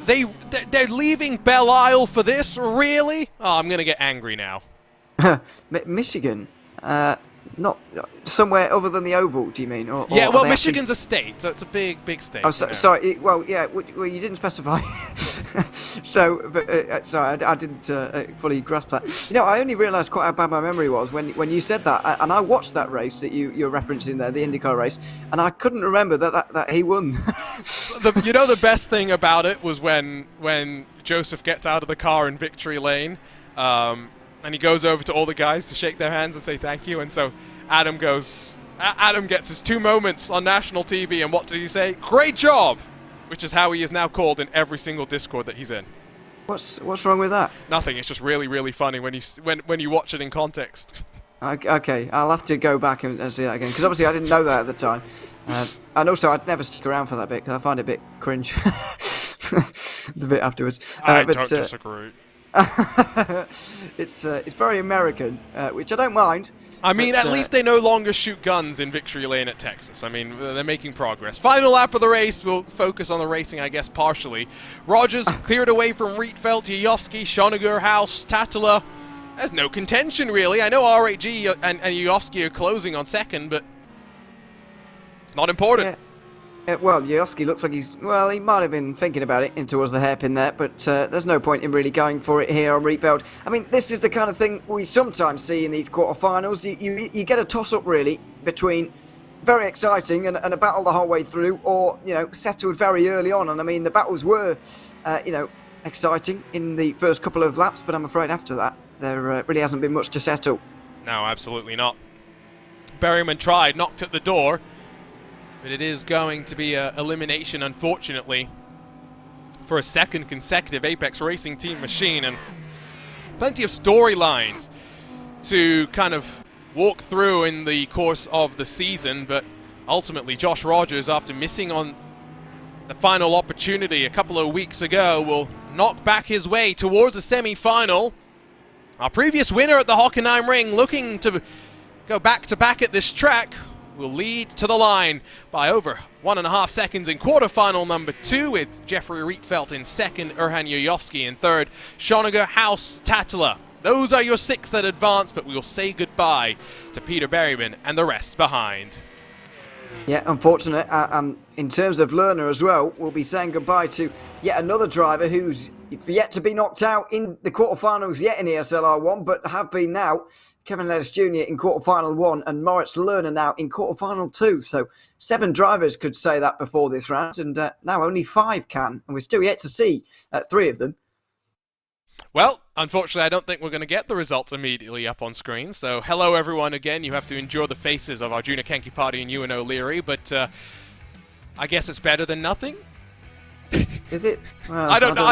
They're leaving Belle Isle for this? Really? Oh, I'm going to get angry now.
Michigan? Not somewhere other than the Oval, do you mean? Or
yeah, well, Michigan's a state, so it's a big state.
Oh, sorry. Well, yeah. Well, you didn't specify. Sorry, I didn't fully grasp that. You know, I only realised quite how bad my memory was when you said that, and I watched that race that you're referencing there, the IndyCar race, and I couldn't remember that he won.
You know, the best thing about it was when Joseph gets out of the car in victory lane. And he goes over to all the guys to shake their hands and say thank you. And so Adam gets his 2 moments on national TV. And what did he say? Great job! Which is how he is now called in every single Discord that he's in.
What's wrong with that?
Nothing. It's just really, really funny when you watch it in context.
Okay, I'll have to go back and see that again. Because obviously I didn't know that at the time. And also I'd never stick around for that bit because I find it a bit cringe. The bit afterwards.
I don't disagree.
It's very American, which I don't mind.
I mean, at least they no longer shoot guns in victory lane at Texas. I mean, they're making progress. Final lap of the race. We'll focus on the racing, I guess, partially. Rogers cleared away from Rietveld, Yuyovsky, Schoneger, House, Tatula. There's no contention, really. I know RHG and Yuyovsky are closing on second, but it's not important.
Yeah. Well, Yuyovsky looks like he might have been thinking about it in towards the hairpin there, but there's no point in really going for it here on Rietveld. I mean, this is the kind of thing we sometimes see in these quarterfinals. You get a toss-up, really, between very exciting and a battle the whole way through, or, you know, settled very early on. And, I mean, the battles were, exciting in the first couple of laps, but I'm afraid after that, there really hasn't been much to settle.
No, absolutely not. Berryman tried, knocked at the door. But it is going to be an elimination, unfortunately, for a second consecutive Apex Racing Team machine. And plenty of storylines to kind of walk through in the course of the season. But ultimately, Josh Rogers, after missing on the final opportunity a couple of weeks ago, will knock back his way towards the semi-final. Our previous winner at the Hockenheim Ring, looking to go back-to-back at this track, will lead to the line by over 1.5 seconds in quarterfinal number 2, with Jeffrey Rietveld in second, Erhan Yuyovsky in third, Schoneger, House, Tatula. Those are your 6 that advance, but we will say goodbye to Peter Berryman and the rest behind.
Yeah, unfortunate. In terms of Lerner as well, we'll be saying goodbye to yet another driver who's yet to be knocked out in the quarterfinals yet in ESL R1, but have been now. Kevin Lettis Jr. in quarterfinal 1 and Moritz Lerner now in quarterfinal 2. So 7 drivers could say that before this round, and now only 5 can, and we're still yet to see 3 of them.
Well, unfortunately, I don't think we're going to get the results immediately up on screen. So, hello everyone again. You have to endure the faces of Arjuna Kenkipati and Ewan O'Leary, but I guess it's better than nothing.
Is it? Well,
I don't know.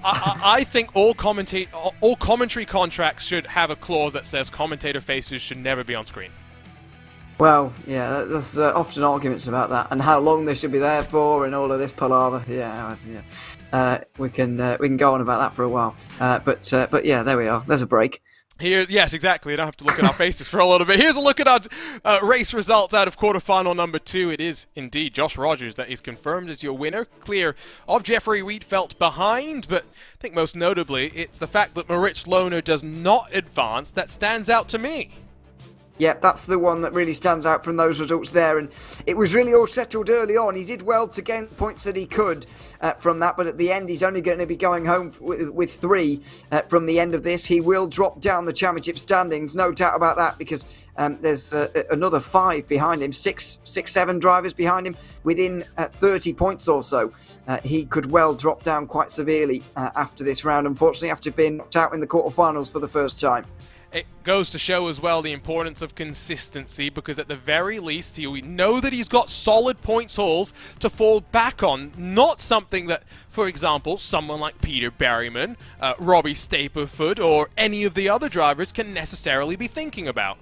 I think all commentary contracts should have a clause that says commentator faces should never be on screen.
Well, yeah, there's often arguments about that and how long they should be there for and all of this palaver. Yeah. We can go on about that for a while. But yeah, there we are. There's a break.
Yes, exactly. You don't have to look at our faces for a little bit. Here's a look at our race results out of quarterfinal number 2. It is indeed Josh Rogers that is confirmed as your winner, clear of Jeffrey Rietveld behind. But I think most notably, it's the fact that Moritz Lerner does not advance that stands out to me.
Yeah, that's the one that really stands out from those results there. And it was really all settled early on. He did well to gain points that he could from that, but at the end, he's only going to be going home with 3 from the end of this. He will drop down the championship standings, no doubt about that, because there's another 5 behind him, 7 drivers behind him, within 30 points or so. He could well drop down quite severely after this round, unfortunately, after being knocked out in the quarterfinals for the first time.
It goes to show as well the importance of consistency, because at the very least we know that he's got solid points hauls to fall back on, not something that, for example, someone like Peter Berryman, Robbie Staplefoot or any of the other drivers can necessarily be thinking about.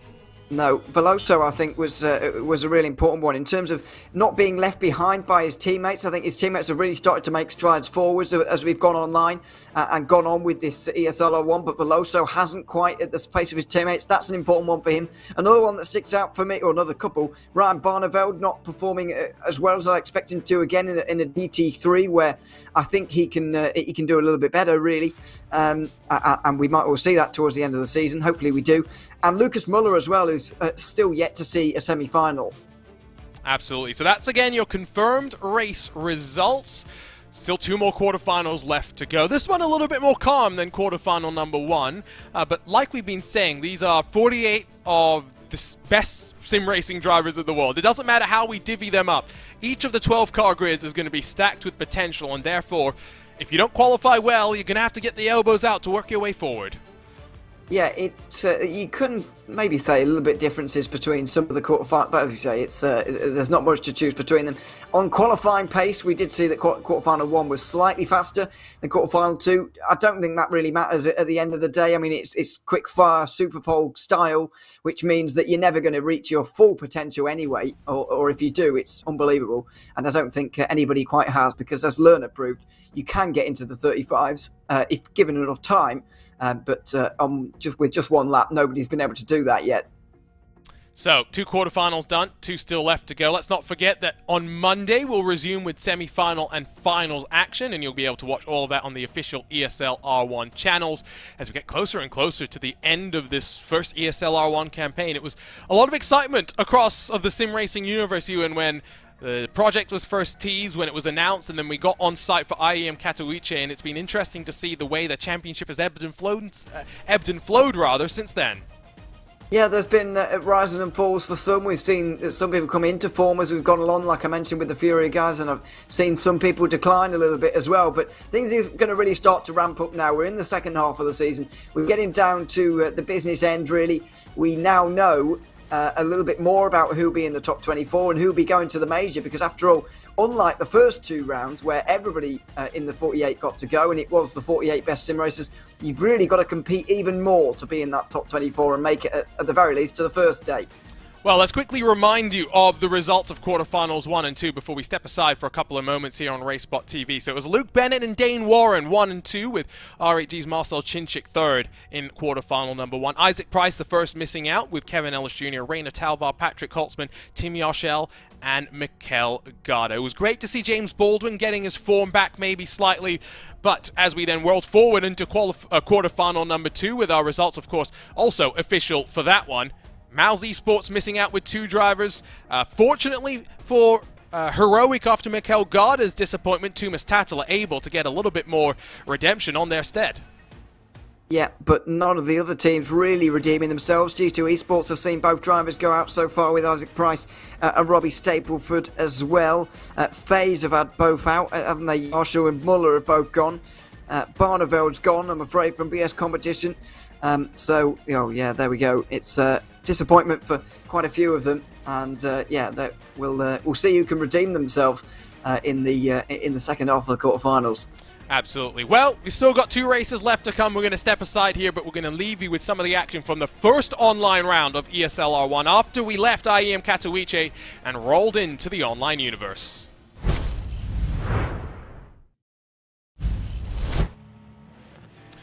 No, Veloso, I think, was a really important one in terms of not being left behind by his teammates. I think his teammates have really started to make strides forwards as we've gone online and gone on with this ESL R1, but Veloso hasn't quite at the pace of his teammates. That's an important one for him. Another one that sticks out for me, or another couple, Ryan Barneveld not performing as well as I expect him to again in a DT3, where I think he can do a little bit better, really. And we might well see that towards the end of the season. Hopefully we do. And Lucas Muller as well, who's still yet to see a semi-final.
Absolutely. So that's again your confirmed race results. Still 2 more quarterfinals left to go. This one a little bit more calm than quarterfinal number 1. But like we've been saying, these are 48 of the best sim racing drivers in the world. It doesn't matter how we divvy them up. Each of the 12 car grids is going to be stacked with potential, and therefore, if you don't qualify well, you're going to have to get the elbows out to work your way forward.
Yeah, you couldn't maybe say a little bit differences between some of the quarterfinals, but as you say, there's not much to choose between them. On qualifying pace, we did see that quarterfinal 1 was slightly faster than quarterfinal 2. I don't think that really matters at the end of the day. I mean, it's quick fire super pole style, which means that you're never going to reach your full potential anyway, or if you do, it's unbelievable. And I don't think anybody quite has, because as Lerner proved, you can get into the 35s if given enough time, but with just one lap, nobody's been able to do that yet.
So, 2 quarterfinals done, 2 still left to go. Let's not forget that on Monday we'll resume with semi-final and finals action, and you'll be able to watch all of that on the official ESL R1 channels as we get closer and closer to the end of this first ESL R1 campaign. It was a lot of excitement across of the sim racing universe, Ewan, when the project was first teased, when it was announced, and then we got on site for IEM Katowice, and it's been interesting to see the way the championship has ebbed and flowed since then.
Yeah, there's been rises and falls for some. We've seen some people come into form as we've gone along, like I mentioned with the Fury guys, and I've seen some people decline a little bit as well. But things are going to really start to ramp up now. We're in the second half of the season. We're getting down to the business end, really. We now know a little bit more about who'll be in the top 24 and who'll be going to the major, because after all, unlike the first 2 rounds where everybody in the 48 got to go and it was the 48 best sim racers, you've really got to compete even more to be in that top 24 and make it at the very least to the first day.
Well, let's quickly remind you of the results of quarterfinals 1 and 2 before we step aside for a couple of moments here on RaceSpotTV. So it was Luke Bennett and Dane Warren 1 and 2, with R8G's Marcel Chinchik 3rd in quarterfinal number 1. Isaac Price the first missing out, with Kevin Ellis Jr., Rainer Talvar, Patrick Holtzman, Tim Yoshel, and Mikkel Garda. It was great to see James Baldwin getting his form back maybe slightly, but as we then whirled forward into quarterfinal number 2, with our results, of course, also official for that one, Mouse Esports missing out with 2 drivers. Fortunately for Heroic, after Mikkel Garda's disappointment, Tumas Tattler able to get a little bit more redemption on their stead.
Yeah, but none of the other teams really redeeming themselves. G2 Esports have seen both drivers go out so far, with Isaac Price and Robbie Stapleford as well. FaZe have had both out, haven't they? Marshall and Muller have both gone. Barneveld's gone, I'm afraid, from BS competition. Yeah, there we go. It's disappointment for quite a few of them, and we'll see who can redeem themselves in the second half of the quarterfinals.
Absolutely. Well, we've still got 2 races left to come. We're going to step aside here, but we're going to leave you with some of the action from the first online round of ESL R1 after we left IEM Katowice and rolled into the online universe.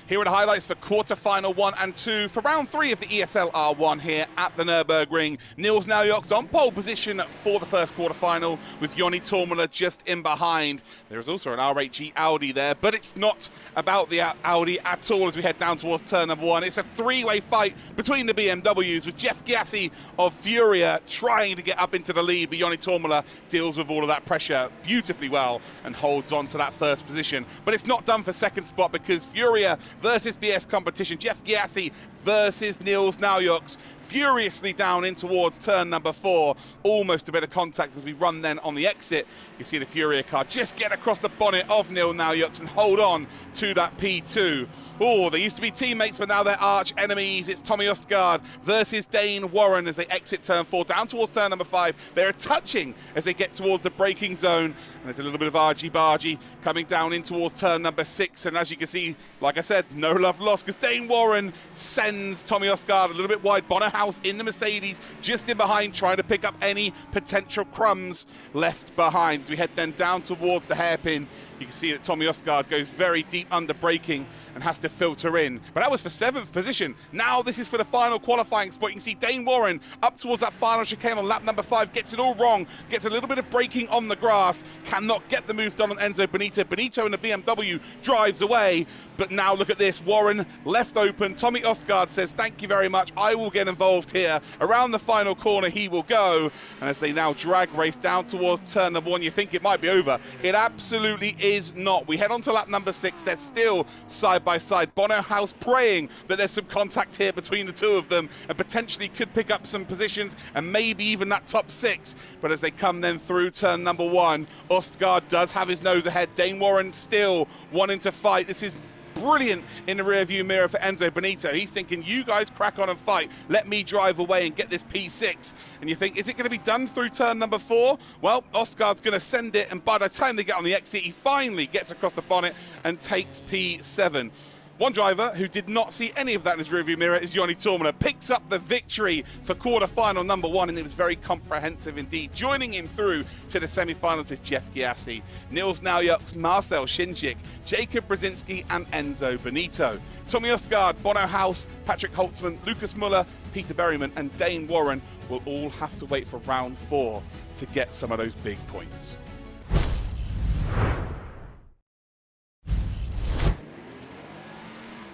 Here are the highlights for quarter-final 1 and 2 for round 3 of the ESL R1 here at the Nurburgring. Niels Naujoks on pole position for the first quarter-final with Joni Tormula just in behind. There is also an R8G Audi there, but it's not about the Audi at all as we head down towards turn number 1. It's a three-way fight between the BMWs with Jeff Gyasi of Furia trying to get up into the lead, but Joni Tormula deals with all of that pressure beautifully well and holds on to that first position. But it's not done for second spot because Furia versus BS competition, Jeff Gyasi versus Niels Naujoks, furiously down in towards turn number 4. Almost a bit of contact as we run then on the exit. You see the Furia car just get across the bonnet of Niels Naujoks and hold on to that P2. Oh, they used to be teammates, but now they're arch enemies. It's Tommy Østgaard versus Dane Warren as they exit turn 4 down towards turn number 5. They're touching as they get towards the braking zone. And there's a little bit of argy-bargy coming down in towards turn number 6. And as you can see, like I said, no love lost because Dane Warren sends Tommy Østgaard a little bit wide. Bonnerhouse in the Mercedes, just in behind, trying to pick up any potential crumbs left behind. As we head then down towards the hairpin, you can see that Tommy Østgaard goes very deep under braking and has to filter in. But that was for 7th position. Now this is for the final qualifying spot. You can see Dane Warren up towards that final chicane on lap number 5, gets it all wrong, gets a little bit of braking on the grass, cannot get the move done on Enzo Benito. Benito in the BMW drives away, but now look at this, Warren left open. Tommy Østgaard says, thank you very much, I will get involved here. Around the final corner he will go, and as they now drag race down towards turn number 1, you think it might be over. It absolutely is not. We head on to lap number 6, they're still side by side. Bono House praying that there's some contact here between the two of them and potentially could pick up some positions and maybe even that top 6. But as they come then through turn number 1, Østgaard does have his nose ahead. Dane Warren still wanting to fight. This is brilliant in the rearview mirror for Enzo Benito. He's thinking, you guys crack on and fight. Let me drive away and get this P6. And you think, is it going to be done through turn number 4? Well, Østgaard's going to send it, and by the time they get on the exit, he finally gets across the bonnet and takes P7. One driver who did not see any of that in his rearview mirror is Joni Tormula. Picks up the victory for quarter-final number 1, and it was very comprehensive indeed. Joining him through to the semi-finals is Jeff Gyasi, Niels Naujoks, Marcel Shinjik, Jacob Brzezinski, and Enzo Benito. Tommy Østgaard, Bono House, Patrick Holtzman, Lucas Muller, Peter Berryman, and Dane Warren will all have to wait for round 4 to get some of those big points.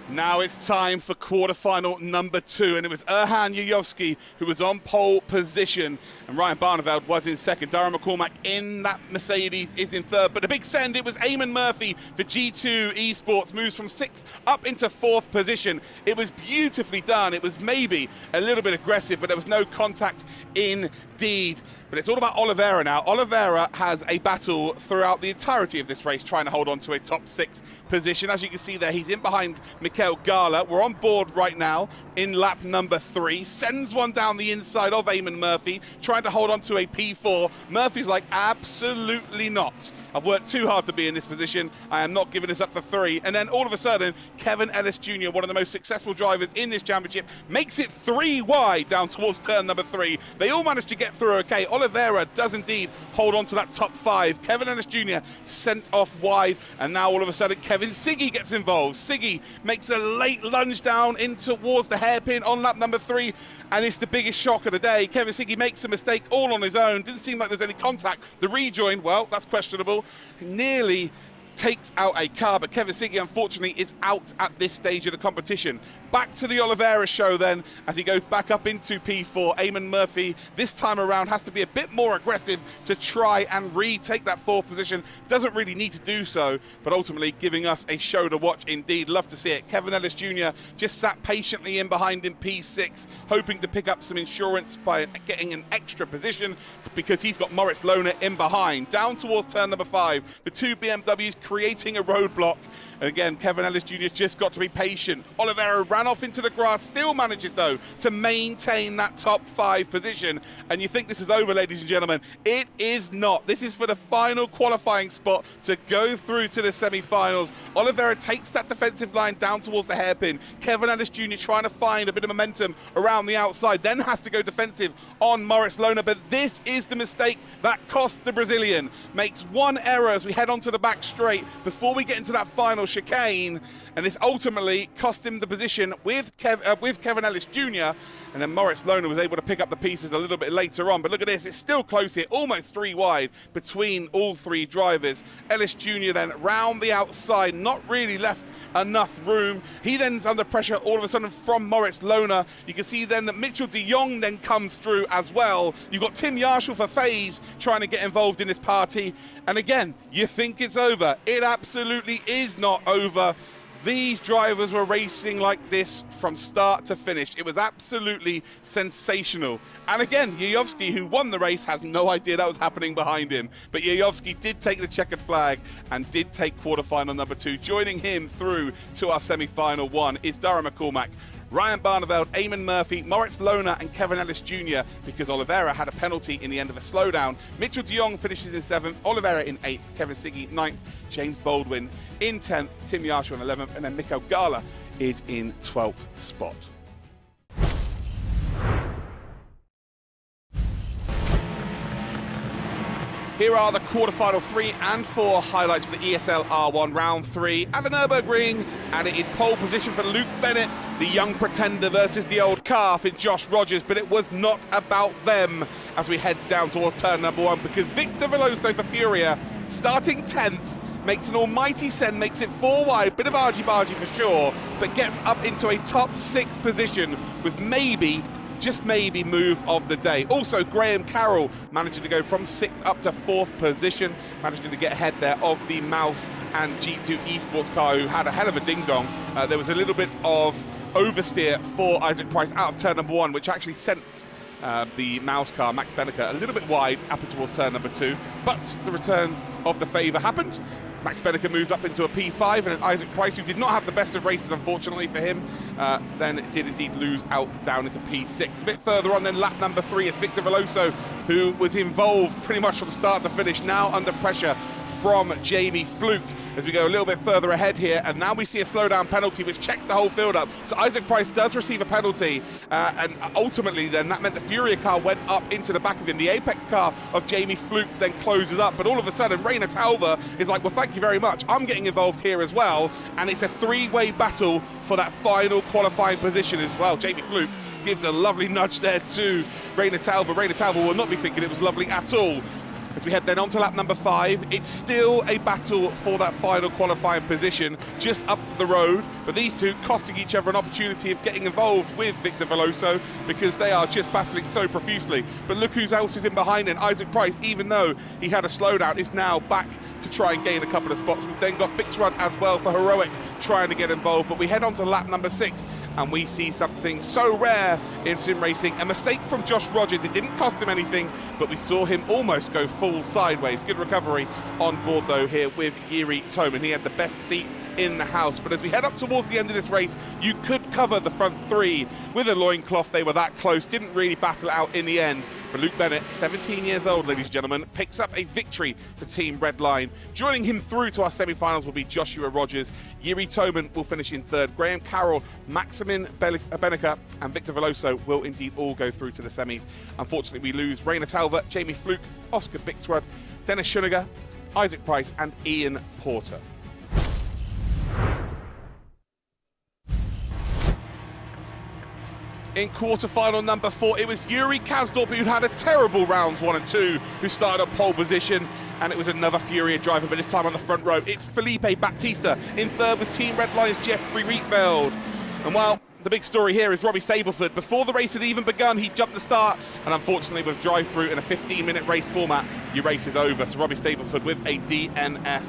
Now it's time for quarterfinal number 2, and it was Erhan Yujovski who was on pole position, and Ryan Barneveld was in second. Darren McCormack in that Mercedes is in third, but the big send, it was Eamon Murphy for G2 Esports, moves from 6th up into 4th position. It was beautifully done. It was maybe a little bit aggressive, but there was no contact indeed. But it's all about Oliveira now. Oliveira has a battle throughout the entirety of this race, trying to hold on to a top 6 position. As you can see there, he's in behind Mikel Gala. We're on board right now in lap number 3. Sends one down the inside of Eamon Murphy, trying to hold on to a P4. Murphy's like, absolutely not. I've worked too hard to be in this position. I am not giving this up for free. And then all of a sudden, Kevin Ellis Jr., one of the most successful drivers in this championship, makes it 3 wide down towards turn number 3. They all managed to get through okay. Oliveira does indeed hold on to that top 5. Kevin Ellis Jr. sent off wide, and now all of a sudden Kevin Siggy gets involved. Siggy makes a late lunge down in towards the hairpin on lap number 3, and it's the biggest shock of the day. Kevin Siggy makes a mistake all on his own. Didn't seem like there's any contact. The rejoin, well, that's questionable. Nearly takes out a car, but Kevin Siggy unfortunately is out at this stage of the competition. Back to the Oliveira show then, as he goes back up into P4. Eamon Murphy this time around has to be a bit more aggressive to try and retake that 4th position. Doesn't really need to do so, but ultimately giving us a show to watch indeed. Love to see it. Kevin Ellis Jr. just sat patiently in behind in P6, hoping to pick up some insurance by getting an extra position, because he's got Moritz Lohner in behind. Down towards turn number 5, the 2 BMWs creating a roadblock. And again, Kevin Ellis Jr. just got to be patient. Oliveira ran off into the grass, still manages though to maintain that top 5 position. And you think this is over, ladies and gentlemen. It is not. This is for the final qualifying spot to go through to the semi-finals. Oliveira takes that defensive line down towards the hairpin. Kevin Ellis Jr. trying to find a bit of momentum around the outside, then has to go defensive on Moritz Lohner. But this is the mistake that cost the Brazilian. Makes one error as we head onto the back straight. straight before we get into that final chicane, and this ultimately cost him the position with Kevin Ellis Jr., and then Moritz Lohner was able to pick up the pieces a little bit later on. But look at this, it's still close here, almost 3 wide between all 3 drivers. Ellis Jr. then round the outside, not really left enough room. He then's under pressure all of a sudden from Moritz Lohner. You can see then that Mitchell de Jong then comes through as well. You've got Tim Yarshall for FaZe trying to get involved in this party. And again, you think it's over. It absolutely is not over. These drivers were racing like this from start to finish. It was absolutely sensational. And again, Yayovsky, who won the race, has no idea that was happening behind him. But Yayovsky did take the checkered flag and did take quarterfinal number 2. Joining him through to our semi-final 1 is Dara McCormack, Ryan Barneveld, Eamon Murphy, Moritz Lohner and Kevin Ellis Jr. because Oliveira had a penalty in the end of a slowdown. Mitchell de Jong finishes in 7th, Oliveira in 8th, Kevin Siggy 9th, James Baldwin in 10th, Tim Yarshall in 11th, and then Mikael Gala is in 12th spot. Here are the quarterfinal 3 and 4 highlights for the ESL R1 Round 3 at the Nurburgring, and it is pole position for Luke Bennett, the young pretender versus the old calf in Josh Rogers, but it was not about them as we head down towards turn number 1, because Victor Veloso for Furia, starting 10th, makes an almighty send, makes it 4 wide, bit of argy-bargy for sure, but gets up into a top 6 position with maybe, just maybe, move of the day. Also, Graham Carroll managing to go from 6th up to 4th position, managing to get ahead there of the Mouse and G2 Esports car, who had a hell of a ding-dong. There was a little bit of oversteer for Isaac Price out of turn number 1, which actually sent the Mouse car, Max Benneker, a little bit wide up towards turn number 2, but the return of the favour happened. Max Benneker moves up into a P5, and Isaac Price, who did not have the best of races, unfortunately for him, then did indeed lose out down into P6. A bit further on then, lap number 3 is Victor Veloso, who was involved pretty much from start to finish, now under pressure from Jamie Fluke as we go a little bit further ahead here, and now we see a slowdown penalty which checks the whole field up. So Isaac Price does receive a penalty, and ultimately then that meant the Furia car went up into the back of him. The Apex car of Jamie Fluke then closes up, but all of a sudden Rainer Talver is like, well, thank you very much, I'm getting involved here as well, and it's a 3-way battle for that final qualifying position as well. Jamie Fluke gives a lovely nudge there to Rainer Talver. Rainer Talver will not be thinking it was lovely at all. As we head then on to lap number 5, it's still a battle for that final qualifying position just up the road, but these two costing each other an opportunity of getting involved with Victor Veloso because they are just battling so profusely. But look who else is in behind him. Isaac Price, even though he had a slowdown, is now back to try and gain a couple of spots. We've then got Bixrud as well for Heroic trying to get involved, but we head on to lap number 6 and we see something so rare in sim racing, a mistake from Josh Rogers. It didn't cost him anything, but we saw him almost go full sideways. Good recovery on board though here with Yuri Toman. He had the best seat in the house, but as we head up towards the end of this race, you could cover the front 3 with a loincloth. They were that close, didn't really battle it out in the end, but Luke Bennett, 17 years old, ladies and gentlemen, picks up a victory for Team Redline. Joining him through to our semi-finals will be Joshua Rogers. Yuri Toman will finish in 3rd. Graham Carroll, Maximin Benneker and Victor Veloso will indeed all go through to the semis. Unfortunately, we lose Rainer Talver, Jamie Fluke, Oscar Bixrud, Dennis Schuniger, Isaac Price and Ian Porter. In quarterfinal number 4, it was Yuri Kasdorp who had a terrible rounds 1 and 2, who started at pole position, and it was another Furia driver, but this time on the front row. It's Felipe Baptista in 3rd with Team Redline's Jeffrey Rietveld. And well, the big story here is Robbie Stableford. Before the race had even begun, he jumped the start, and unfortunately with drive-through in a 15-minute race format, your race is over. So Robbie Stableford with a DNF.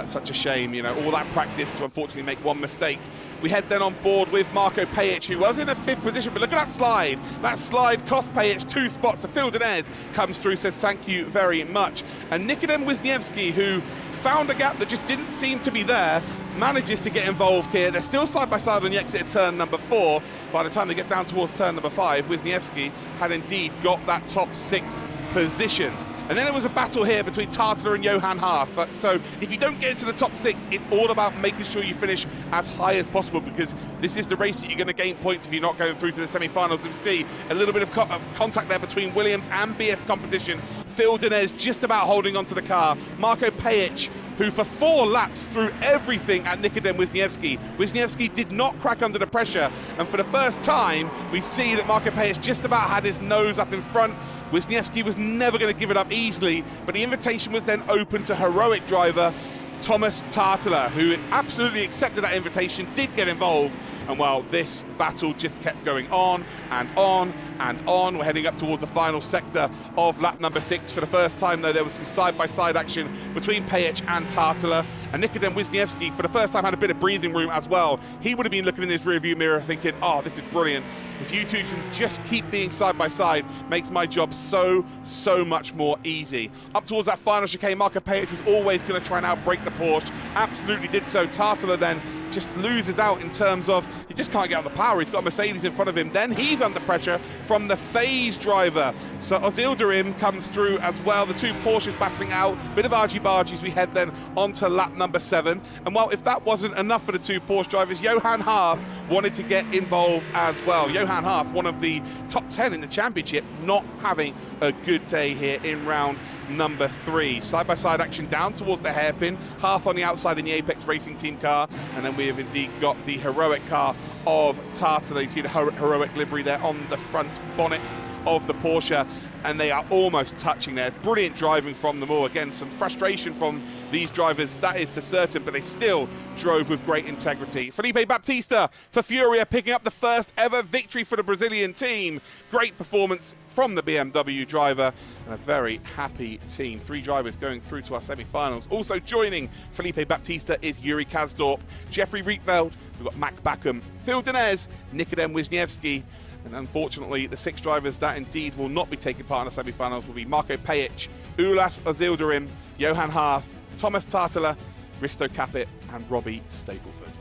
Such a shame, you know, all that practice to unfortunately make one mistake. We head then on board with Marco Pajic, who was in a 5th position, but look at that slide. That slide cost Pajic 2 spots. The Fildenez comes through, says thank you very much. And Nikodem Wisniewski, who found a gap that just didn't seem to be there, manages to get involved here. They're still side by side on the exit of turn number 4. By the time they get down towards turn number 5, Wisniewski had indeed got that top 6 position. And then there was a battle here between Tartler and Johan Haaf. So if you don't get into the top 6, it's all about making sure you finish as high as possible, because this is the race that you're going to gain points if you're not going through to the semi-finals. We see a little bit of contact there between Williams and BS Competition. Phil Dinez just about holding onto the car. Marko Pejic, who for 4 laps threw everything at Nikodem Wisniewski. Wisniewski did not crack under the pressure, and for the first time we see that Marko Pejic just about had his nose up in front. Wisniewski was never going to give it up easily, but the invitation was then open to heroic driver Thomas Tartler, who absolutely accepted that invitation, did get involved, and well, this battle just kept going on and on and on. We're heading up towards the final sector of lap number 6. For the first time, though, there was some side-by-side action between Pejic and Tartler, and Nikodem Wisniewski, for the first time, had a bit of breathing room as well. He would have been looking in his rearview mirror thinking, oh, this is brilliant. If you two can just keep being side-by-side, makes my job so much more easy. Up towards that final chicane, Marko Pejic was always going to try and outbrake the Porsche. Absolutely did so. Tartler then just loses out in terms of he just can't get on the power. He's got a Mercedes in front of him. Then he's under pressure from the phase driver. So Ozildirim comes through as well. The 2 Porsches battling out. Bit of argy-bargy as we head then onto lap number 7. And well, if that wasn't enough for the 2 Porsche drivers, Johan Haaf wanted to get involved as well. Johan Haaf, one of the top 10 in the championship, not having a good day here in round number 3. Side-by-side action down towards the hairpin. Haaf on the outside in the Apex Racing Team car. And then we have indeed got the heroic car of Tartler. You see the heroic livery there on the front bonnet of the Porsche, and they are almost touching there. It's brilliant driving from them all. Again, some frustration from these drivers, that is for certain, but they still drove with great integrity. Felipe Baptista for Furia, picking up the first ever victory for the Brazilian team. Great performance from the BMW driver, and a very happy team. 3 drivers going through to our semi-finals. Also joining Felipe Baptista is Yuri Kasdorp, Jeffrey Rietveld, we've got Mac Backham, Phil Dinez, Nikodem Wisniewski, and unfortunately the 6 drivers that indeed will not be taking part in the semi-finals will be Marko Pejic, Ulas Ozildirim, Johan Haaf, Thomas Tartler, Risto Capit and Robbie Stapleford.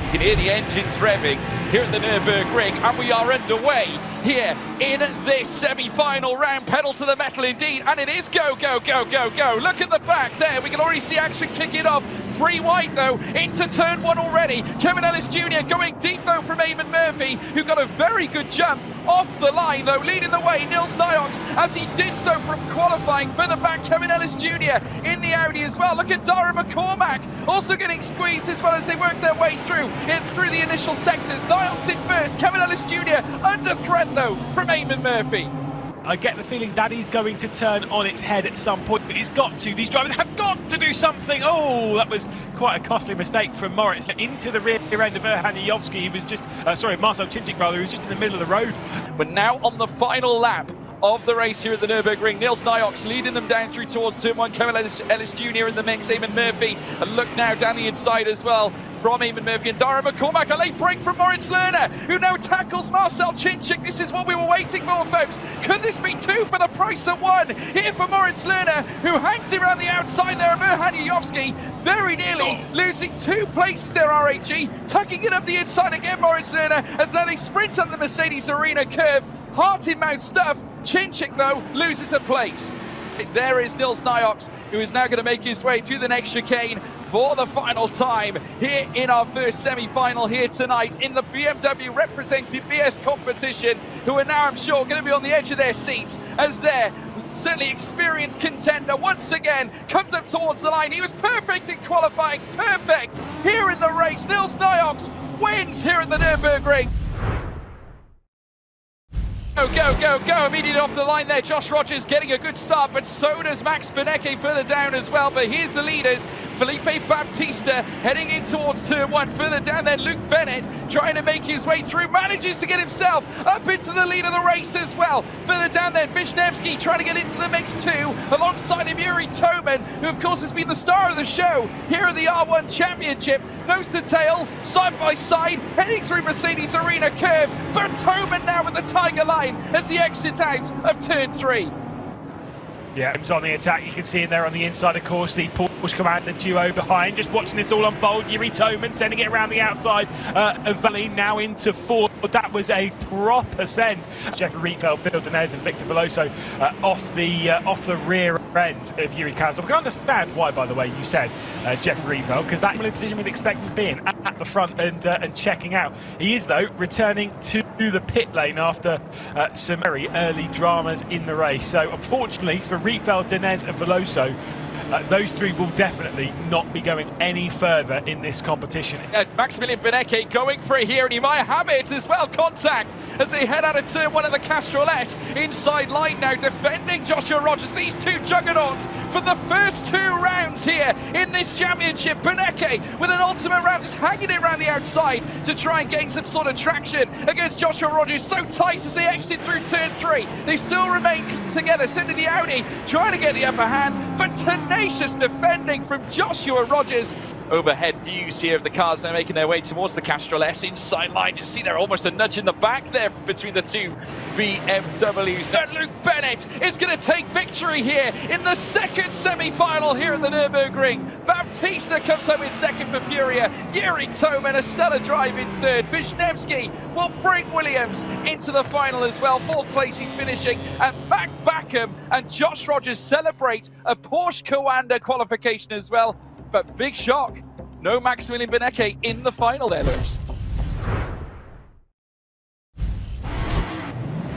You can hear the engines revving here at the Nurburgring, and we are underway here in this semi-final round. Pedal to the metal indeed, and it is go, go, go, go, go. Look at the back there. We can already see action kicking off. 3 wide though, into turn 1 already. Kevin Ellis Jr. going deep though from Eamon Murphy, who got a very good jump off the line though, leading the way. Nils Niox, as he did so from qualifying. Further back, Kevin Ellis Jr. in the Audi as well. Look at Dara McCormack, also getting squeezed as well as they work their way through the initial sectors. Niox in first, Kevin Ellis Jr. under threat though from Eamon Murphy.
I get the feeling that is going to turn on its head at some point. It's got to. These drivers have got to do something. Oh, that was quite a costly mistake from Moritz. Into the rear end of Erhan Yovski. He was just, Marcel Chinchik rather, he was just in the middle of the road.
We're now on the final lap of the race here at the Nürburgring. Nils Niox leading them down through towards turn 1. Kevin Ellis Jr. in the mix. Eamon Murphy. And look now down the inside as well from Eamon Murphy and Dara McCormack. A late break from Moritz Lerner, who now tackles Marcel Chinchik. This is what we were waiting for, folks. Could this be 2 for the price of 1? Here for Moritz Lerner, who hangs around the outside there of Erhan Yovski. Very nearly losing 2 places there, RAG. Tucking it up the inside again, Moritz Lerner, as now they sprint on the Mercedes Arena curve. Heart in mouth stuff. Chinchik, though, loses a place. There is Nils Niox, who is now going to make his way through the next chicane for the final time here in our first semi-final here tonight in the BMW representing BS competition, who are now, I'm sure, going to be on the edge of their seats as their certainly experienced contender once again comes up towards the line. He was perfect in qualifying, perfect here in the race. Nils Niox wins here at the Nürburgring. Go, go, go, go, immediately off the line there. Josh Rogers getting a good start, but so does Max Benecke further down as well. But here's the leaders. Felipe Baptista heading in towards turn 1. Further down then, Luke Bennett trying to make his way through. Manages to get himself up into the lead of the race as well. Further down then, Wisniewski trying to get into the mix too. Alongside him, Yuri Toman, who of course has been the star of the show here at the R1 Championship. Nose to tail, side by side, heading through Mercedes Arena curve. But Toman now with the Tiger line as the exit out of turn 3.
Yeah, he's on the attack. You can see him there on the inside, of course, the Porsche Commander duo behind. Just watching this all unfold. Yuri Toman sending it around the outside of Valley, now into fourth. That was a proper send. Jeffrey Rietveld, Phil Denez and Victor Veloso off the rear end of Yuri Kasdorf. I can understand why, by the way, you said Jeffrey Rietveld, because that's the position we'd expect him to be in, at the front and checking out. He is, though, returning to the pit lane after some very early dramas in the race. So, unfortunately, for Rietveld, Denez and Veloso, those three will definitely not be going any further in this competition.
Maximilian Benecke going for it here, and he might have it as well. Contact as they head out of turn one of the Castrol S. Inside line now, defending Joshua Rogers. These two juggernauts for the first 2 rounds here in this championship. Benecke with an ultimate round, just hanging it around the outside to try and gain some sort of traction against Joshua Rogers. So tight as they exit through turn 3. They still remain together, sending the Audi, trying to get the upper hand, but tenacious defending from Joshua Rogers. Overhead views here of the cars now making their way towards the Castrol S. Inside line, you see they're almost a nudge in the back there between the two BMWs. Now Luke Bennett is going to take victory here in the second semi-final here at the Nurburgring. Baptista comes home in second for Furia. Yuri Toman, a stellar drive in third. Wisniewski will bring Williams into the final as well. Fourth place he's finishing. And Mac Backham and Josh Rogers celebrate a Porsche Commander qualification as well. But big shock, no Maximilian Benecke in the final there, Lewis.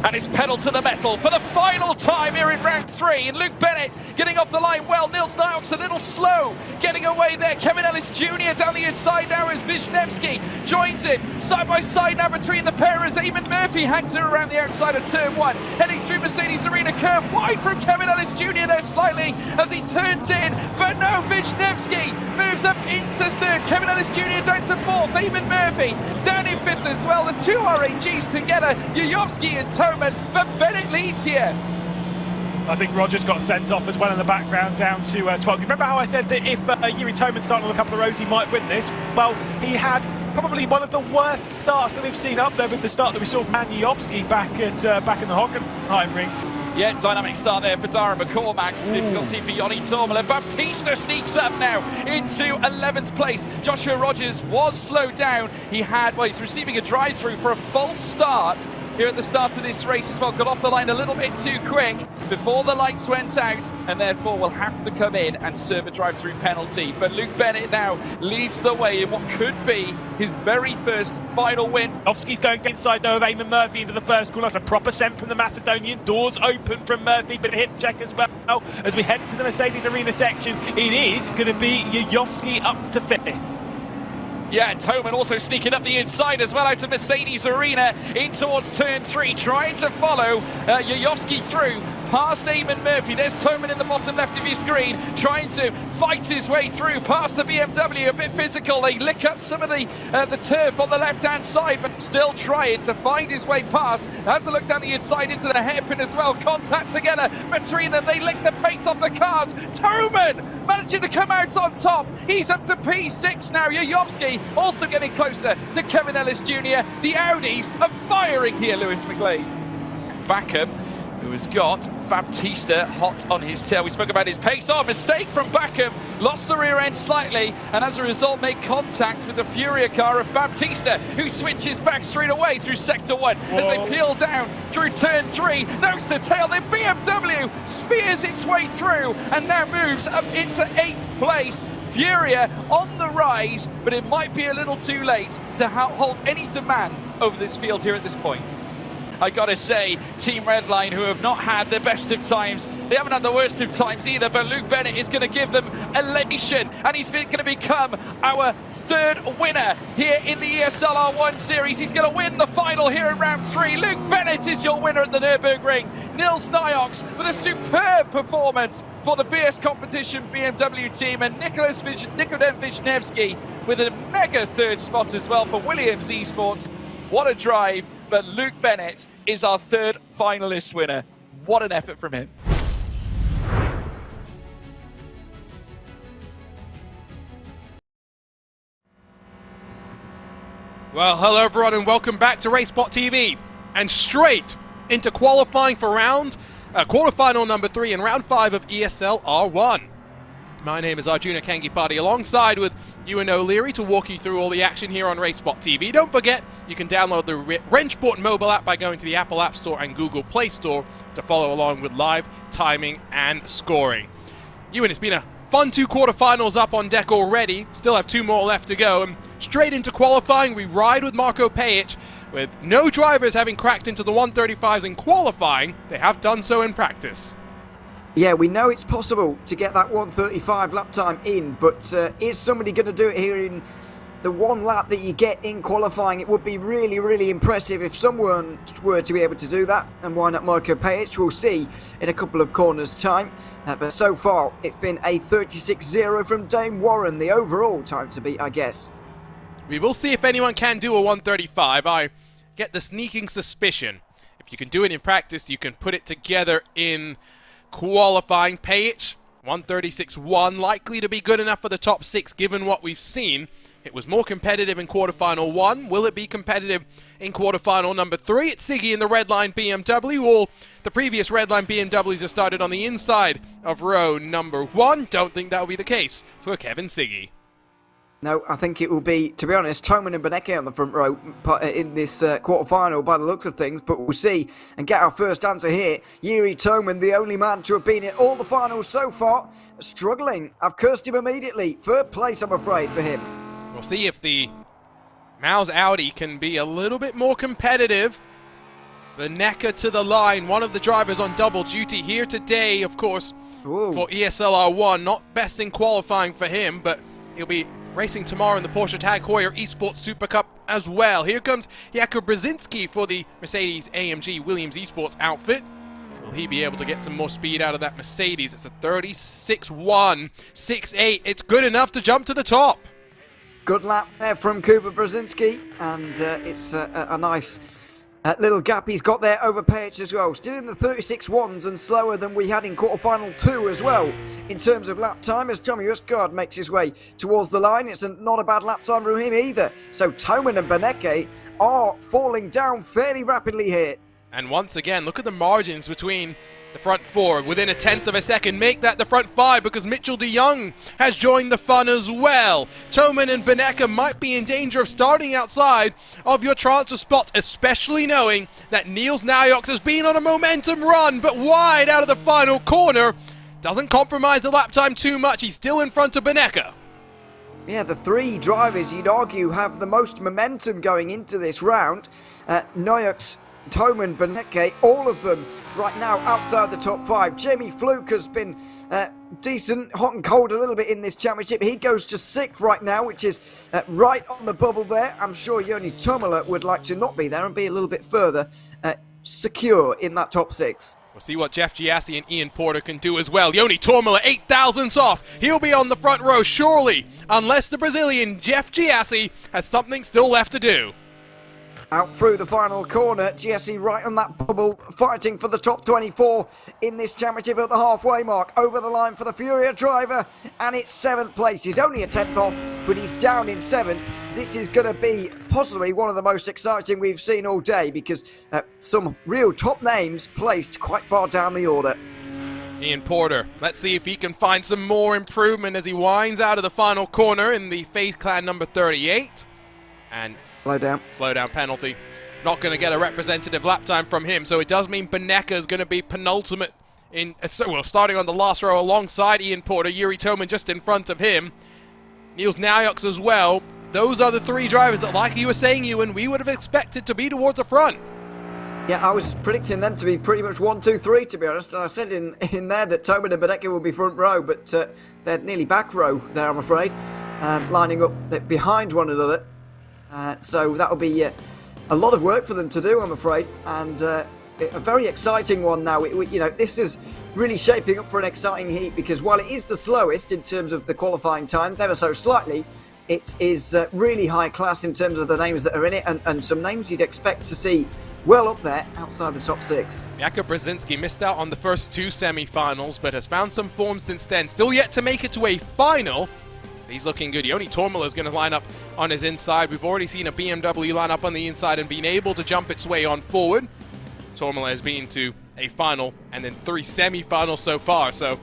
And it's pedal to the metal for the final time here in round 3. And Luke Bennett getting off the line well. Nils Nyhok's a little slow getting away there. Kevin Ellis Jr. down the inside now as Wisniewski joins him. Side by side now between the pair as Eamon Murphy hangs it around the outside of turn 1. Heading through Mercedes Arena curve. Wide from Kevin Ellis Jr. there slightly as he turns in. But no, Wisniewski moves up into third. Kevin Ellis Jr. down to fourth. Eamon Murphy down in fifth as well. The two RAGs together. Yuyovski and Toman. But Bennett leads here.
I think Rogers got sent off as well in the background down to 12th. Remember how I said that if Yuri Toman started on a couple of rows, he might win this? Well, he had probably one of the worst starts that we've seen up there with the start that we saw from Yuyovski back in the Hockenheim ring.
Yeah, dynamic start there for Darren McCormack. Difficulty for Yoni Tormala. Baptista sneaks up now into 11th place. Joshua Rogers was slowed down. He's receiving a drive-through for a false start here at the start of this race as well. Got off the line a little bit too quick before the lights went out, and therefore will have to come in and serve a drive-through penalty. But Luke Bennett now leads the way in what could be his very first final win.
Yuyovski's going inside though of Eamon Murphy into the first corner. That's a proper send from the Macedonian. Doors open from Murphy, but a hit check as well. As we head into the Mercedes Arena section, it is going to be Yuyovski up to 5th.
Yeah, and Toman also sneaking up the inside as well out of Mercedes Arena in towards turn 3, trying to follow Yuyovski through past Eamon Murphy. There's Toman in the bottom left of your screen, trying to fight his way through past the BMW. A bit physical. They lick up some of the turf on the left-hand side, but still trying to find his way past. Has a look down the inside into the hairpin as well. Contact together between them. They lick the paint off the cars. Toman managing to come out on top. He's up to P6 now. Yuyovski also getting closer to Kevin Ellis Jr. The Audis are firing here, Lewis McGlade. Backham, who has got Baptista hot on his tail. We spoke about his pace. Oh, mistake from Backham. Lost the rear end slightly, and as a result made contact with the Furia car of Baptista, who switches back straight away through sector 1. Whoa. As they peel down through turn 3. Nose to tail, the BMW spears its way through and now moves up into 8th place. Furia on the rise, but it might be a little too late to hold any demand over this field here at this point. I gotta say, Team Redline, who have not had the best of times, they haven't had the worst of times either, but Luke Bennett is going to give them elation, and he's going to become our 3rd winner here in the ESL R1 series. He's going to win the final here in round 3. Luke Bennett is your winner at the Nurburgring. Nils Nyhok's with a superb performance for the BS competition BMW team, and Nikodem Wisniewski with a mega 3rd spot as well for Williams Esports. What a drive, but Luke Bennett is our 3rd finalist winner. What an effort from him.
Well, hello everyone and welcome back to RaceSpotTV. And straight into qualifying for round quarterfinal number 3 in round 5 of ESL R1. My name is Arjuna Kangipati, alongside with Ewan O'Leary to walk you through all the action here on RaceSpotTV. Don't forget, you can download the Wrenchport mobile app by going to the Apple App Store and Google Play Store to follow along with live timing and scoring. Ewan, it's been a fun 2 quarterfinals up on deck already. Still have 2 more left to go. And straight into qualifying, we ride with Marko Pejic. With no drivers having cracked into the 135s in qualifying, they have done so in practice.
Yeah, we know it's possible to get that 135 lap time in, but is somebody going to do it here in the 1 lap that you get in qualifying? It would be really, really impressive if someone were to be able to do that, and why not Marko Pejic? We'll see in a couple of corners' time. But so far, it's been a 36.0 from Dame Warren, the overall time to beat, I guess.
We will see if anyone can do a 135. I get the sneaking suspicion. If you can do it in practice, you can put it together in qualifying. Pejic, 136.1, likely to be good enough for the top 6 given what we've seen. It was more competitive in quarterfinal 1. Will it be competitive in quarterfinal number 3? It's Siggy in the Redline BMW. All the previous Redline BMWs have started on the inside of row number 1. Don't think that will be the case for Kevin Siggy.
No, I think it will be, to be honest, Toman and Beneke on the front row in this quarterfinal by the looks of things, but we'll see and get our first answer here. Yuri Toman, the only man to have been in all the finals so far, struggling. I've cursed him immediately. 3rd place, I'm afraid, for him.
We'll see if the Maus Audi can be a little bit more competitive. Beneke to the line, one of the drivers on double duty here today, of course, for ESL R1. Not best in qualifying for him, but he'll be racing tomorrow in the Porsche Tag Heuer Esports Super Cup as well. Here comes Jakub Brzezinski for the Mercedes-AMG Williams Esports outfit. Will he be able to get some more speed out of that Mercedes? It's a 36.1, 6.8. It's good enough to jump to the top.
Good lap there from Kuba Brzezinski, and it's a nice little gap he's got there over Pejic as well. Still in the 36.1s and slower than we had in quarterfinal 2 as well. In terms of lap time, as Tommy Usgaard makes his way towards the line, it's not a bad lap time from him either. So Toman and Beneke are falling down fairly rapidly here.
And once again, look at the margins between the front 4. Within a 1/10 of a second, make that the front 5 because Mitchell de Jong has joined the fun as well. Toman and Beneke might be in danger of starting outside of your transfer spot, especially knowing that Niels Naujoks has been on a momentum run, but wide out of the final corner. Doesn't compromise the lap time too much. He's still in front of Beneke.
Yeah, the 3 drivers, you'd argue, have the most momentum going into this round. Naujoks, Toman, Beneke, all of them right now outside the top 5. Jamie Fluke has been decent, hot and cold a little bit in this championship. He goes to 6th right now, which is right on the bubble there. I'm sure Joni Tomala would like to not be there and be a little bit further secure in that top 6.
We'll see what Jeff Giassi and Ian Porter can do as well. Joni Tomala, 8 thousandths off. He'll be on the front row, surely, unless the Brazilian Jeff Giassi has something still left to do.
Out through the final corner, Giassi right on that bubble, fighting for the top 24 in this championship at the halfway mark. Over the line for the Furia driver, and it's 7th place. He's only a 10th off, but he's down in 7th. This is going to be possibly one of the most exciting we've seen all day because some real top names placed quite far down the order.
Ian Porter, let's see if he can find some more improvement as he winds out of the final corner in the FaZe Clan number 38. And slow down penalty. Not going to get a representative lap time from him, so it does mean Beneke is going to be penultimate in, starting on the last row alongside Ian Porter. Yuri Toman just in front of him. Niels Naujoks as well. Those are the 3 drivers that, like you were saying, Ewan, we would have expected to be towards the front.
Yeah, I was predicting them to be pretty much 1, 2, 3, to be honest. And I said in there that Toman and Beneke will be front row, but they're nearly back row there, I'm afraid, lining up behind one another. So that'll be a lot of work for them to do, I'm afraid, and a very exciting one now. You know, this is really shaping up for an exciting heat because while it is the slowest in terms of the qualifying times, ever so slightly, it is really high class in terms of the names that are in it, and some names you'd expect to see well up there outside the top 6.
Jakub Brzezinski missed out on the first 2 semi-finals, but has found some form since then. Still yet to make it to a final. He's looking good. Joni Tomala is going to line up on his inside. We've already seen a BMW line up on the inside and been able to jump its way on forward. Tomala has been to a final and then 3 semi-finals so far. So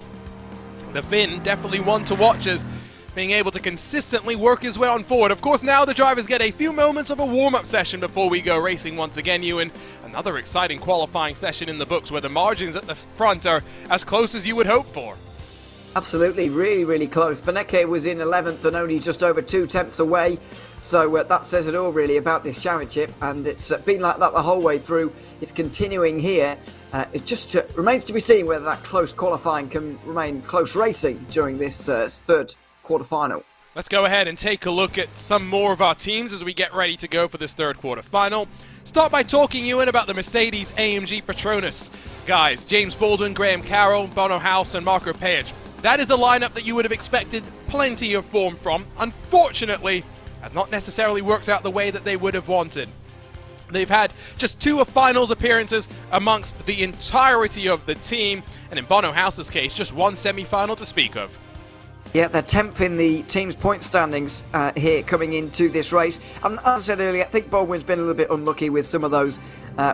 the Finn definitely one to watch as being able to consistently work his way on forward. Of course, now the drivers get a few moments of a warm-up session before we go racing once again, Ewan. Another exciting qualifying session in the books where the margins at the front are as close as you would hope for.
Absolutely, really, really close. Beneke was in 11th and only just over 2 tenths away. So that says it all, really, about this championship. And it's been like that the whole way through. It's continuing here. It just remains to be seen whether that close qualifying can remain close racing during this third quarterfinal.
Let's go ahead and take a look at some more of our teams as we get ready to go for this third quarterfinal. Start by talking, Ewan, about the Mercedes AMG Petronas. Guys, James Baldwin, Graham Carroll, Bono House and Marco Page. That is a lineup that you would have expected plenty of form from. Unfortunately, has not necessarily worked out the way that they would have wanted. They've had just 2 finals appearances amongst the entirety of the team, and in Bono House's case, just 1 semi-final to speak of.
Yeah, they're 10th in the team's point standings here coming into this race. And as I said earlier, I think Baldwin's been a little bit unlucky with some of those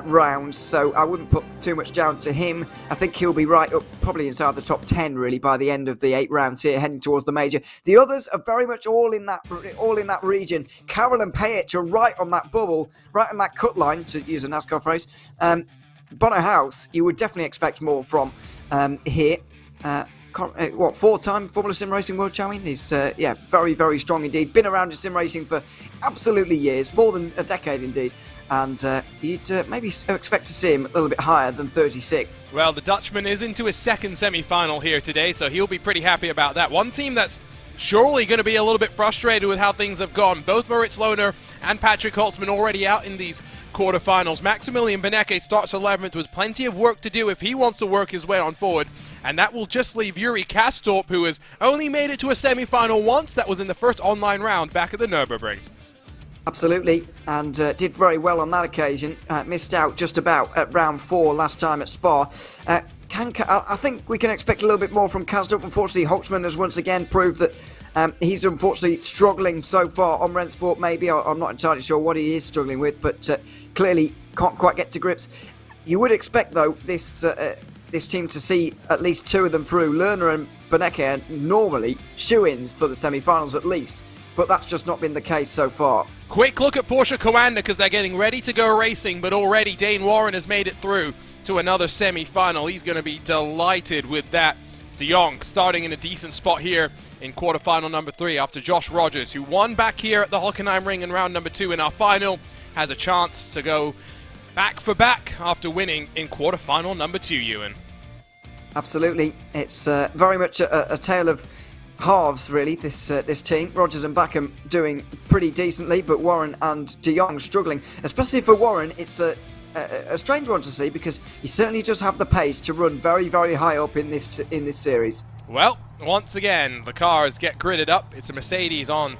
rounds, so I wouldn't put too much down to him. I think he'll be right up, probably inside the top 10, really, by the end of the 8 rounds here, heading towards the major. The others are very much all in that region. Carroll and Payet are right on that bubble, right on that cut line, to use a NASCAR phrase. Bono House, you would definitely expect more from here. 4-time Formula Sim Racing World Champion. He's, very, very strong indeed. Been around in sim racing for absolutely years, more than a decade indeed. And you'd maybe expect to see him a little bit higher than 36th.
Well, the Dutchman is into his second semi-final here today, so he'll be pretty happy about that. One team that's surely going to be a little bit frustrated with how things have gone. Both Moritz Lohner and Patrick Holtzman already out in these quarterfinals. Maximilian Beneke starts 11th with plenty of work to do if he wants to work his way on forward. And that will just leave Yuri Kastorp, who has only made it to a semi-final once. That was in the first online round back at the Nurburgring.
Absolutely, and did very well on that occasion. Missed out just about at round 4 last time at Spa. I think we can expect a little bit more from Kastorp. Unfortunately, Holtzman has once again proved that he's unfortunately struggling so far on Rennsport. Maybe I'm not entirely sure what he is struggling with, but clearly can't quite get to grips. You would expect, though, this team to see at least 2 of them through. Lerner and Beneke are normally shoo-ins for the semi-finals at least, but that's just not been the case so far.
Quick look at Porsche Coanda because they're getting ready to go racing, but already Dane Warren has made it through to another semi-final. He's going to be delighted with that. De Jong starting in a decent spot here in quarterfinal number 3 after Josh Rogers, who won back here at the Hockenheim Ring in round number 2 in our final, has a chance to go back for back after winning in quarterfinal number 2, Ewan.
Absolutely. It's very much a tale of halves, really, this team. Rogers and Backham doing pretty decently, but Warren and De Jong struggling. Especially for Warren, it's a strange one to see because he certainly does have the pace to run very, very high up in this series. Well,
once again, the cars get gridded up. It's a Mercedes on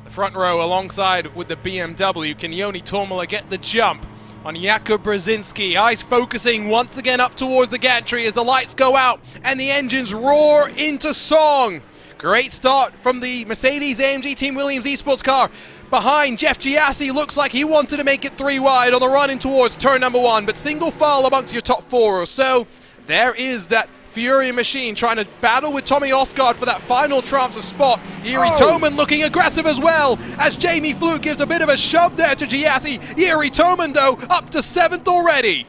the front row alongside with the BMW. Can Joni Tormala get the jump on Jakub Brzezinski? Eyes focusing once again up towards the gantry as the lights go out and the engines roar into song. Great start from the Mercedes AMG Team Williams eSports car. Behind, Jeff Giassi looks like he wanted to make it 3 wide on the run in towards turn number 1, but single file amongst your top 4 or so. There is that Fury machine trying to battle with Tommy Osgaard for that final transfer spot. Yuri Toman looking aggressive as well as Jamie Fluke gives a bit of a shove there to Giassi. Yuri Toman, though, up to 7th already.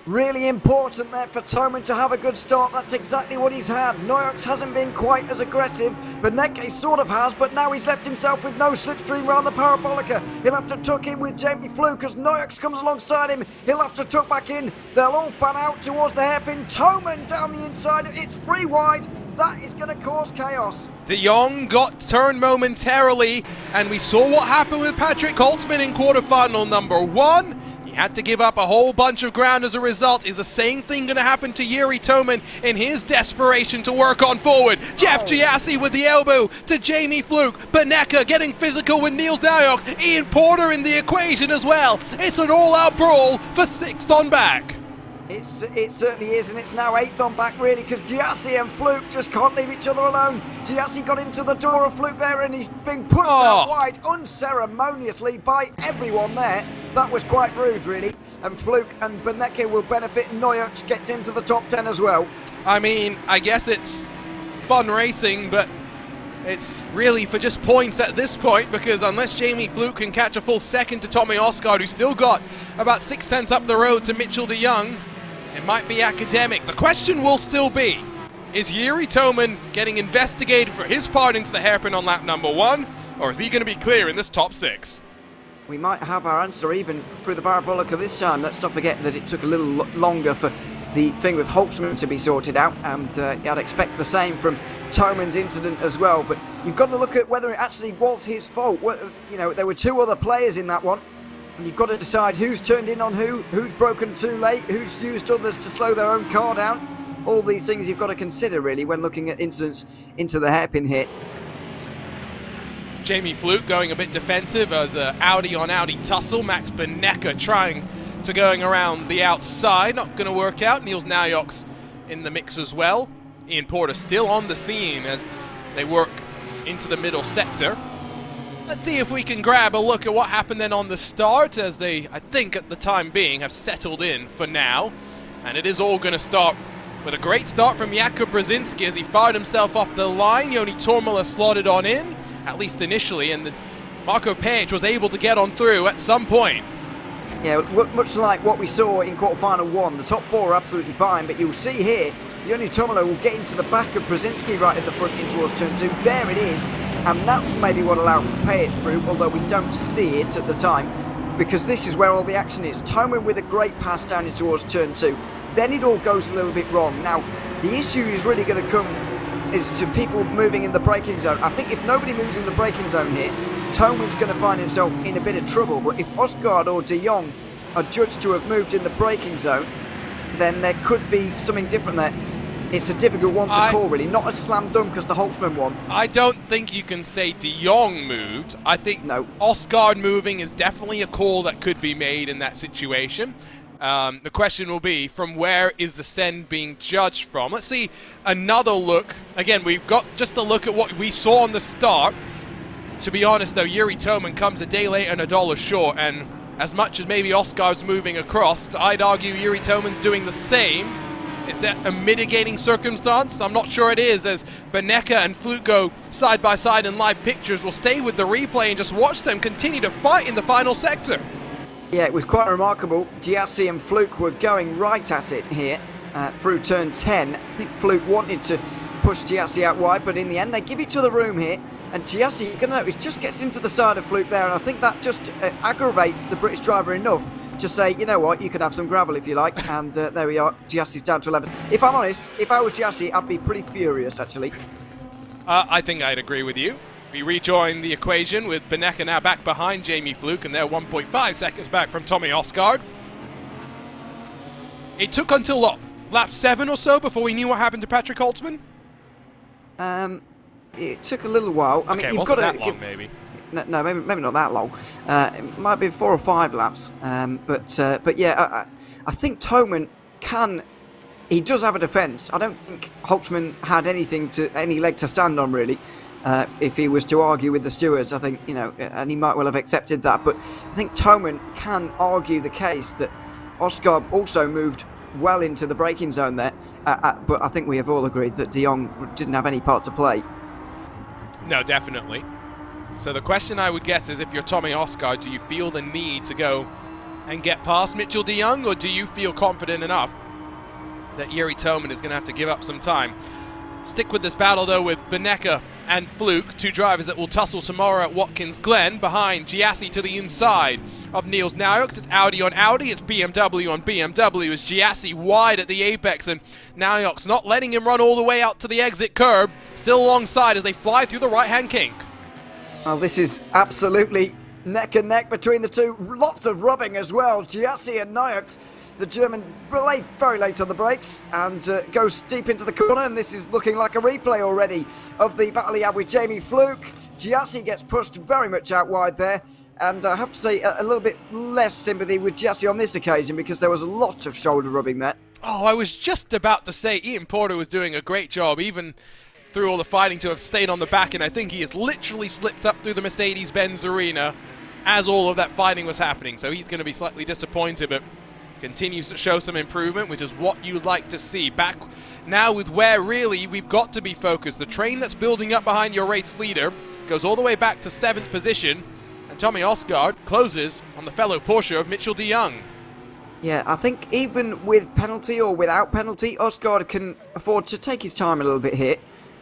Really important there for Toman to have a good start. That's exactly what he's had. Noyox hasn't been quite as aggressive. Beneke sort of has, but now he's left himself with no slipstream around the parabolica. He'll have to tuck in with Jamie Fluke as Noyox comes alongside him. He'll have to tuck back in. They'll all fan out towards the hairpin. Toman down the inside. It's 3 wide. That is going to cause chaos.
De Jong got turned momentarily, and we saw what happened with Patrick Holtzman in quarterfinal number 1. He had to give up a whole bunch of ground as a result. Is the same thing going to happen to Yuri Toman in his desperation to work on forward? Jeff Giassi with the elbow to Jamie Fluke. Beneke getting physical with Niels Naujoks. Ian Porter in the equation as well. It's an all-out brawl for 6th on back.
It certainly is, and it's now 8th on back, really, because Giassi and Fluke just can't leave each other alone. Giassi got into the door of Fluke there, and he's being pushed out wide unceremoniously by everyone there. That was quite rude, really. And Fluke and Beneke will benefit. Noyux gets into the top 10 as well.
I mean, I guess it's fun racing, but it's really for just points at this point, because unless Jamie Fluke can catch a full second to Tommy Osgaard, who's still got about 6 tenths up the road to Mitchell de Jong, it might be academic. The question will still be, is Yuri Toman getting investigated for his part into the hairpin on lap number 1, or is he going to be clear in this top 6?
We might have our answer even through the Parabolica this time. Let's not forget that it took a little longer for the thing with Holtzman to be sorted out, and I'd expect the same from Toman's incident as well. But you've got to look at whether it actually was his fault. You know, there were 2 other players in that one, and you've got to decide who's turned in on who's broken too late, who's used others to slow their own car down. All these things you've got to consider, really, when looking at incidents into the hairpin here.
Jamie Fluke going a bit defensive as a Audi on Audi tussle. Max Beneke trying to going around the outside. Not going to work out. Niels Naujoks in the mix as well. Ian Porter still on the scene as they work into the middle sector. Let's see if we can grab a look at what happened then on the start, as they, I think at the time being, have settled in for now. And it is all going to start with a great start from Jakub Brzezinski as he fired himself off the line. Joni Tormala slotted on in, at least initially, and Marco Page was able to get on through at some point.
Yeah, much like what we saw in quarterfinal 1, the top 4 are absolutely fine, but you'll see here, Joni Tormala will get into the back of Brzezinski right at the front in towards turn 2. There it is, and that's maybe what allowed Page through, although we don't see it at the time, because this is where all the action is. Toman with a great pass down in towards turn 2. Then it all goes a little bit wrong. Now, the issue is really going to come is to people moving in the braking zone. I think if nobody moves in the braking zone here, Toman's going to find himself in a bit of trouble. But if Osgaard or de Jong are judged to have moved in the braking zone, then there could be something different there. It's a difficult one to call, really. Not as slam dunk as the Holtzman one.
I don't think you can say de Jong moved. I think Osgaard moving is definitely a call that could be made in that situation. The question will be, from where is the send being judged from? Let's see another look. Again, we've got just a look at what we saw on the start. To be honest, though, Yuri Toman comes a day late and $1 short, and as much as maybe Osgaard's moving across, I'd argue Yuri Toman's doing the same. Is that a mitigating circumstance? I'm not sure it is, as Beneke and Fluke go side by side in live pictures. We'll stay with the replay and just watch them continue to fight in the final sector.
Yeah, it was quite remarkable. Giassi and Fluke were going right at it here through turn 10. I think Fluke wanted to push Giassi out wide, but in the end they give each other room here. And Giassi, you're going to notice, just gets into the side of Fluke there, and I think that just aggravates the British driver enough to say, you know what, you can have some gravel if you like. And there we are, Giassi's down to 11th. If I'm honest, if I was Giassi, I'd be pretty furious, actually.
I think I'd agree with you. We rejoin the equation with Beneke now back behind Jamie Fluke, and they're 1.5 seconds back from Tommy Osgaard. It took until, what, lap 7 or so before we knew what happened to Patrick Holtzman?
It took a little while. I mean, you've got to give, maybe. No, maybe not that long. It might be 4 or 5 laps. But yeah, I think Toman can. He does have a defence. I don't think Holtzman had any leg to stand on, really. If he was to argue with the stewards, I think, you know, and he might well have accepted that. But I think Toman can argue the case that Osgaard also moved well into the braking zone there. But I think we have all agreed that de Jong didn't have any part to play.
No, definitely. So the question I would guess is, if you're Tommy Osgaard, do you feel the need to go and get past Mitchell de Jong, or do you feel confident enough that Yuri Toman is going to have to give up some time? Stick with this battle, though, with Beneke and Fluke, 2 drivers that will tussle tomorrow at Watkins Glen, behind Giassi to the inside of Niels Naujoks. It's Audi on Audi, it's BMW on BMW, as Giassi wide at the apex, and Naujoks not letting him run all the way out to the exit curb, still alongside as they fly through the right-hand kink.
Well, this is absolutely neck and neck between the two. Lots of rubbing as well. Giassi and Naujoks, the German, very late on the brakes and goes deep into the corner, and this is looking like a replay already of the battle he had with Jamie Fluke. Giassi gets pushed very much out wide there, And I have to say, a little bit less sympathy with Jesse on this occasion because there was a lot of shoulder rubbing there.
Oh, I was just about to say Ian Porter was doing a great job, even through all the fighting, to have stayed on the back, and I think he has literally slipped up through the Mercedes-Benz arena as all of that fighting was happening. So he's going to be slightly disappointed, but continues to show some improvement, which is what you'd like to see. Back now with where really we've got to be focused. The train that's building up behind your race leader goes all the way back to 7th position, and Tommy Osgaard closes on the fellow Porsche of Mitchell de Jong.
Yeah, I think even with penalty or without penalty, Osgaard can afford to take his time a little bit here.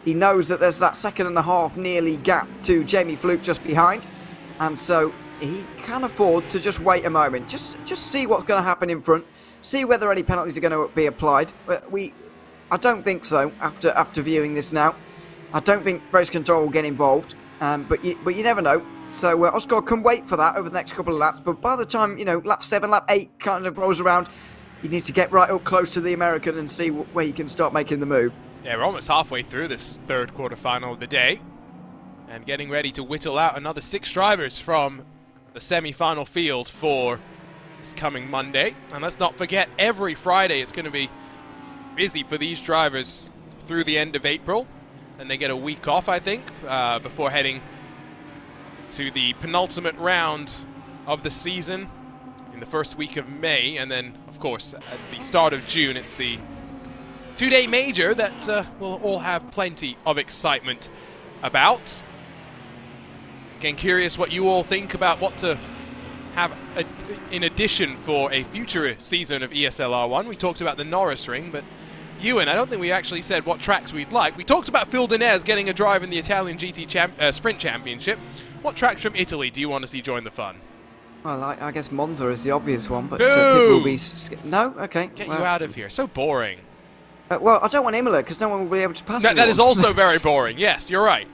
He knows that there's that 2.5 nearly gap to Jamie Fluke just behind, and so he can afford to just wait a moment, just see what's going to happen in front, see whether any penalties are going to be applied. But I don't think so. After viewing this now, I don't think race control will get involved. But you never know. So Osgaard can wait for that over the next couple of laps. But by the time lap 7, lap 8 kind of rolls around, you need to get right up close to the American and see where you can start making the move.
Yeah, we're almost halfway through this third quarterfinal of the day, and getting ready to whittle out another 6 drivers from the semi-final field for this coming Monday. And let's not forget, every Friday it's going to be busy for these drivers through the end of April. Then they get a week off, I think, before heading to the penultimate round of the season in the first week of May. And then, of course, at the start of June, it's the 2-day major that we'll all have plenty of excitement about. Again, curious what you all think about what to have in addition for a future season of ESL R1. We talked about the Nurburgring, but Ewan, I don't think we actually said what tracks we'd like. We talked about Phil Denez getting a drive in the Italian GT Sprint Championship. What tracks from Italy do you want to see join the fun?
Well, I guess Monza is the obvious one, but people will be... No? Okay.
Get you out of here. So boring.
Well, I don't want Imola because no one will be able to pass.
That is also very boring. Yes, you're right.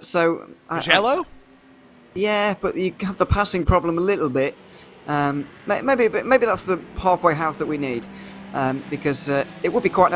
So
Mugello?
Yeah, but you have the passing problem a little bit. Maybe that's the halfway house that we need, because it would be quite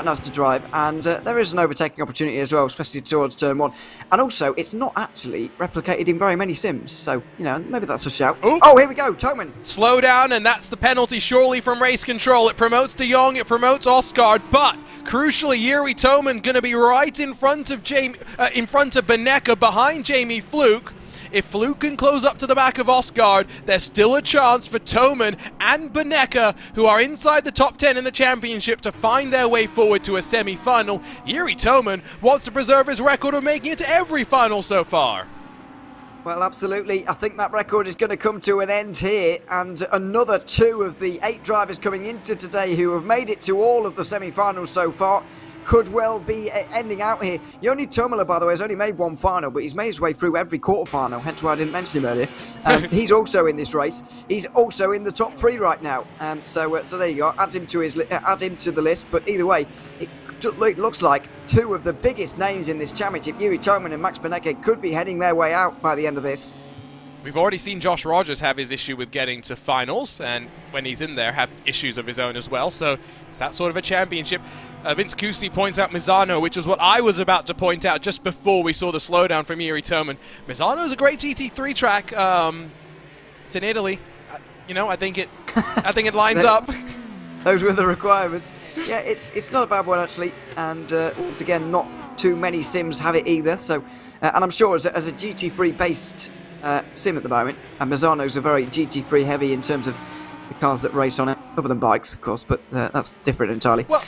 nice to drive, and there is an overtaking opportunity as well, especially towards turn 1. And also, it's not actually replicated in very many sims, so maybe that's a shout.
Oop.
Oh, here we go, Toman.
Slow down, and that's the penalty surely from race control. It promotes de Jong, it promotes Osgaard, but crucially, Yuri Toman going to be right in front of Benecca, behind Jamie Fluke. If Fluke can close up to the back of Osgaard, there's still a chance for Toman and Benecca, who are inside the top 10 in the championship, to find their way forward to a semi-final. Yuri Toman wants to preserve his record of making it to every final so far.
Well, absolutely. I think that record is going to come to an end here, and another 2 of the 8 drivers coming into today who have made it to all of the semi-finals so far could well be ending out here. Yoni Tomala, by the way, has only made 1 final, but he's made his way through every quarter-final, hence why I didn't mention him earlier. He's also in this race. He's also in the top 3 right now. So there you go. Add him to the list. But either way, it looks like 2 of the biggest names in this championship, Yuri Toman and Max Benecca, could be heading their way out by the end of this.
We've already seen Josh Rogers have his issue with getting to finals, and when he's in there, have issues of his own as well. So it's that sort of a championship. Vince Cusi points out Misano, which was what I was about to point out just before we saw the slowdown from Yuri Toman. Misano is a great GT3 track. It's in Italy. I think it lines up.
Those were the requirements. Yeah, it's not a bad one actually, and once again, not too many sims have it either. So, and I'm sure as a GT3 based sim at the moment, and Mazzano's are very GT3 heavy in terms of the cars that race on it, other than bikes, of course, but that's different entirely.
Well,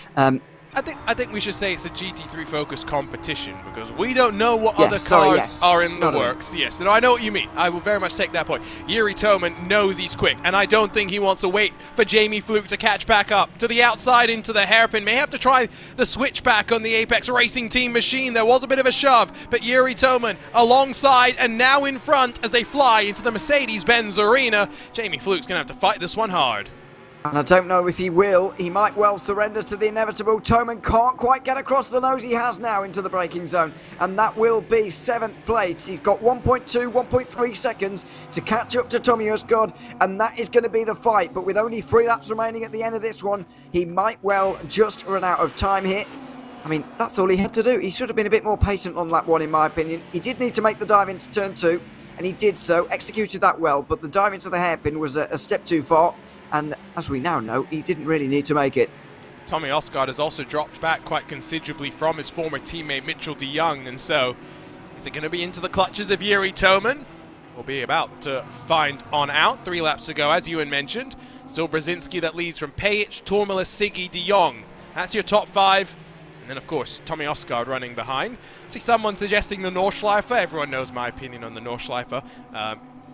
I think we should say it's a GT3 focused competition, because we don't know what other cars are in the works. Yes, I know what you mean. I will very much take that point. Yuri Toman knows he's quick, and I don't think he wants to wait for Jamie Fluke to catch back up. To the outside into the hairpin. May have to try the switchback on the Apex Racing Team machine. There was a bit of a shove, but Yuri Toman alongside and now in front as they fly into the Mercedes-Benz arena. Jamie Fluke's going to have to fight this one hard.
And I don't know if he will. He might well surrender to the inevitable. Toman can't quite get across the nose. He has now into the braking zone. And that will be 7th place. He's got 1.2, 1.3 seconds to catch up to Tommy Osgaard. And that is going to be the fight. But with only 3 laps remaining at the end of this one, he might well just run out of time here. I mean, that's all he had to do. He should have been a bit more patient on lap 1, in my opinion. He did need to make the dive into turn 2. And and he did so, executed that well, but the dive into the hairpin was a step too far, and as we now know, he didn't really need to make it.
Tommy Osgaard has also dropped back quite considerably from his former teammate Mitchell de Jong, and so is it going to be into the clutches of Yuri Toman? We'll be about to find on out. 3 laps to go, as Ewan mentioned. Still Brzezinski that leads from Pajic, Tourmala, Siggy, de Jong. That's your top 5. And then, of course, Tommy Osgaard running behind. See someone suggesting the Nordschleifer. Everyone knows my opinion on the Nordschleifer.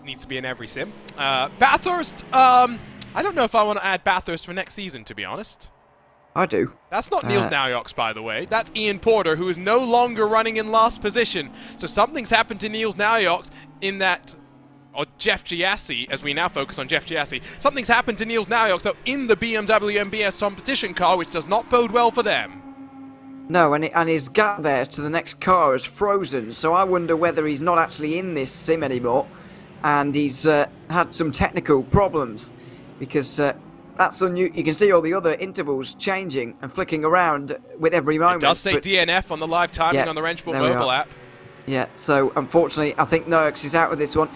Needs to be in every sim. Bathurst, I don't know if I want to add Bathurst for next season, to be honest.
I do.
That's not Niels Naujoks, by the way. That's Ian Porter, who is no longer running in last position. So something's happened to Niels Naujoks in that, or Jeff Giassi, as we now focus on Jeff Giassi. Something's happened to Niels Naujoks, so in the BMW MBS competition car, which does not bode well for them.
No, and his gap there to the next car is frozen, so I wonder whether he's not actually in this sim anymore, and he's had some technical problems, because that's unusual. You can see all the other intervals changing and flicking around with every moment.
It does say DNF on the live timing on the Wrenchball mobile app.
Yeah, so unfortunately, I think Naujoks is out of this one,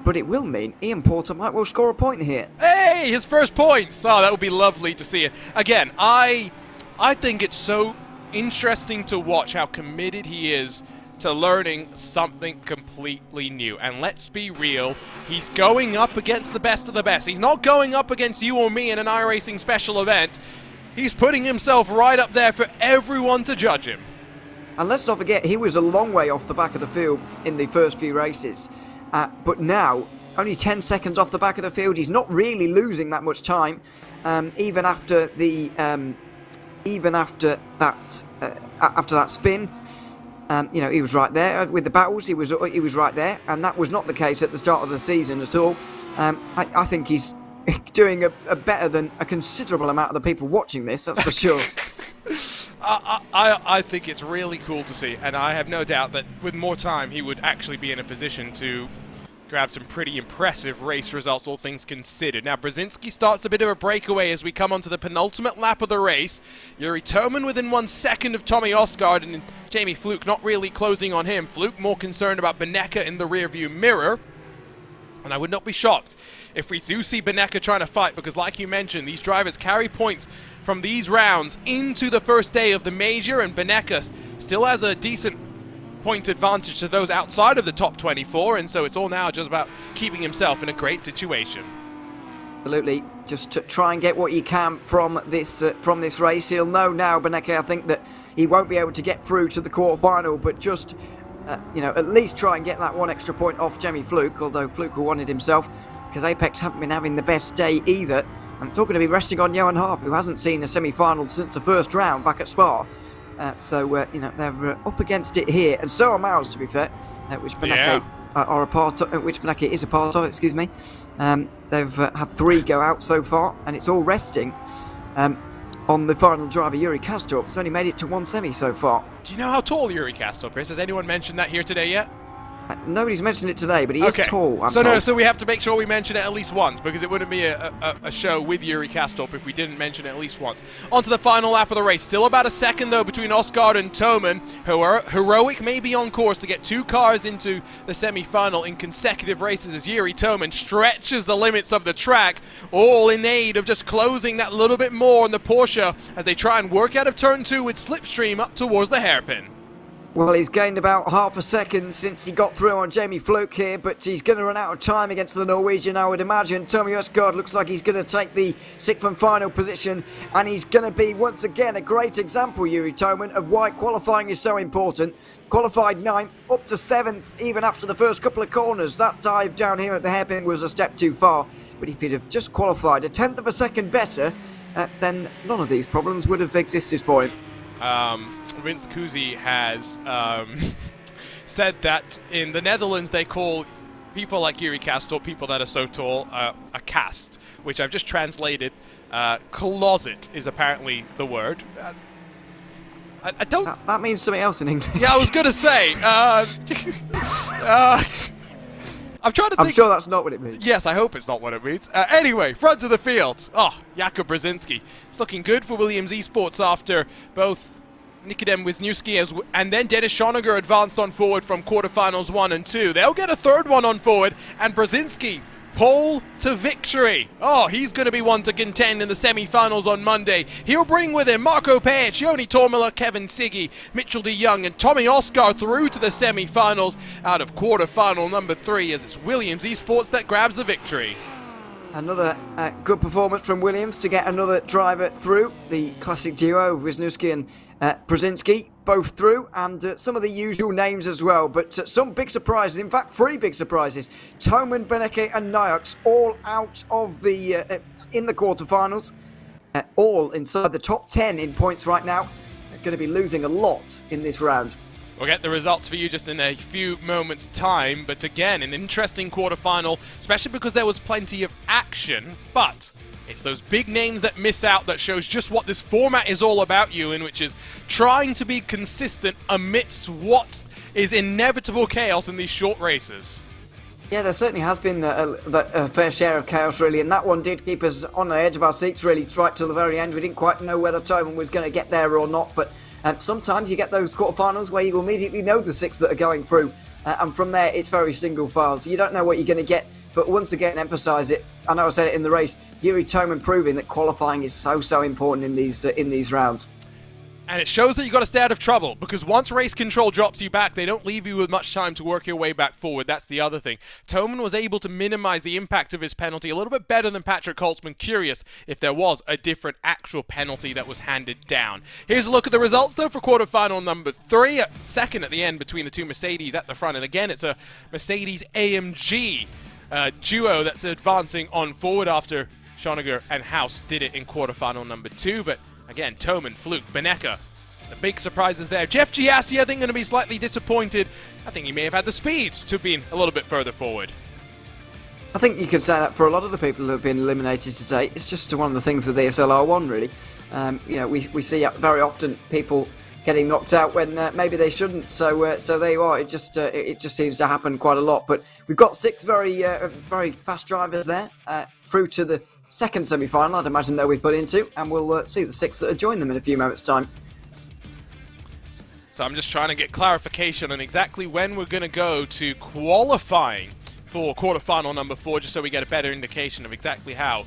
but it will mean Ian Porter might well score a point here.
Hey, his first points! Oh, that would be lovely to see it. Again, I think it's so interesting to watch how committed he is to learning something completely new. And let's be real, he's going up against the best of the best. He's not going up against you or me in an iRacing special event. He's putting himself right up there for everyone to judge him.
And let's not forget, he was a long way off the back of the field in the first few races. But now, only 10 seconds off the back of the field. He's not really losing that much time, even after that spin. You know, he was right there with the battles. He was right there, and that was not the case at the start of the season at all. I think he's doing a better than a considerable amount of the people watching this. That's for sure.
I think it's really cool to see, and I have no doubt that with more time he would actually be in a position to grab some pretty impressive race results, all things considered. Now, Brzezinski starts a bit of a breakaway as we come onto the penultimate lap of the race. Yuri Toman within 1 second of Tommy Osgaard, and Jamie Fluke not really closing on him. Fluke more concerned about Benecca in the rearview mirror. And I would not be shocked if we do see Benecca trying to fight, because like you mentioned, these drivers carry points from these rounds into the first day of the major, and Benecca still has a decent point advantage to those outside of the top 24, and so it's all now just about keeping himself in a great situation.
Absolutely, just to try and get what he can from this race. He'll know now, Benecca, I think, that he won't be able to get through to the quarterfinal, but just you know, at least try and get that 1 extra point off Jamie Fluke, although Fluke will want it himself, because Apex haven't been having the best day either. And it's all going to be resting on Johan Harf, who hasn't seen a semi-final since the first round back at Spa. So you know, they're up against it here, and so are Miles, to be fair, which Benecca are a part of, which Benecca is a part of. Excuse me. They've had 3 go out so far, and it's all resting on the final driver, Yuri Kastorp. He's only made it to 1 semi so far.
Do you know how tall Yuri Kastorp is? Has anyone mentioned that here today yet?
Nobody's mentioned it today, but he is tall.
So we have to make sure we mention it at least once, because it wouldn't be a show with Yuri Kastorp if we didn't mention it at least once. On to the final lap of the race. Still about a second, though, between Osgaard and Toman. Heroic may be on course to get 2 cars into the semi-final in consecutive races as Yuri Toman stretches the limits of the track, all in aid of just closing that little bit more on the Porsche as they try and work out of turn 2 with slipstream up towards the hairpin.
Well, he's gained about half a second since he got through on Jamie Fluke here, but he's going to run out of time against the Norwegian, I would imagine. Tommy Osgaard looks like he's going to take the 6th and final position, and he's going to be, once again, a great example, Yuri Toman, of why qualifying is so important. Qualified 9th, up to 7th, even after the first couple of corners. That dive down here at the hairpin was a step too far, but if he'd have just qualified a 10th of a second better, then none of these problems would have existed for him.
Vince Kuzi has said that in the Netherlands they call people like Yuri Kastorp, people that are so tall, a cast, which I've just translated. Closet is apparently the word. I don't...
That means something else in English.
Yeah, I was going to say. I'm trying to think.
I'm sure that's not what it means.
Yes, I hope it's not what it means. Anyway, front of the field. Oh, Jakub Brzezinski. It's looking good for Williams Esports after both Nikodem Wisniewski and then Dennis Schoninger advanced on forward from quarterfinals 1 and 2. They'll get a third one on forward, and Brzezinski, pole to victory. Oh, he's going to be one to contend in the semi-finals on Monday. He'll bring with him Marco Pech, Joni Tormela, Kevin Siggy, Mitchell de Jong, and Tommy Oscar through to the semi-finals out of quarterfinal number 3, as it's Williams Esports that grabs the victory.
Another good performance from Williams to get another driver through. The classic duo of Wisniewski and Brzezinski both through, and some of the usual names as well. But some big surprises, in fact 3 big surprises. Toman, Beneke and Nyox all out of the in the quarterfinals, all inside the top 10 in points right now. They're going to be losing a lot in this round.
We'll get the results for you just in a few moments' time, but again, an interesting quarterfinal, especially because there was plenty of action, but it's those big names that miss out that shows just what this format is all about, Ewan, which is trying to be consistent amidst what is inevitable chaos in these short races.
Yeah, there certainly has been a fair share of chaos, really, and that one did keep us on the edge of our seats, really, right till the very end. We didn't quite know whether Toman was going to get there or not, but sometimes you get those quarterfinals where you immediately know the 6 that are going through, and from there it's very single file, so you don't know what you're going to get. But once again, emphasise it. I know I said it in the race. Yuri Toman proving that qualifying is so important in these rounds.
And it shows that you've got to stay out of trouble, because once race control drops you back, they don't leave you with much time to work your way back forward. That's the other thing. Toman was able to minimize the impact of his penalty a little bit better than Patrick Holtzman. Curious if there was a different actual penalty that was handed down. Here's a look at the results, though, for quarterfinal number 3. Second at the end between the 2 Mercedes at the front. And again, it's a Mercedes AMG duo that's advancing on forward after Schoninger and House did it in quarterfinal number 2. But again, Toman, Fluke, Beneke, the big surprises there. Jeff Giassi, I think, going to be slightly disappointed. I think he may have had the speed to have been a little bit further forward.
I think you could say that for a lot of the people who have been eliminated today. It's just one of the things with ESL R1, really. We see very often people getting knocked out when maybe they shouldn't. So there you are. It just seems to happen quite a lot. But we've got 6 very fast drivers there through to the second semi-final. I'd imagine they'll be put into, and we'll see the 6 that join them in a few moments' time.
So I'm just trying to get clarification on exactly when we're going to go to qualifying for quarterfinal number 4, just so we get a better indication of exactly how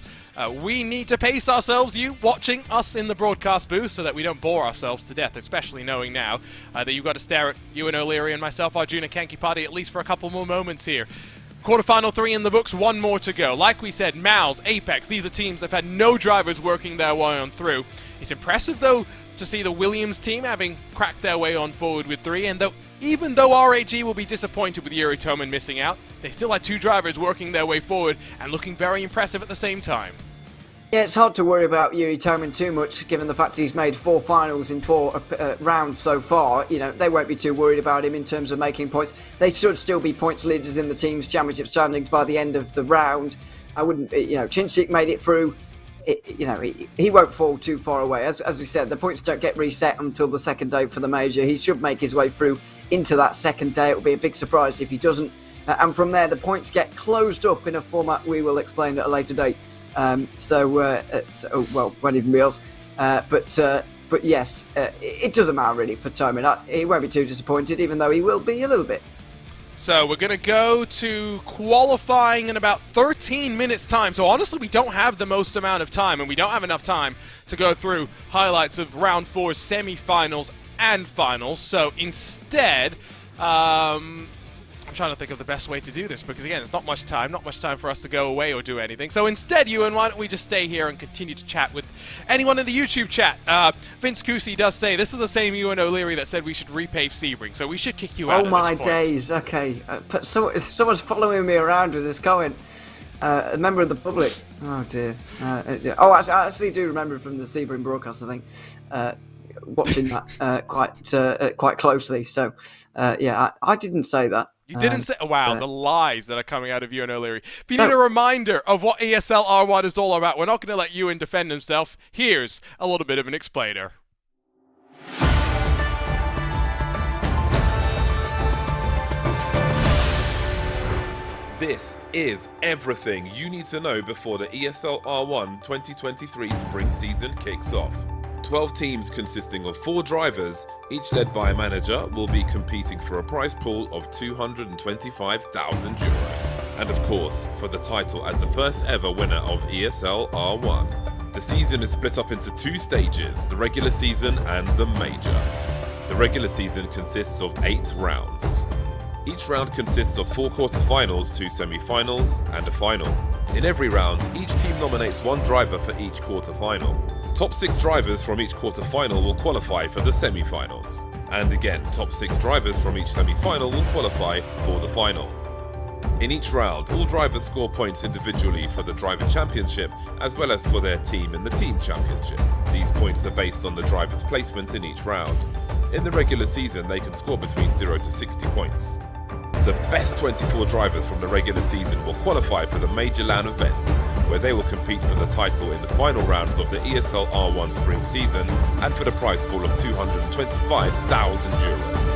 we need to pace ourselves, you watching us in the broadcast booth, so that we don't bore ourselves to death, especially knowing now that you've got to stare at Ewan O'Leary and myself, Arjuna Kankipati, at least for a couple more moments here. Quarterfinal 3 in the books, 1 more to go. Like we said, Mouse, Apex, these are teams that have had no drivers working their way on through. It's impressive, though, to see the Williams team having cracked their way on forward with 3, and even though RAG will be disappointed with Yuri Toman missing out, they still had 2 drivers working their way forward and looking very impressive at the same time.
Yeah, it's hard to worry about Yuri Toman too much, given the fact he's made 4 finals in 4 rounds so far. You know, they won't be too worried about him in terms of making points. They should still be points leaders in the team's championship standings by the end of the round. I wouldn't, Chinchik made it through. He won't fall too far away. As we said, the points don't get reset until the second day for the major. He should make his way through into that second day. It will be a big surprise if he doesn't. And from there, the points get closed up in a format we will explain at a later date. Won't even be else. But yes, it doesn't matter really for Toman. He won't be too disappointed, even though he will be a little bit.
So we're going to go to qualifying in about 13 minutes' time. So honestly, we don't have the most amount of time, and we don't have enough time to go through highlights of Round 4's semi-finals and finals. So instead, I'm trying to think of the best way to do this, because again, it's not much time for us to go away or do anything. So instead, Ewan, why don't we just stay here and continue to chat with anyone in the YouTube chat? Vince Cusi does say, this is the same Ewan O'Leary that said we should repave Sebring, so we should kick you out.
Oh my days, okay. But someone's following me around with this going. A member of the public. Oh dear. I actually do remember from the Sebring broadcast, I think. Watching that quite closely. So, I didn't say that.
You didn't say... Wow, the lies that are coming out of Ewan O'Leary. If you need a reminder of what ESL R1 is all about, we're not going to let Ewan defend himself. Here's a little bit of an explainer.
This is everything you need to know before the ESL R1 2023 spring season kicks off. 12 teams consisting of 4 drivers, each led by a manager, will be competing for a prize pool of €225,000. And of course, for the title as the first ever winner of ESL R1. The season is split up into 2 stages, the regular season and the major. The regular season consists of 8 rounds. Each round consists of 4 quarterfinals, 2 semi-finals and a final. In every round, each team nominates 1 driver for each quarterfinal. Top 6 drivers from each quarterfinal will qualify for the semi-finals. And again, top 6 drivers from each semi-final will qualify for the final. In each round, all drivers score points individually for the driver championship as well as for their team in the team championship. These points are based on the driver's placement in each round. In the regular season, they can score between 0 to 60 points. The best 24 drivers from the regular season will qualify for the Major LAN event, where they will compete for the title in the final rounds of the ESL R1 spring season and for the prize pool of €225,000.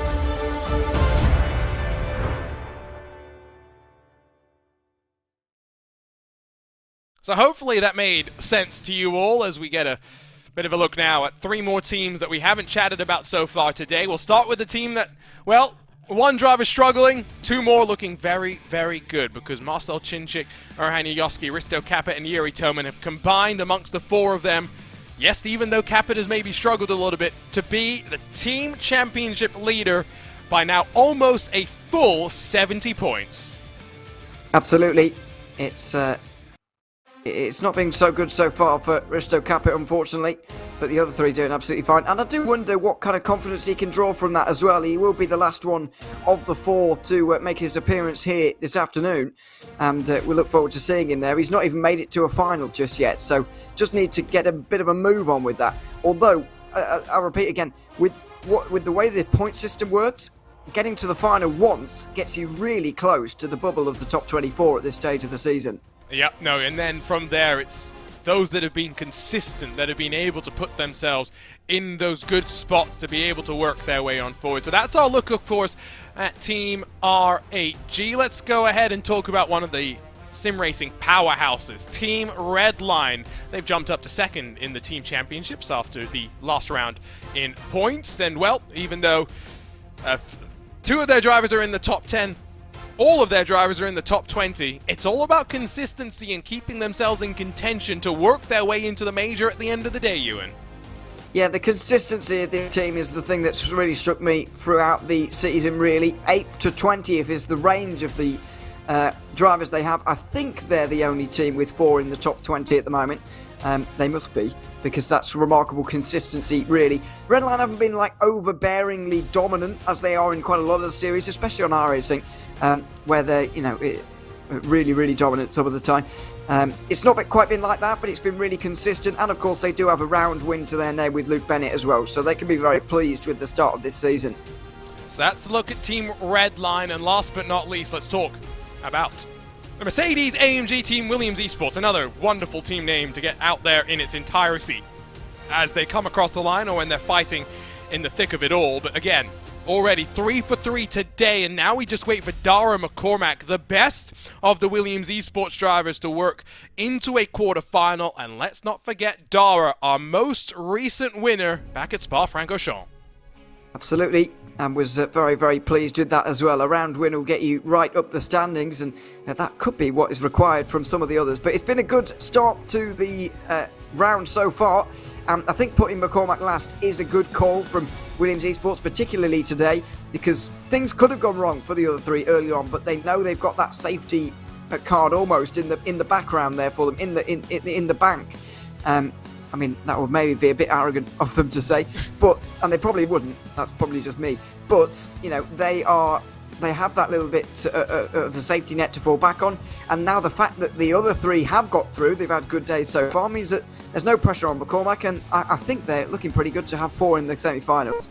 So hopefully that made sense to you all as we get a bit of a look now at 3 more teams that we haven't chatted about so far today. We'll start with the team that, well, 1 driver struggling, 2 more looking very, very good because Marcel Chinchik, Erhan Yoski, Risto Capet and Yuri Toman have combined amongst the 4 of them. Yes, even though Capet has maybe struggled a little bit, to be the team championship leader by now almost a full 70 points.
Absolutely. It's not been so good so far for Risto Capet, unfortunately, but the other 3 doing absolutely fine. And I do wonder what kind of confidence he can draw from that as well. He will be the last one of the 4 to make his appearance here this afternoon, and we look forward to seeing him there. He's not even made it to a final just yet, so just need to get a bit of a move on with that. Although, I'll repeat again, with the way the point system works, getting to the final once gets you really close to the bubble of the top 24 at this stage of the season.
Yep, no, and then from there it's those that have been consistent, that have been able to put themselves in those good spots to be able to work their way on forward. So that's our look, of course, at Team R8G. Let's go ahead and talk about one of the sim racing powerhouses, Team Redline. They've jumped up to 2nd in the team championships after the last round in points. And, well, even though 2 of their drivers are in the top 10, all of their drivers are in the top 20. It's all about consistency and keeping themselves in contention to work their way into the major at the end of the day, Ewan.
Yeah, the consistency of the team is the thing that's really struck me throughout the season, really. 8th to 20th is the range of the drivers they have. I think they're the only team with 4 in the top 20 at the moment. They must be, because that's remarkable consistency, really. Redline haven't been like overbearingly dominant as they are in quite a lot of the series, especially on iRacing, where they're, really, really dominant some of the time. It's not quite been like that, but it's been really consistent. And of course, they do have a round win to their name with Luke Bennett as well, so they can be very pleased with the start of this season.
So that's a look at Team Redline, and last but not least, let's talk about the Mercedes-AMG Team Williams Esports, another wonderful team name to get out there in its entirety as they come across the line or when they're fighting in the thick of it all. But again, already 3 for 3 today, and now we just wait for Dara McCormack, the best of the Williams Esports drivers, to work into a quarterfinal. And let's not forget Dara, our most recent winner back at Spa-Francorchamps.
Absolutely, and was very, very pleased with that as well. A round win will get you right up the standings, and that could be what is required from some of the others. But it's been a good start to the round so far. I think putting McCormack last is a good call from Williams Esports, particularly today, because things could have gone wrong for the other 3 early on, but they know they've got that safety card almost in the background there for them, in the bank. I mean, that would maybe be a bit arrogant of them to say, and they probably wouldn't. That's probably just me. But they have that little bit of a safety net to fall back on, and now the fact that the other 3 have got through, they've had good days so far, means that there's no pressure on McCormack, and I think they're looking pretty good to have 4 in the semi-finals.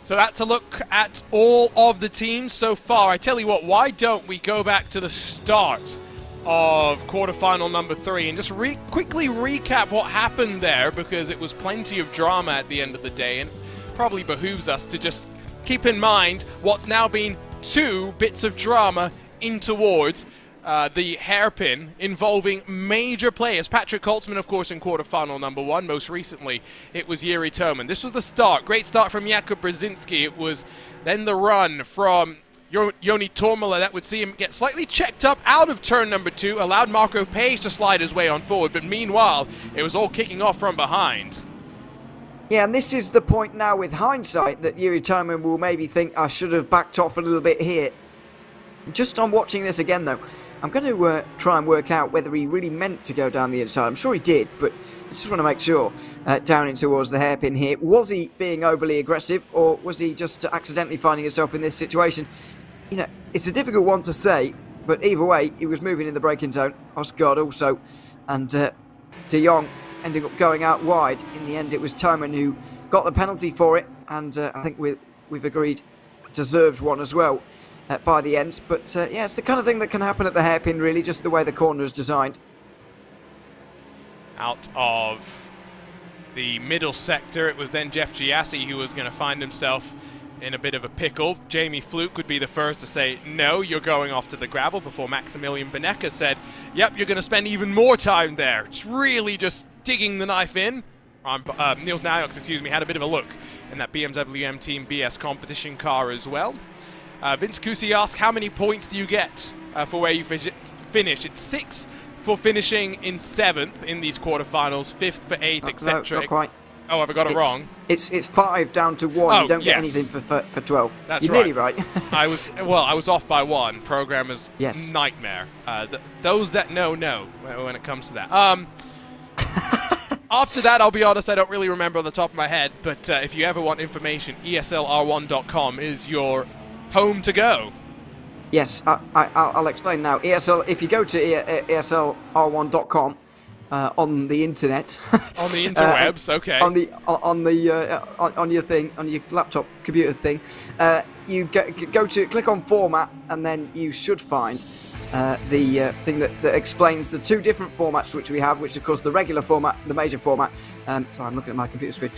So that's a look at all of the teams so far. I tell you what, why don't we go back to the start of quarterfinal number 3 and just quickly recap what happened there, because it was plenty of drama at the end of the day, and probably behooves us to just keep in mind what's now been 2 bits of drama in towards the hairpin involving major players. Patrick Holtzman, of course, in quarterfinal number 1. Most recently, it was Jiri Toman. This was the start. Great start from Jakub Brzezinski. It was then the run from Joni Tormala that would see him get slightly checked up out of turn number 2, allowed Marco Page to slide his way on forward, but meanwhile, it was all kicking off from behind.
Yeah, and this is the point now with hindsight that Jiri Toman will maybe think, I should have backed off a little bit here. Just on watching this again, though, I'm going to try and work out whether he really meant to go down the inside. I'm sure he did, but I just want to make sure. Down in towards the hairpin here. Was he being overly aggressive, or was he just accidentally finding himself in this situation? You know, it's a difficult one to say, but either way, he was moving in the braking zone. Osgaard also, and De Jong ended up going out wide. In the end, it was Toman who got the penalty for it, and I think we've agreed deserved one as well. By the end, but yeah, it's the kind of thing that can happen at the hairpin, really, just the way the corner is designed.
Out of the middle sector, it was then Jeff Giassi who was going to find himself in a bit of a pickle. Jamie Fluke would be the first to say, no, you're going off to the gravel, before Maximilian Benecke said, yep, you're going to spend even more time there. It's really just digging the knife in. Niels Najoks, excuse me, had a bit of a look in that BMW M Team BS competition car as well. Vince Cusi asked, how many points do you get for where you finish? It's 6 for finishing in 7th in these quarterfinals, 5th for 8th, etc.
No, not quite.
Oh, have I got it wrong?
It's 5 down to 1.
Oh,
you don't get
yes.
anything for 12.
That's
You're
right.
nearly right.
I was off by 1. Programmer's nightmare. Those that know when it comes to that. After that, I'll be honest, I don't really remember on the top of my head, but if you ever want information, ESLR1.com is your home to go.
Yes, I'll explain now. If you go to ESLR1.com on the internet,
on the interwebs, okay,
on your thing, on your laptop computer thing, you go to click on format, and then you should find the thing that explains the 2 different formats which we have, which of course the regular format, the major format. Sorry, I'm looking at my computer screen,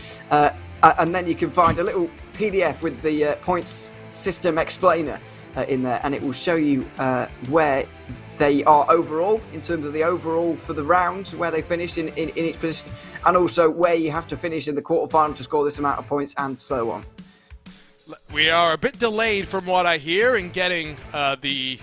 and then you can find a little PDF with the points system explainer in there, and it will show you where they are overall, in terms of the overall for the round, where they finished in each position, and also where you have to finish in the quarterfinal to score this amount of points, and so on.
We are a bit delayed from what I hear in getting the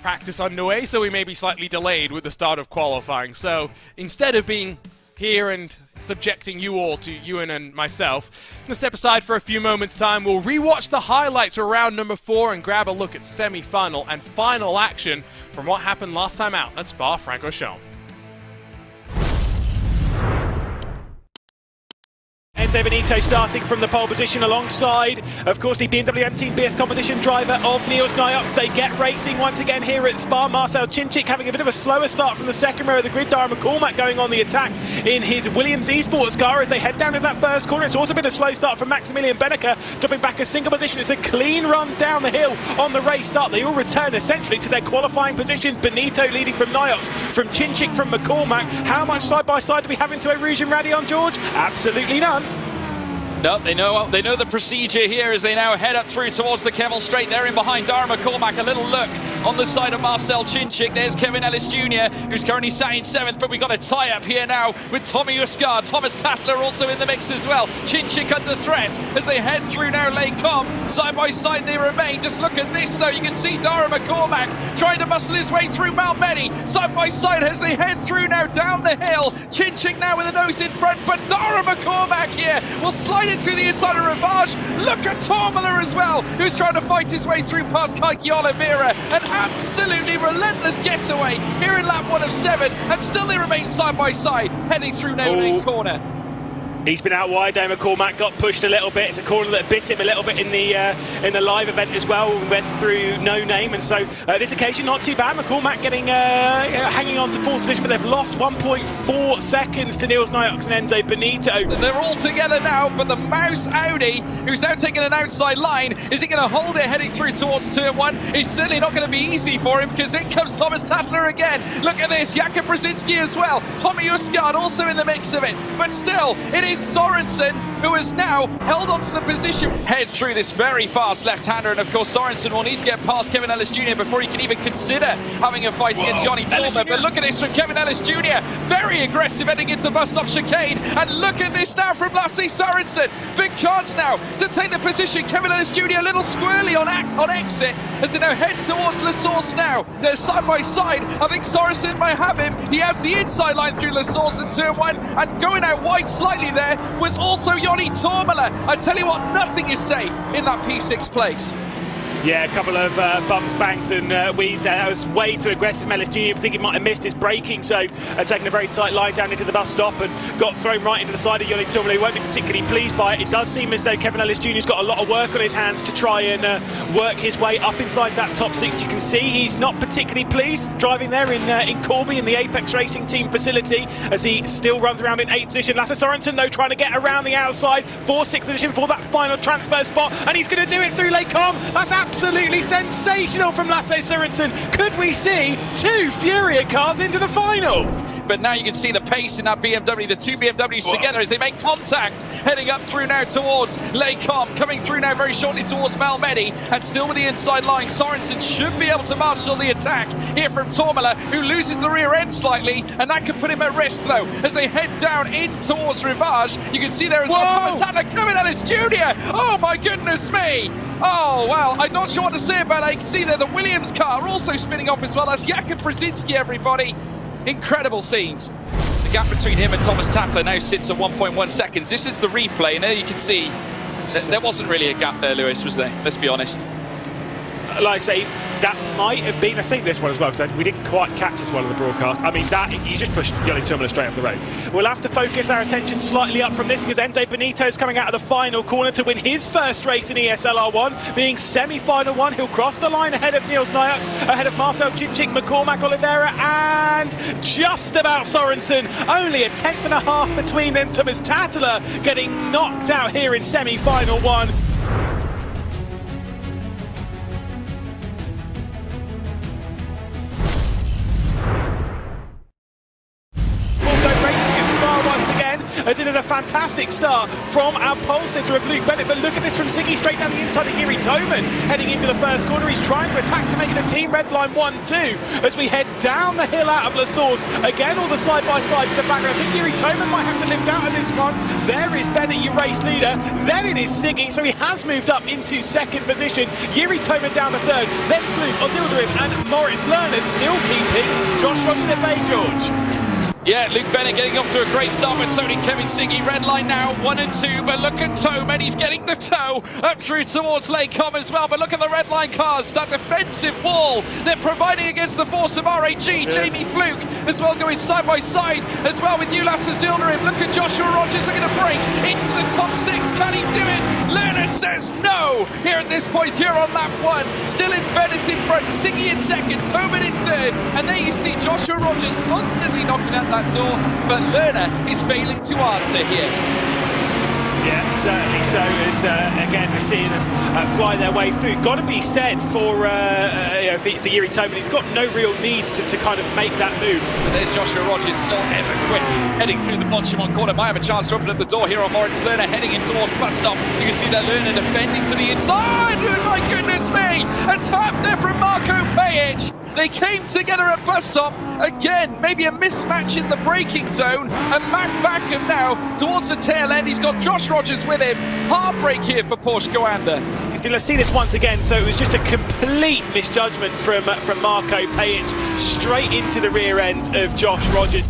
practice underway, so we may be slightly delayed with the start of qualifying. So instead of being here and subjecting you all to Ewan and myself, I'm going to step aside for a few moments' time. We'll rewatch the highlights for round number 4 and grab a look at semi-final and final action from what happened last time out at Spa-Francorchamps.
Enzo Benito starting from the pole position alongside, of course, the BMW M Team BS competition driver of Niels Najoks. They get racing once again here at Spa. Marcel Cinčić having a bit of a slower start from the second row of the grid. Dara McCormack going on the attack in his Williams Esports car as they head down in that first corner. It's also been a slow start from Maximilian Benecke, dropping back a single position. It's a clean run down the hill on the race start. They all return essentially to their qualifying positions. Benito leading from Najoks, from Cinčić, from McCormack. How much side by side do we have into a Rouge and Radion, George? Absolutely none.
No, they know the procedure here as they now head up through towards the Kemmel Straight. They're in behind Dara McCormack. A little look on the side of Marcel Cinčić. There's Kevin Ellis Jr., who's currently sat in 7th, but we've got a tie-up here now with Tommy Usgaard. Thomas Tatler also in the mix as well. Cinčić under threat as they head through now Lake Com. Side by side they remain. Just look at this, though. You can see Dara McCormack trying to muscle his way through Mount Many. Side by side as they head through now down the hill. Cinčić now with a nose in front, but Dara McCormack here will slide it through the inside of Rivage. Look at Tormala as well, who's trying to fight his way through past Kaiki Oliveira. An absolutely relentless getaway here in lap 1 of 7, and still they remain side by side, heading through No Name Corner.
He's been out wide. McCormack got pushed a little bit. It's a corner that bit him a little bit in the live event as well. We went through No Name, and so this occasion not too bad. McCormack getting hanging on to 4th position, but they've lost 1.4 seconds to Niels Najoks and Enzo Benito.
They're all together now, but the Mouse Audi, who's now taking an outside line, is he going to hold it heading through towards turn 1? It's certainly not going to be easy for him, because in comes Thomas Tatler again. Look at this, Jakub Brzezinski as well. Tommy Usgaard also in the mix of it, but still, it is Sorensen who has now held onto the position. Head through this very fast left-hander, and of course Sorensen will need to get past Kevin Ellis Jr. before he can even consider having a fight against Johnny Tormer. But look at this from Kevin Ellis Jr. Very aggressive heading into bus stop chicane. And look at this now from Lasse Sorensen. Big chance now to take the position. Kevin Ellis Jr. a little squirrely on exit as they now head towards La Source now. They're side by side. I think Sorensen might have him. He has the inside line through La Source in turn 1, and going out wide slightly there was also Johnny Tormela. I tell you what, nothing is safe in that P6 place.
Yeah, a couple of bumps, bangs and weaves there. That was way too aggressive. Ellis Jr. I think he might have missed his braking, so taking a very tight line down into the bus stop and got thrown right into the side of Johnny Tormela. He won't be particularly pleased by it. It does seem as though Kevin Ellis Jr.'s got a lot of work on his hands to try and work his way up inside that top 6. You can see he's not particularly pleased driving there in Corby in the Apex Racing Team facility as he still runs around in 8th position. Lasse Sorensen, though, trying to get around the outside for 6th position for that final transfer spot, and he's going to do it through Lake Com. That's absolutely sensational from Lasse Sorensen. Could we see 2 Furia cars into the final?
But now you can see the pace in that BMW, the 2 BMWs together as they make contact, heading up through now towards Lake Com, coming through now very shortly towards Malmedy, and still with the inside line. Sorensen should be able to marshal the attack here from Tormela, who loses the rear end slightly, and that could put him at risk though as they head down in towards Rivage. You can see there as well Thomas Tadler, Kevin Ellis Jr. Oh my goodness me! Oh, well, I'm not sure what to say about it. You can see there the Williams car also spinning off as well. That's Jakub Brzezinski, everybody. Incredible scenes. The gap between him and Thomas Tadler now sits at 1.1 seconds. This is the replay, and there you can see there wasn't really a gap there, Lewis, was there? Let's be honest.
Like I say, that might have been, I see this one as well, because we didn't quite catch this one on the broadcast. I mean, that you just pushed Johnny Tormela straight off the road. We'll have to focus our attention slightly up from this because Enzo Benito's coming out of the final corner to win his first race in ESL R1, being semi-final 1. He'll cross the line ahead of Niels Nyox, ahead of Marcel Chinchik, McCormack, Oliveira, and just about Sorensen. Only a 10.5 between them. Thomas Tadler getting knocked out here in semi-final 1. As it is a fantastic start from our pole sitter of Luke Bennett. But look at this from Siggy straight down the inside of Yuri Toman. Heading into the first corner, he's trying to attack to make it a team red line 1-2 as we head down the hill out of La Source. Again, all the side-by-sides in the background. I think Yuri Toman might have to lift out of this one. There is Bennett, your race leader. Then it is Siggy, so he has moved up into 2nd position. Yuri Toman down to 3rd. Then Fluke, Ozilderim and Moritz Lerner still keeping Josh Rogers at bay, George.
Yeah, Luke Bennett getting off to a great start, but so did Kevin Siggy. Red line now, 1 and 2, but look at Toman, he's getting the toe up through towards Lake Com as well, but look at the red line cars, that defensive wall they're providing against the force of RAG. Yes. Jamie Fluke as well going side by side as well with Ulas Azilnerim. Look at Joshua Rogers, they're going to break into the top 6, can he do it? Lerner says no here at this point here on lap 1. Still it's Bennett in front, Siggy in 2nd, Toman in 3rd, and there you see Joshua Rogers constantly knocking at that door, but Lerner is failing to answer here.
Yeah, certainly so. As again, we're seeing them fly their way through. Got to be said for Yuri Toman. He's got no real needs to kind of make that move.
But there's Joshua Rogers still ever quick, heading through the Blanchimont corner. Might have a chance to open up the door here on Moritz Lerner, heading in towards bus stop. You can see that Lerner defending to the inside. Oh my goodness me! A tap there from Marco Pejic. They came together at bus stop. Again, maybe a mismatch in the braking zone. And Matt Backham now towards the tail end. He's got Josh Rogers with him. Heartbreak here for Porsche Goanda.
Let's see this once again. So it was just a complete misjudgment from Marco Pejic straight into the rear end of Josh Rogers.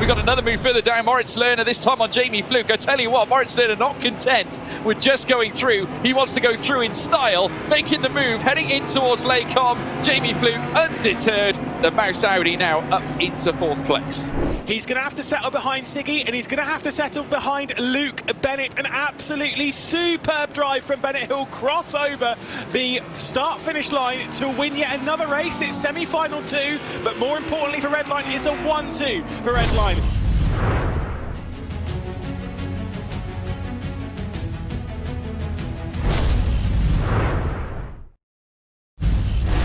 We got another move further down, Moritz Lerner, this time on Jamie Fluke. I tell you what, Moritz Lerner not content with just going through. He wants to go through in style, making the move, heading in towards Lake Com. Jamie Fluke undeterred. The Mouse Audi now up into 4th place.
He's going to have to settle behind Siggy, and he's going to have to settle behind Luke Bennett. An absolutely superb drive from Bennett, who'll cross over the start-finish line to win yet another race. It's semi-final 2, but more importantly for Redline, it's a 1-2 for Redline.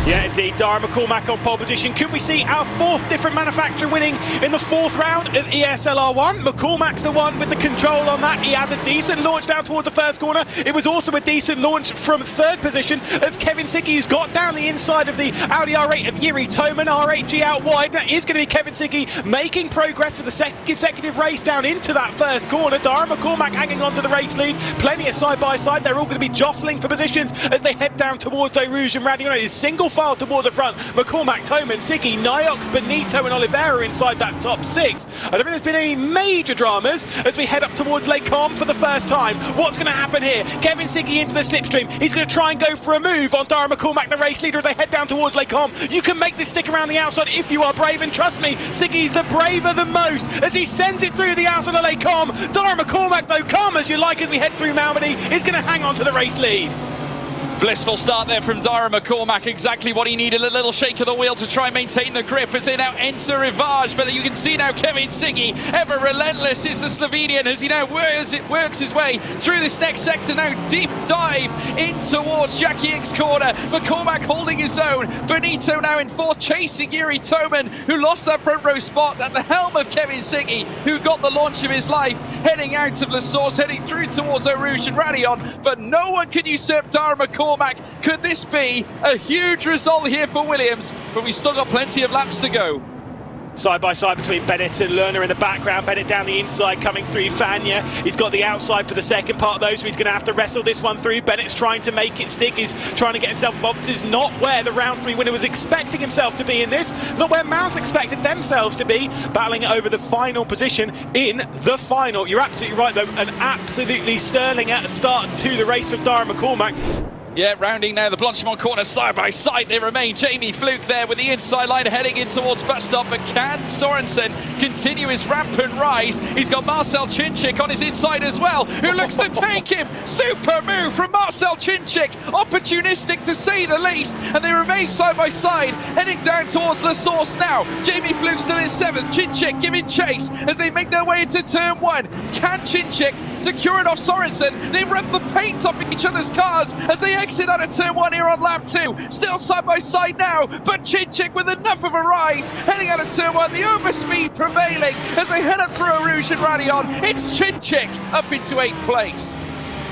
Yeah, indeed. Dara McCormack on pole position. Could we see our 4th different manufacturer winning in the 4th round of ESL R1? McCormack's the one with the control on that. He has a decent launch down towards the first corner. It was also a decent launch from 3rd position of Kevin Siggy, who's got down the inside of the Audi R8 of Yuri Toman. R8G out wide. That is going to be Kevin Siggy making progress for the second consecutive race down into that first corner. Dara McCormack hanging on to the race lead. Plenty of side-by-side. They're all going to be jostling for positions as they head down towards Eau Rouge and Radion. It is single file towards the front. McCormack, Toman, Siggy, Nyox, Benito and Oliveira inside that top 6. I don't think there's been any major dramas as we head up towards Les Combes for the first time. What's going to happen here? Kevin Siggy into the slipstream. He's going to try and go for a move on Dara McCormack, the race leader, as they head down towards Les Combes. You can make this stick around the outside if you are brave, and trust me, Siggy's the braver than most as he sends it through the outside of Les Combes. Dara McCormack, though, calm as you like as we head through Malmedy, is going to hang on to the race lead.
Blissful start there from Dara McCormack, exactly what he needed, a little shake of the wheel to try and maintain the grip as they now enter Rivage. But you can see now Kevin Siggy, ever relentless is the Slovenian as he now works his way through this next sector, now deep dive in towards Jackie X corner. McCormack holding his own, Benito now in 4th, chasing Yuri Toman, who lost that front row spot at the helm of Kevin Siggy, who got the launch of his life, heading out of La Source, heading through towards Eau Rouge and Radion, but no one can usurp Dara McCormack. Could this be a huge result here for Williams? But we've still got plenty of laps to go.
Side by side between Bennett and Lerner in the background. Bennett down the inside coming through Fania. He's got the outside for the second part though, so he's going to have to wrestle this one through. Bennett's trying to make it stick. He's trying to get himself involved. This is not where the round 3 winner was expecting himself to be in this. It's not where Mouse expected themselves to be, battling over the final position in the final. You're absolutely right though. An absolutely sterling at the start to the race for Dara McCormack.
Yeah, rounding now the Blanchimont corner side by side they remain. Jamie Fluke there with the inside line heading in towards bus stop, but can Sorensen continue his rampant rise? He's got Marcel Chinchik on his inside as well, who looks to take him. Super move from Marcel Chinchik, opportunistic to say the least, and they remain side by side, heading down towards La Source now. Jamie Fluke still in 7th, Chinchik giving chase as they make their way into turn 1. Can Chinchik secure it off Sorensen? They rip the paint off each other's cars as they exit out of turn 1 here on lap 2. Still side by side now, but Chinchik with enough of a rise, heading out of turn 1, the overspeed prevailing as they head up through Rouge and Radion. It's Chinchik up into 8th place.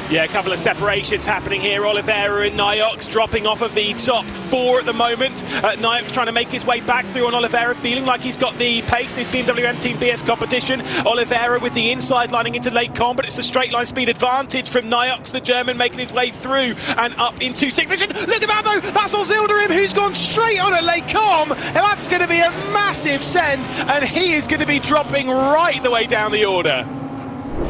Yeah, a couple of separations happening here. Oliveira and Nyox dropping off of the top 4 at the moment. Nyox trying to make his way back through on Oliveira, feeling like he's got the pace in his BMW M Team BS competition. Oliveira with the inside lining into Lake Com, but it's the straight line speed advantage from Nyox, the German, making his way through and up into 6th position. Look at that though, that's Ozilderim who's gone straight on at Lake Com. And that's going to be a massive send, and he is going to be dropping right the way down the order.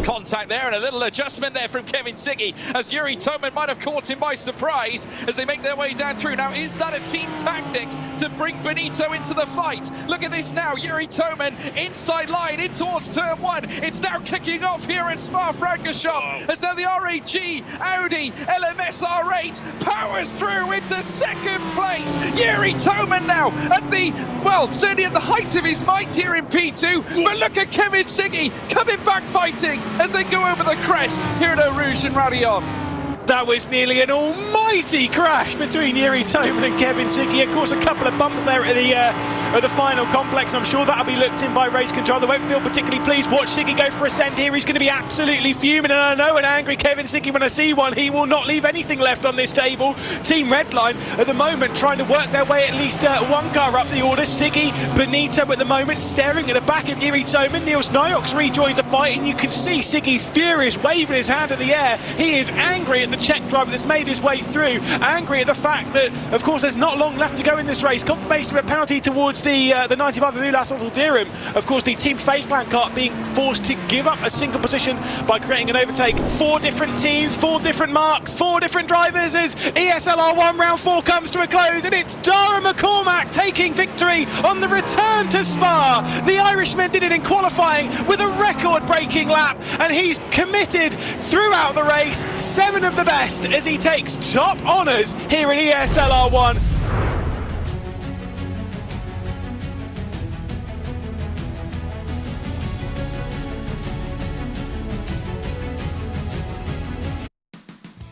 Contact there and a little adjustment there from Kevin Siggy as Yuri Toman might have caught him by surprise as they make their way down through. Now, is that a team tactic to bring Benito into the fight? Look at this now, Yuri Toman inside line in towards turn 1. It's now kicking off here at Spa-Francorchamps as now the RAG Audi LMS R8 powers through into 2nd place. Yuri Toman now at the, well, certainly at the height of his might here in P2, but look at Kevin Siggy coming back fighting as they go over the crest here at Eau Rouge and Radion.
That was nearly an almighty crash between Yuri Toman and Kevin Siggy. Of course, a couple of bumps there at the final complex. I'm sure that'll be looked in by race control. They won't feel particularly pleased. Watch Siggy go for a send here. He's going to be absolutely fuming. And I know an angry Kevin Siggy, when I see one, he will not leave anything left on this table. Team Redline at the moment trying to work their way at least one car up the order. Siggy, Benito at the moment staring at the back of Yuri Toman. Niels Nyox rejoins the fight, and you can see Siggy's furious, waving his hand in the air. He is angry at the Czech driver that's made his way through, angry at the fact that, of course, there's not long left to go in this race. Confirmation of a penalty towards the 95 of Ulas Ozilderim. Of course, the Team Faceland car being forced to give up a single position by creating an overtake. 4 different teams, 4 different marks, 4 different drivers as ESL R1 Round 4 comes to a close, and it's Dara McCormack taking victory on the return to Spa. The Irishman did it in qualifying with a record-breaking lap, and he's committed throughout the race. 7 of the best as he takes top honours here in ESL R1.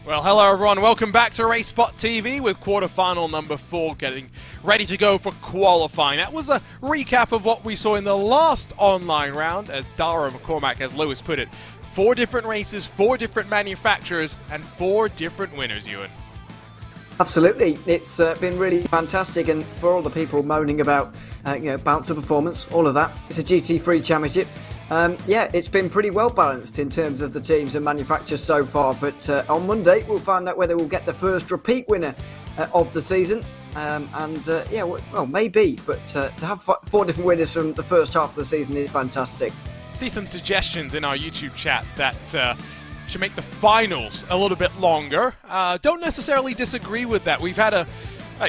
Well, hello everyone, welcome back to RaceSpotTV with quarterfinal number 4 getting ready to go for qualifying. That was a recap of what we saw in the last online round, as Dara McCormack, as Lewis put it. 4 different races, 4 different manufacturers, and 4 different winners, Ewan.
Absolutely, it's been really fantastic, and for all the people moaning about, bouncer performance, all of that, it's a GT3 championship. Yeah, it's been pretty well balanced in terms of the teams and manufacturers so far, but on Monday we'll find out whether we'll get the first repeat winner of the season, well, maybe, but to have 4 different winners from the first half of the season is fantastic.
See some suggestions in our YouTube chat that should make the finals a little bit longer. Don't necessarily disagree with that. We've had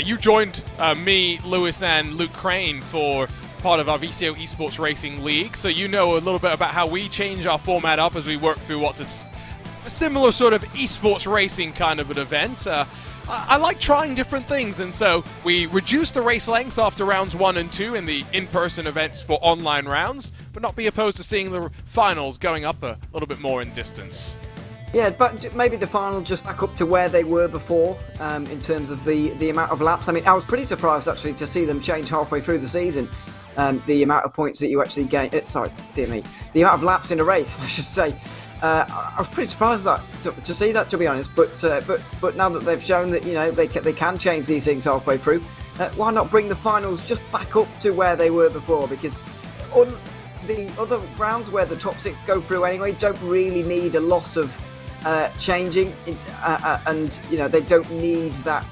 you joined me, Lewis, and Luke Crane for part of our VCO Esports Racing League, so you know a little bit about how we change our format up as we work through what's a similar sort of esports racing kind of an event. I like trying different things, and so we reduce the race lengths after rounds 1 and 2 in the in-person events for online rounds, but not be opposed to seeing the finals going up a little bit more in distance.
Yeah, but maybe the final just back up to where they were before in terms of the amount of laps. I mean, I was pretty surprised actually to see them change halfway through the season. The amount of points that you actually gain. The amount of laps in a race, I should say. I was pretty surprised to see that, to be honest. But now that they've shown that they can change these things halfway through, why not bring the finals just back up to where they were before? Because on the other rounds where the top 6 go through anyway, don't really need a lot of changing, and they don't need that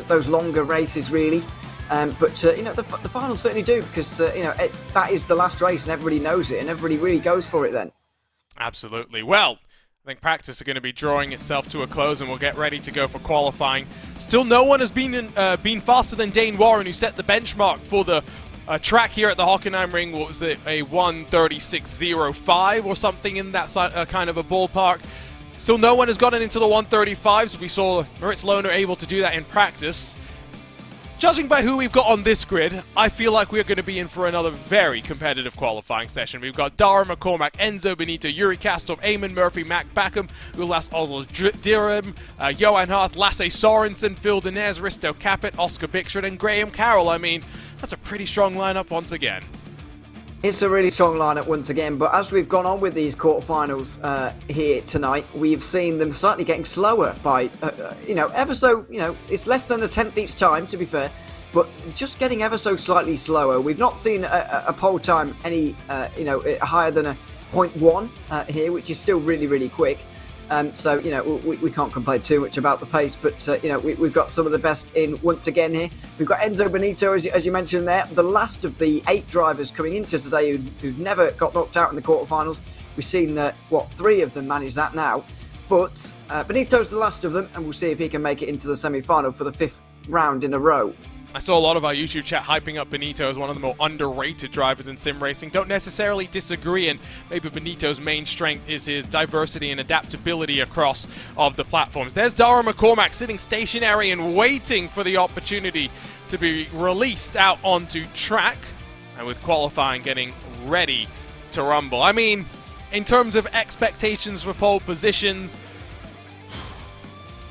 those longer races really. But the finals certainly do, because that is the last race and everybody knows it and everybody really goes for it then.
Absolutely. Well, I think practice is going to be drawing itself to a close, and we'll get ready to go for qualifying. Still, no one has been faster than Dane Warren, who set the benchmark for the track here at the Hockenheim ring. What was it, a 1:36.05 or something in that kind of a ballpark? Still, no one has gotten into the 1:35s. We saw Moritz Lohner able to do that in practice. Judging by who we've got on this grid, I feel like we're going to be in for another very competitive qualifying session. We've got Dara McCormack, Enzo Benito, Yuri Kastorp, Eamon Murphy, Mac Backham, Ulas Oslo Dirham, Johan Hart, Lasse Sorensen, Phil Denez, Risto Capet, Oscar Bickford, and Graham Carroll. I mean, that's a pretty strong lineup once again.
It's a really strong lineup once again, but as we've gone on with these quarterfinals here tonight, we've seen them slightly getting slower by, ever so, it's less than a tenth each time, to be fair, but just getting ever so slightly slower. We've not seen a pole time any, higher than a 0.1 here, which is still really, really quick. So, we can't complain too much about the pace, but, we've got some of the best in once again here. We've got Enzo Benito, as you mentioned there, the last of the 8 drivers coming into today who've never got knocked out in the quarterfinals. We've seen, 3 of them manage that now. But Benito's the last of them, and we'll see if he can make it into the semi-final for the 5th round in a row.
I saw a lot of our YouTube chat hyping up Benito as one of the more underrated drivers in sim racing. Don't necessarily disagree, and maybe Benito's main strength is his diversity and adaptability across of the platforms. There's Dara McCormack sitting stationary and waiting for the opportunity to be released out onto track, and with qualifying getting ready to rumble. I mean, in terms of expectations for pole positions,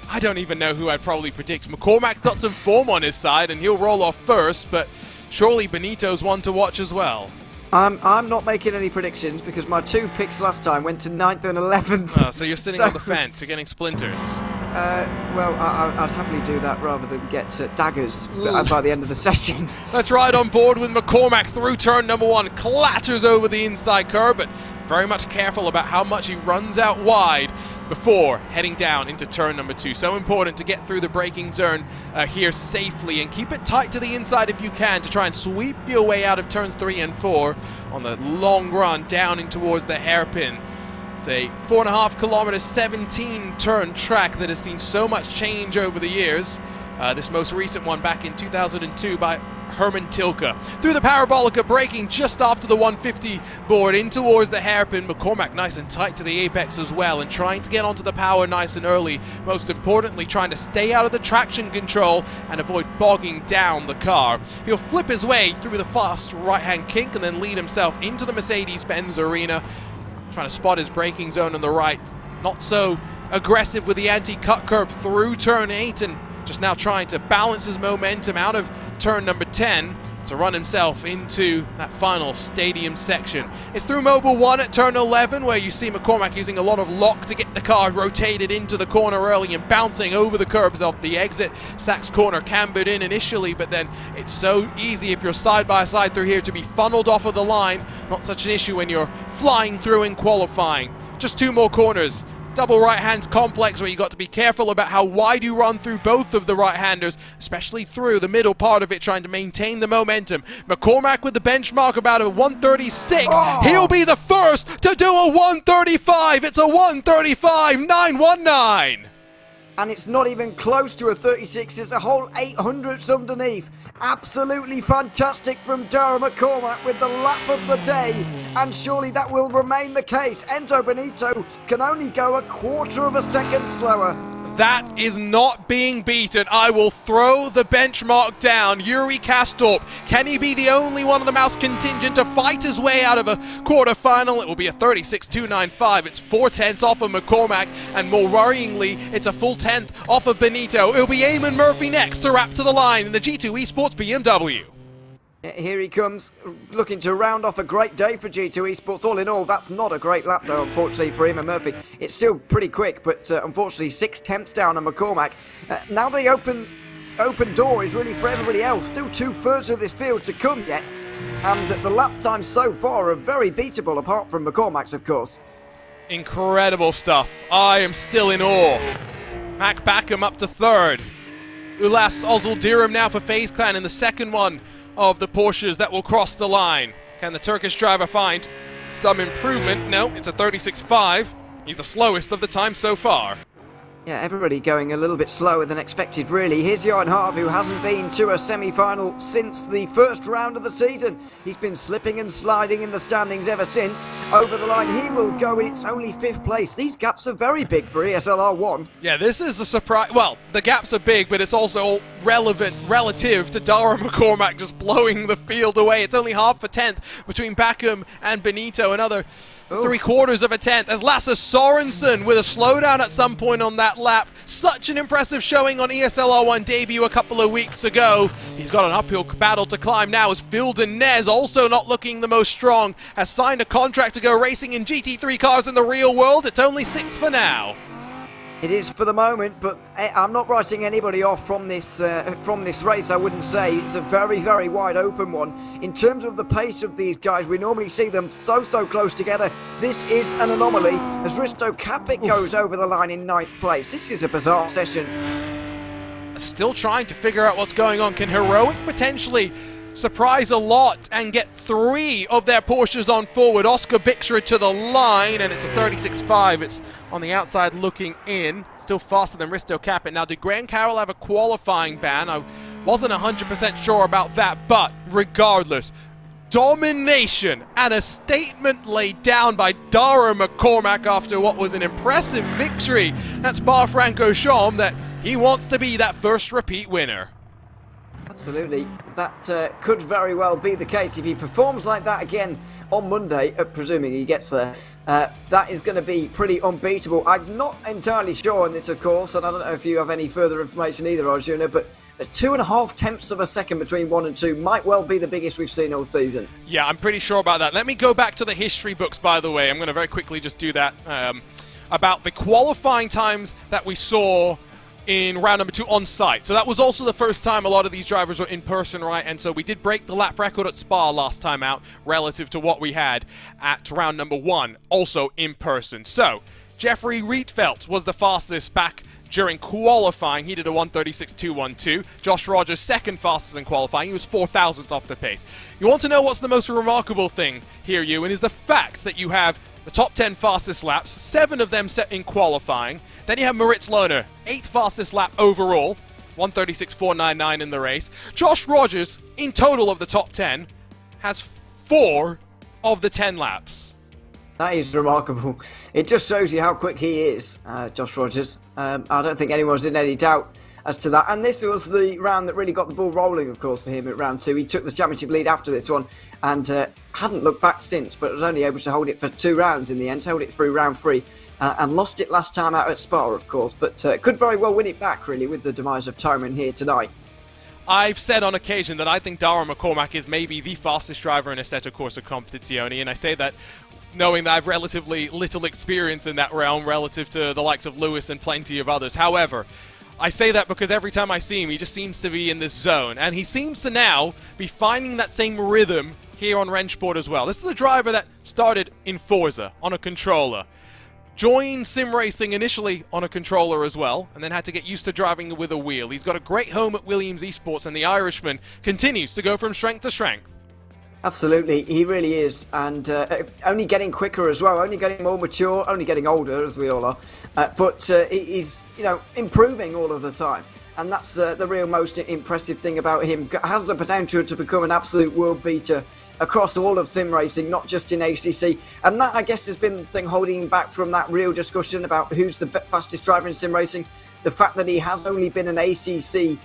I don't even know who I'd probably predict. McCormack's got some form on his side, and he'll roll off first, but surely Benito's one to watch as well.
I'm not making any predictions because my 2 picks last time went to 9th and 11th.
Oh, so you're sitting on the fence, you're getting splinters.
I'd happily do that rather than get daggers by the end of the session.
Let's ride on board with McCormack through turn number 1, clatters over the inside curb, but very much careful about how much he runs out wide before heading down into turn number 2. So important to get through the braking zone here safely and keep it tight to the inside if you can to try and sweep your way out of turns 3 and 4 on the long run down in towards the hairpin. Say 4.5 kilometers, 17 turn track that has seen so much change over the years. This most recent one back in 2002 by Herman Tilke. Through the parabolica, braking just after the 150 board in towards the hairpin. McCormack nice and tight to the apex as well, and trying to get onto the power nice and early. Most importantly, trying to stay out of the traction control and avoid bogging down the car. He'll flip his way through the fast right-hand kink and then lead himself into the Mercedes-Benz arena, trying to spot his braking zone on the right. Not so aggressive with the anti-cut curb through turn 8 and just now trying to balance his momentum out of turn number 10 to run himself into that final stadium section. It's through Mobile 1 at turn 11 where you see McCormack using a lot of lock to get the car rotated into the corner early and bouncing over the curbs off the exit. Sachs corner cambered in initially, but then it's so easy if you're side by side through here to be funneled off of the line. Not such an issue when you're flying through in qualifying. Just 2 more corners. Double right-hand complex where you got to be careful about how wide you run through both of the right-handers, especially through the middle part of it, trying to maintain the momentum. McCormack with the benchmark about a 136. Oh. He'll be the first to do a 135. It's a 135.919.
And it's not even close to a 36, it's a whole 800ths underneath. Absolutely fantastic from Dara McCormack with the lap of the day. And surely that will remain the case. Enzo Benito can only go a quarter of a second slower.
That is not being beaten. I will throw the benchmark down. Yuri Kastorp, can he be the only one of the Mouse contingent to fight his way out of a quarterfinal? It will be a 36.295. It's 4/10 off of McCormack, and more worryingly, it's a full 10th off of Benito. It'll be Eamon Murphy next to wrap to the line in the G2 Esports BMW.
Here he comes, looking to round off a great day for G2 Esports. All in all, that's not a great lap, though, unfortunately, for Eamon Murphy. It's still pretty quick, but unfortunately, 6/10 down on McCormack. Now the open door is really for everybody else. Still 2/3 of this field to come yet. And the lap times so far are very beatable, apart from McCormack's, of course.
Incredible stuff. I am still in awe. Mac Backham up to 3rd. Ulas Ozildirim now for FaZe Clan in the second one of the Porsches that will cross the line. Can the Turkish driver find some improvement? No, it's a 36.5. He's the slowest of the time so far.
Yeah, everybody going a little bit slower than expected, really. Here's Johan Harv, who hasn't been to a semi-final since the first round of the season. He's been slipping and sliding in the standings ever since. Over the line he will go, and it's only 5th place. These gaps are very big for ESL R1.
Yeah, this is a surprise. Well, the gaps are big, but it's also relative to Dara McCormack just blowing the field away. It's only half a 10th between Backham and Benito. Another 3/4 of a 10th as Lasse Sorensen with a slowdown at some point on that lap. Such an impressive showing on ESL R1 debut a couple of weeks ago. He's got an uphill battle to climb now as Phil Denez, also not looking the most strong, has signed a contract to go racing in GT3 cars in the real world. It's only 6th for now.
It is for the moment, but I'm not writing anybody off from this race, I wouldn't say. It's a very, very wide open one. In terms of the pace of these guys, we normally see them so close together. This is an anomaly as Risto Kapik goes over the line in 9th place. This is a bizarre session.
Still trying to figure out what's going on. Can Heroic potentially surprise a lot and get 3 of their Porsches on forward? Oscar Bixra to the line, and it's a 36.5. It's on the outside looking in. Still faster than Risto Kapik. Now, did Grant Carroll have a qualifying ban? I wasn't 100% sure about that, but regardless, domination and a statement laid down by Dara McCormack after what was an impressive victory at Spa-Francorchamps that he wants to be that first repeat winner.
Absolutely, that could very well be the case if he performs like that again on Monday, presuming he gets there. That is going to be pretty unbeatable. I'm not entirely sure on this, of course, and I don't know if you have any further information either, Arjuna, but 2.5 of a second between 1 and 2 might well be the biggest we've seen all season.
Yeah, I'm pretty sure about that. Let me go back to the history books, by the way. I'm going to very quickly just do that. About the qualifying times that we saw in round number 2 on site. So that was also the first time a lot of these drivers were in person, right? And so we did break the lap record at Spa last time out relative to what we had at round number 1, also in person. So Jeffrey Rietveld was the fastest back during qualifying. He did a 136.212. Josh Rogers, second fastest in qualifying. He was 4,000ths off the pace. You want to know what's the most remarkable thing here, Ewan, is the fact that you have the top 10 fastest laps, 7 of them set in qualifying. Then you have Moritz Lohner, 8th fastest lap overall, 136.499 in the race. Josh Rogers, in total of the top 10, has 4 of the 10 laps.
That is remarkable. It just shows you how quick he is, Josh Rogers. I don't think anyone's in any doubt as to that. And this was the round that really got the ball rolling, of course, for him at round 2. He took the championship lead after this one and hadn't looked back since, but was only able to hold it for 2 rounds in the end, held it through round 3. and lost it last time out at Spa, of course, but could very well win it back, really, with the demise of Tyrman here tonight.
I've said on occasion that I think Dara McCormack is maybe the fastest driver in Assetto Corsa Competizione, and I say that knowing that I've relatively little experience in that realm relative to the likes of Lewis and plenty of others. However, I say that because every time I see him, he just seems to be in this zone, and he seems to now be finding that same rhythm here on Rennsport as well. This is a driver that started in Forza on a controller, joined sim racing initially on a controller as well, and then had to get used to driving with a wheel. He's got a great home at Williams Esports, and the Irishman continues to go from strength to strength.
Absolutely, he really is, and only getting quicker as well, only getting more mature, only getting older, as we all are, but he's, improving all of the time. And that's the real most impressive thing about him. Has the potential to become an absolute world beater across all of sim racing, not just in ACC. And that, I guess, has been the thing holding him back from that real discussion about who's the fastest driver in sim racing. The fact that he has only been an ACC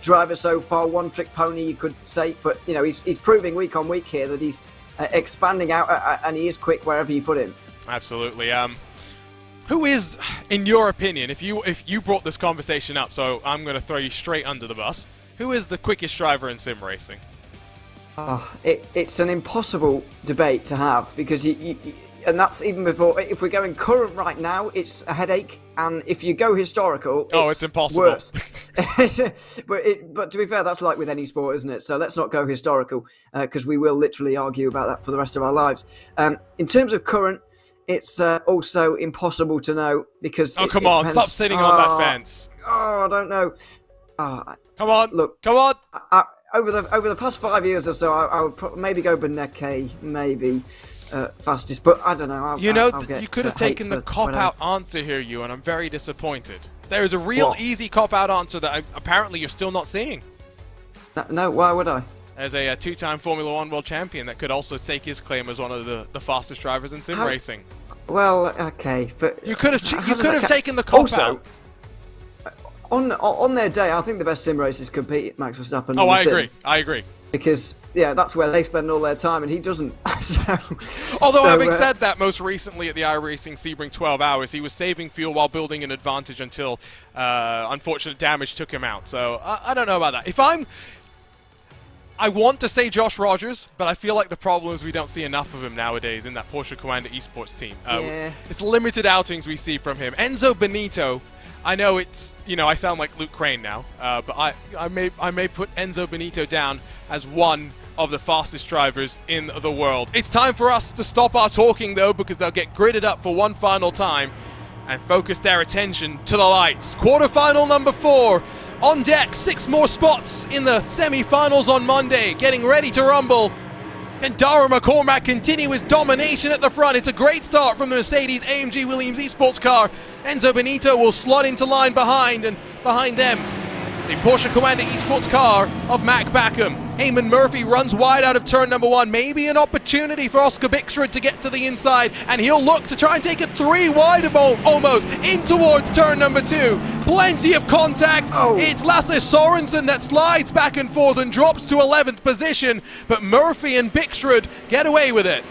driver so far, one-trick pony, you could say. But, he's proving week on week here that he's expanding out, and he is quick wherever you put him.
Absolutely. Who is, in your opinion, if you brought this conversation up, so I'm going to throw you straight under the bus, who is the quickest driver in sim racing?
It's an impossible debate to have, because and that's even before, if we're going current right now, it's a headache, and if you go historical,
it's impossible.
Worse. But to be fair, that's like with any sport, isn't it? So let's not go historical, because we will literally argue about that for the rest of our lives. In terms of current, it's also impossible to know, because...
Oh, come on, stop sitting on that fence.
Oh, I don't know.
Come on,
look,
come on.
Over the past 5 years or so, I'll maybe go Beneke, maybe fastest, but I don't know.
You could have taken the cop-out answer here, and I'm very disappointed. There is a real easy cop-out answer that apparently you're still not seeing.
No, why would I?
As a two-time Formula One world champion that could also take his claim as one of the fastest drivers in sim racing.
Well, okay, but
you could have taken the cop-out.
On their day, I think the best sim racers compete Max Verstappen.
Oh, I agree.
Because, that's where they spend all their time, and he doesn't.
Although, having said that, most recently at the iRacing Sebring 12 Hours, he was saving fuel while building an advantage until unfortunate damage took him out. So, I don't know about that. I want to say Josh Rogers, but I feel like the problem is we don't see enough of him nowadays in that Porsche Commander Esports team. It's limited outings we see from him. Enzo Benito, I know it's, I sound like Luke Crane now, but I may put Enzo Benito down as one of the fastest drivers in the world. It's time for us to stop our talking, though, because they'll get gridded up for one final time and focus their attention to the lights. Quarterfinal number 4. On deck, 6 more spots in the semi-finals on Monday, getting ready to rumble. Can Dara McCormack continue his domination at the front? It's a great start from the Mercedes-AMG Williams Esports car. Enzo Benito will slot into line behind, and behind them, the Porsche Commander Esports car of Mac Backham. Eamon Murphy runs wide out of turn number 1. Maybe an opportunity for Oscar Bixrud to get to the inside, and he'll look to try and take it 3 wide almost in towards turn number 2. Plenty of contact. It's Lasse Sorensen that slides back and forth and drops to 11th position, but Murphy and Bixrud get away with it.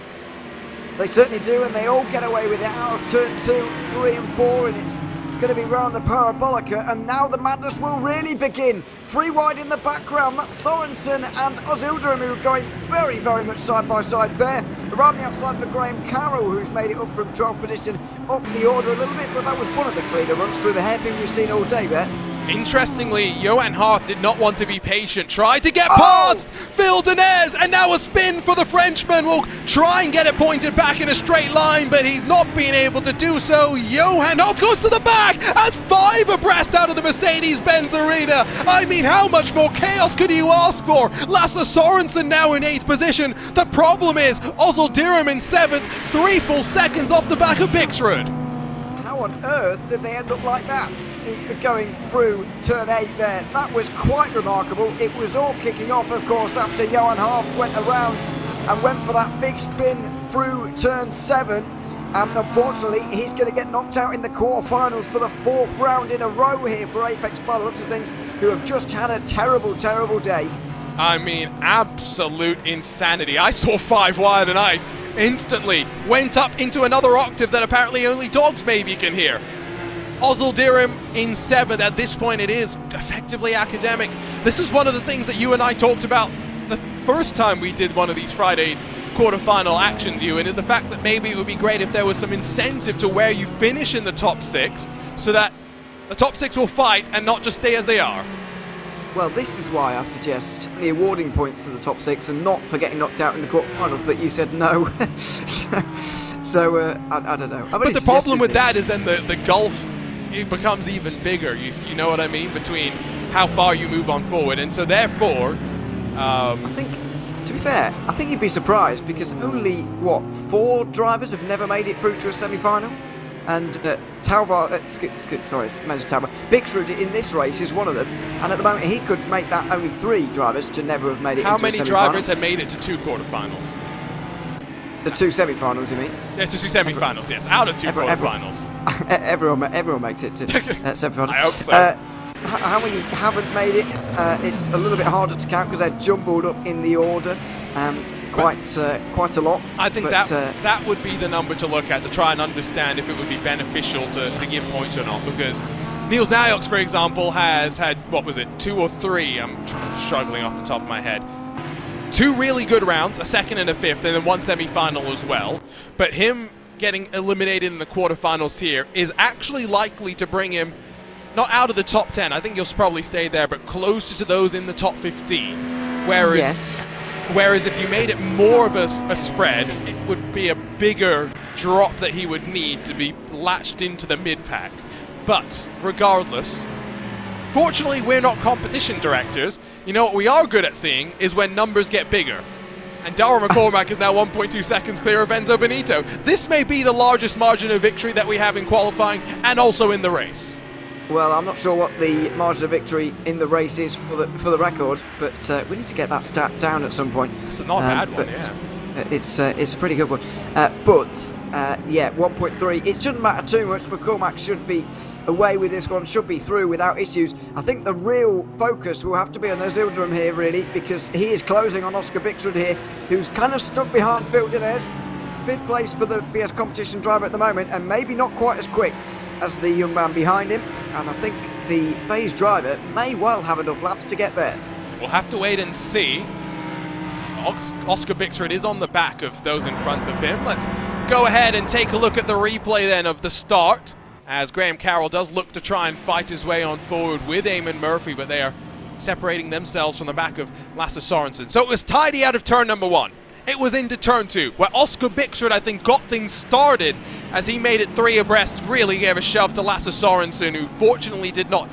They certainly do, and they all get away with it out of turn 2, 3 and 4, and it's going to be round the Parabolica, and now the madness will really begin. 3 wide in the background, that's Sorensen and Oz Ilderim, who are going very, very much side by side there. Around the outside for Graham Carroll, who's made it up from 12th position, up the order a little bit, but that was one of the cleaner runs through the hairpin we've seen all day there.
Interestingly, Johan Hart did not want to be patient, tried to get past Phil Denez, and now a spin for the Frenchman. Will try and get it pointed back in a straight line, but he's not been able to do so. Johan Hart goes to the back as 5 abreast out of the Mercedes-Benz Arena. I mean, how much more chaos could you ask for? Lasse Sorensen now in 8th position. The problem is Ozil Diram in 7th, 3 full seconds off the back of Bixrud.
How on earth did they end up like that? Going through turn 8 there. That was quite remarkable. It was all kicking off, of course, after Johan Hart went around and went for that big spin through turn 7. And unfortunately, he's going to get knocked out in the quarterfinals for the 4th round in a row here for Apex by the looks of things, who have just had a terrible, terrible day.
I mean, absolute insanity. I saw 5 wide and I instantly went up into another octave that apparently only dogs maybe can hear. Ozildirim in 7th. At this point, it is effectively academic. This is one of the things that you and I talked about the first time we did one of these Friday quarterfinal actions, Ewan, is the fact that maybe it would be great if there was some incentive to where you finish in the top 6 so that the top 6 will fight and not just stay as they are.
Well, this is why I suggest the awarding points to the top 6 and not for getting knocked out in the quarterfinals, but you said no. so I don't know.
But the problem with that is then the gulf, it becomes even bigger, you know what I mean, between how far you move on forward. And so therefore
I think, to be fair, I think you'd be surprised because only, 4 drivers have never made it through to a semi-final? And Talvar, Bixrud in this race is one of them, and at the moment he could make that only 3 drivers to never have made it into a semi-final.
How many drivers have made it to 2 quarterfinals?
The 2 semi-finals, you mean?
Yeah, to 2 semi-finals, yes, out of 2 quarterfinals.
Everyone makes it to semi-finals.
I hope so.
How many haven't made it? It's a little bit harder to count because they're jumbled up in the order. Quite a lot.
I think that would be the number to look at to try and understand if it would be beneficial to give points or not. Because Niels Najoks, for example, has had, 2 or 3? I'm struggling off the top of my head. 2 really good rounds, a 2nd and a 5th, and then 1 semi-final as well. But him getting eliminated in the quarterfinals here is actually likely to bring him not out of the top 10. I think he'll probably stay there, but closer to those in the top 15. Whereas.
Yes.
Whereas if you made it more of a spread, it would be a bigger drop that he would need to be latched into the mid-pack. But regardless, fortunately we're not competition directors. You know what we are good at seeing is when numbers get bigger. And Darrell McCormack is now 1.2 seconds clear of Enzo Benito. This may be the largest margin of victory that we have in qualifying and also in the race.
Well, I'm not sure what the margin of victory in the race is for the record, but we need to get that stat down at some point.
It's not a bad one, yeah.
It's a pretty good one. Yeah, 1.3. It shouldn't matter too much. McCormack should be away with this one, should be through without issues. I think the real focus will have to be on Ozildirim here, really, because he is closing on Oscar Bixrud here, who's kind of stuck behind Phil Dinez. 5th place for the BS competition driver at the moment, and maybe not quite as quick as the young man behind him, and I think the phase driver may well have enough laps to get there.
We'll have to wait and see. Oscar Bixrud is on the back of those in front of him. Let's go ahead and take a look at the replay then of the start, as Graham Carroll does look to try and fight his way on forward with Eamon Murphy, but they are separating themselves from the back of Lasse Sorensen. So it was tidy out of turn number 1. It was into turn 2, where Oscar Bixrud, I think, got things started as he made it 3 abreast, really gave a shove to Lasse Sorensen, who fortunately did not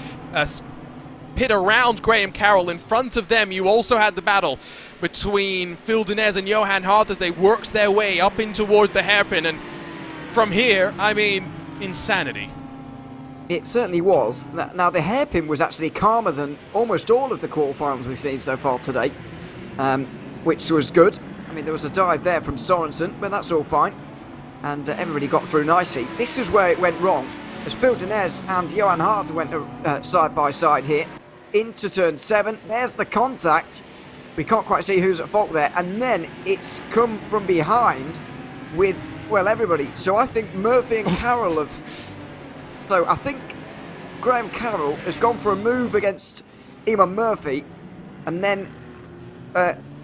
pit around Graham Carroll. In front of them, you also had the battle between Phil Dinez and Johan Hart as they worked their way up in towards the hairpin. And from here, I mean, insanity.
It certainly was. Now, the hairpin was actually calmer than almost all of the quarterfinals we've seen so far today, which was good. I mean, there was a dive there from Sorensen, but that's all fine. And everybody got through nicely. This is where it went wrong, as Phil Dinez and Johan Hart went side by side here. Into turn 7, there's the contact. We can't quite see who's at fault there. And then it's come from behind with, well, everybody. So I think Murphy and Carroll have... So I think Graham Carroll has gone for a move against Eamon Murphy, and then...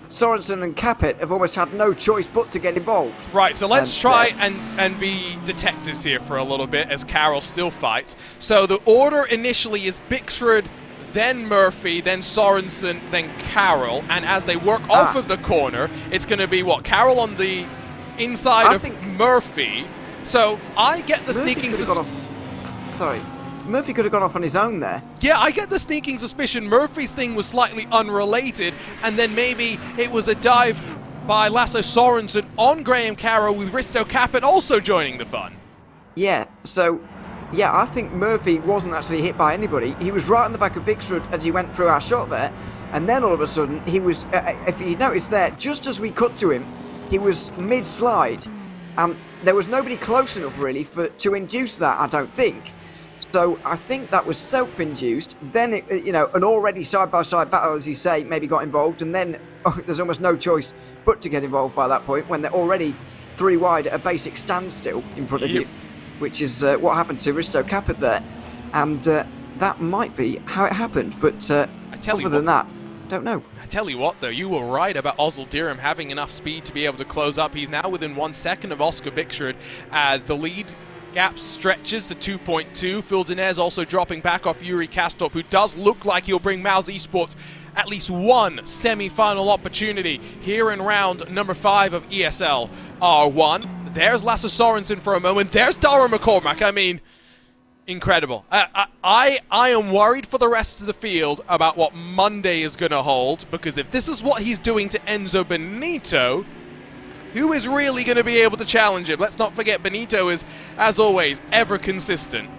Sorensen and Capet have almost had no choice but to get involved.
Right, so let's try and be detectives here for a little bit as Carroll still fights. So the order initially is Bixrud, then Murphy, then Sorensen, then Carroll. And as they work off of the corner, it's going to be, Carroll on the inside of Murphy. So I get the sneaking suspicion.
Sorry. Murphy could have gone off on his own there.
Yeah, I get the sneaking suspicion Murphy's thing was slightly unrelated, and then maybe it was a dive by Lasse Sorensen on Graham Carroll with Risto Capet also joining the fun.
Yeah, so, yeah, I think Murphy wasn't actually hit by anybody. He was right on the back of Bixrud as he went through our shot there, and then all of a sudden, he was, if you notice there, just as we cut to him, he was mid-slide. There was nobody close enough, really, to induce that, I don't think. So I think that was self-induced. Then, an already side-by-side battle, as you say, maybe got involved. And then there's almost no choice but to get involved by that point when they're already 3 wide at a basic standstill in front of you, which is what happened to Risto Caput there. And that might be how it happened, but other than that, don't know.
I tell you what, though, you were right about Ozil Dirham having enough speed to be able to close up. He's now within 1 second of Oscar Bixrud as the lead gap stretches to 2.2. Phil Dinez also dropping back off Yuri Kastorp, who does look like he'll bring Mouse Esports at least one semi-final opportunity here in round number 5 of ESL R1. There's Lasse Sorensen for a moment. There's Dara McCormack. I mean, incredible. I am worried for the rest of the field about what Monday is going to hold, because if this is what he's doing to Enzo Benito, who is really going to be able to challenge him? Let's not forget Benito is, as always, ever consistent.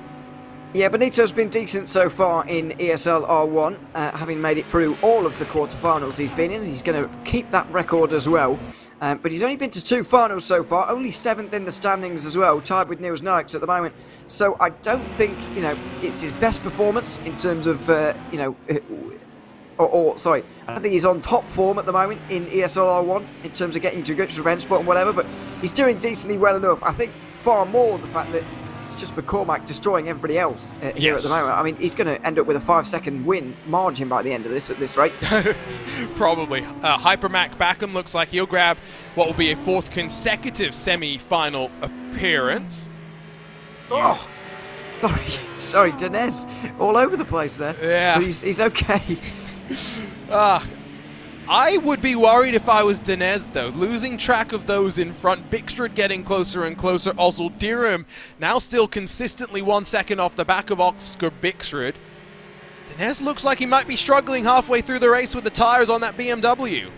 Yeah, Benito's been decent so far in ESL R1, having made it through all of the quarterfinals he's been in. He's going to keep that record as well. But he's only been to 2 finals so far, only 7th in the standings as well, tied with Niels Nykes at the moment. So I don't think, it's his best performance in terms of, sorry, I don't think he's on top form at the moment in ESL R1 in terms of getting to grips with Rensport and whatever, but he's doing decently well enough. I think far more the fact that it's just McCormack destroying everybody else here at the moment. I mean, he's going to end up with a 5-second win margin by the end of this at this rate.
Probably. Hypermac Backham looks like he'll grab what will be a 4th consecutive semi-final appearance.
Oh, sorry, Dinez, all over the place there.
Yeah.
But he's okay.
I would be worried if I was Dinez, though. Losing track of those in front. Bixrud getting closer and closer. Ozil Dirham now still consistently 1 second off the back of Oscar Bixrud. Dinez looks like he might be struggling halfway through the race with the tyres on that BMW.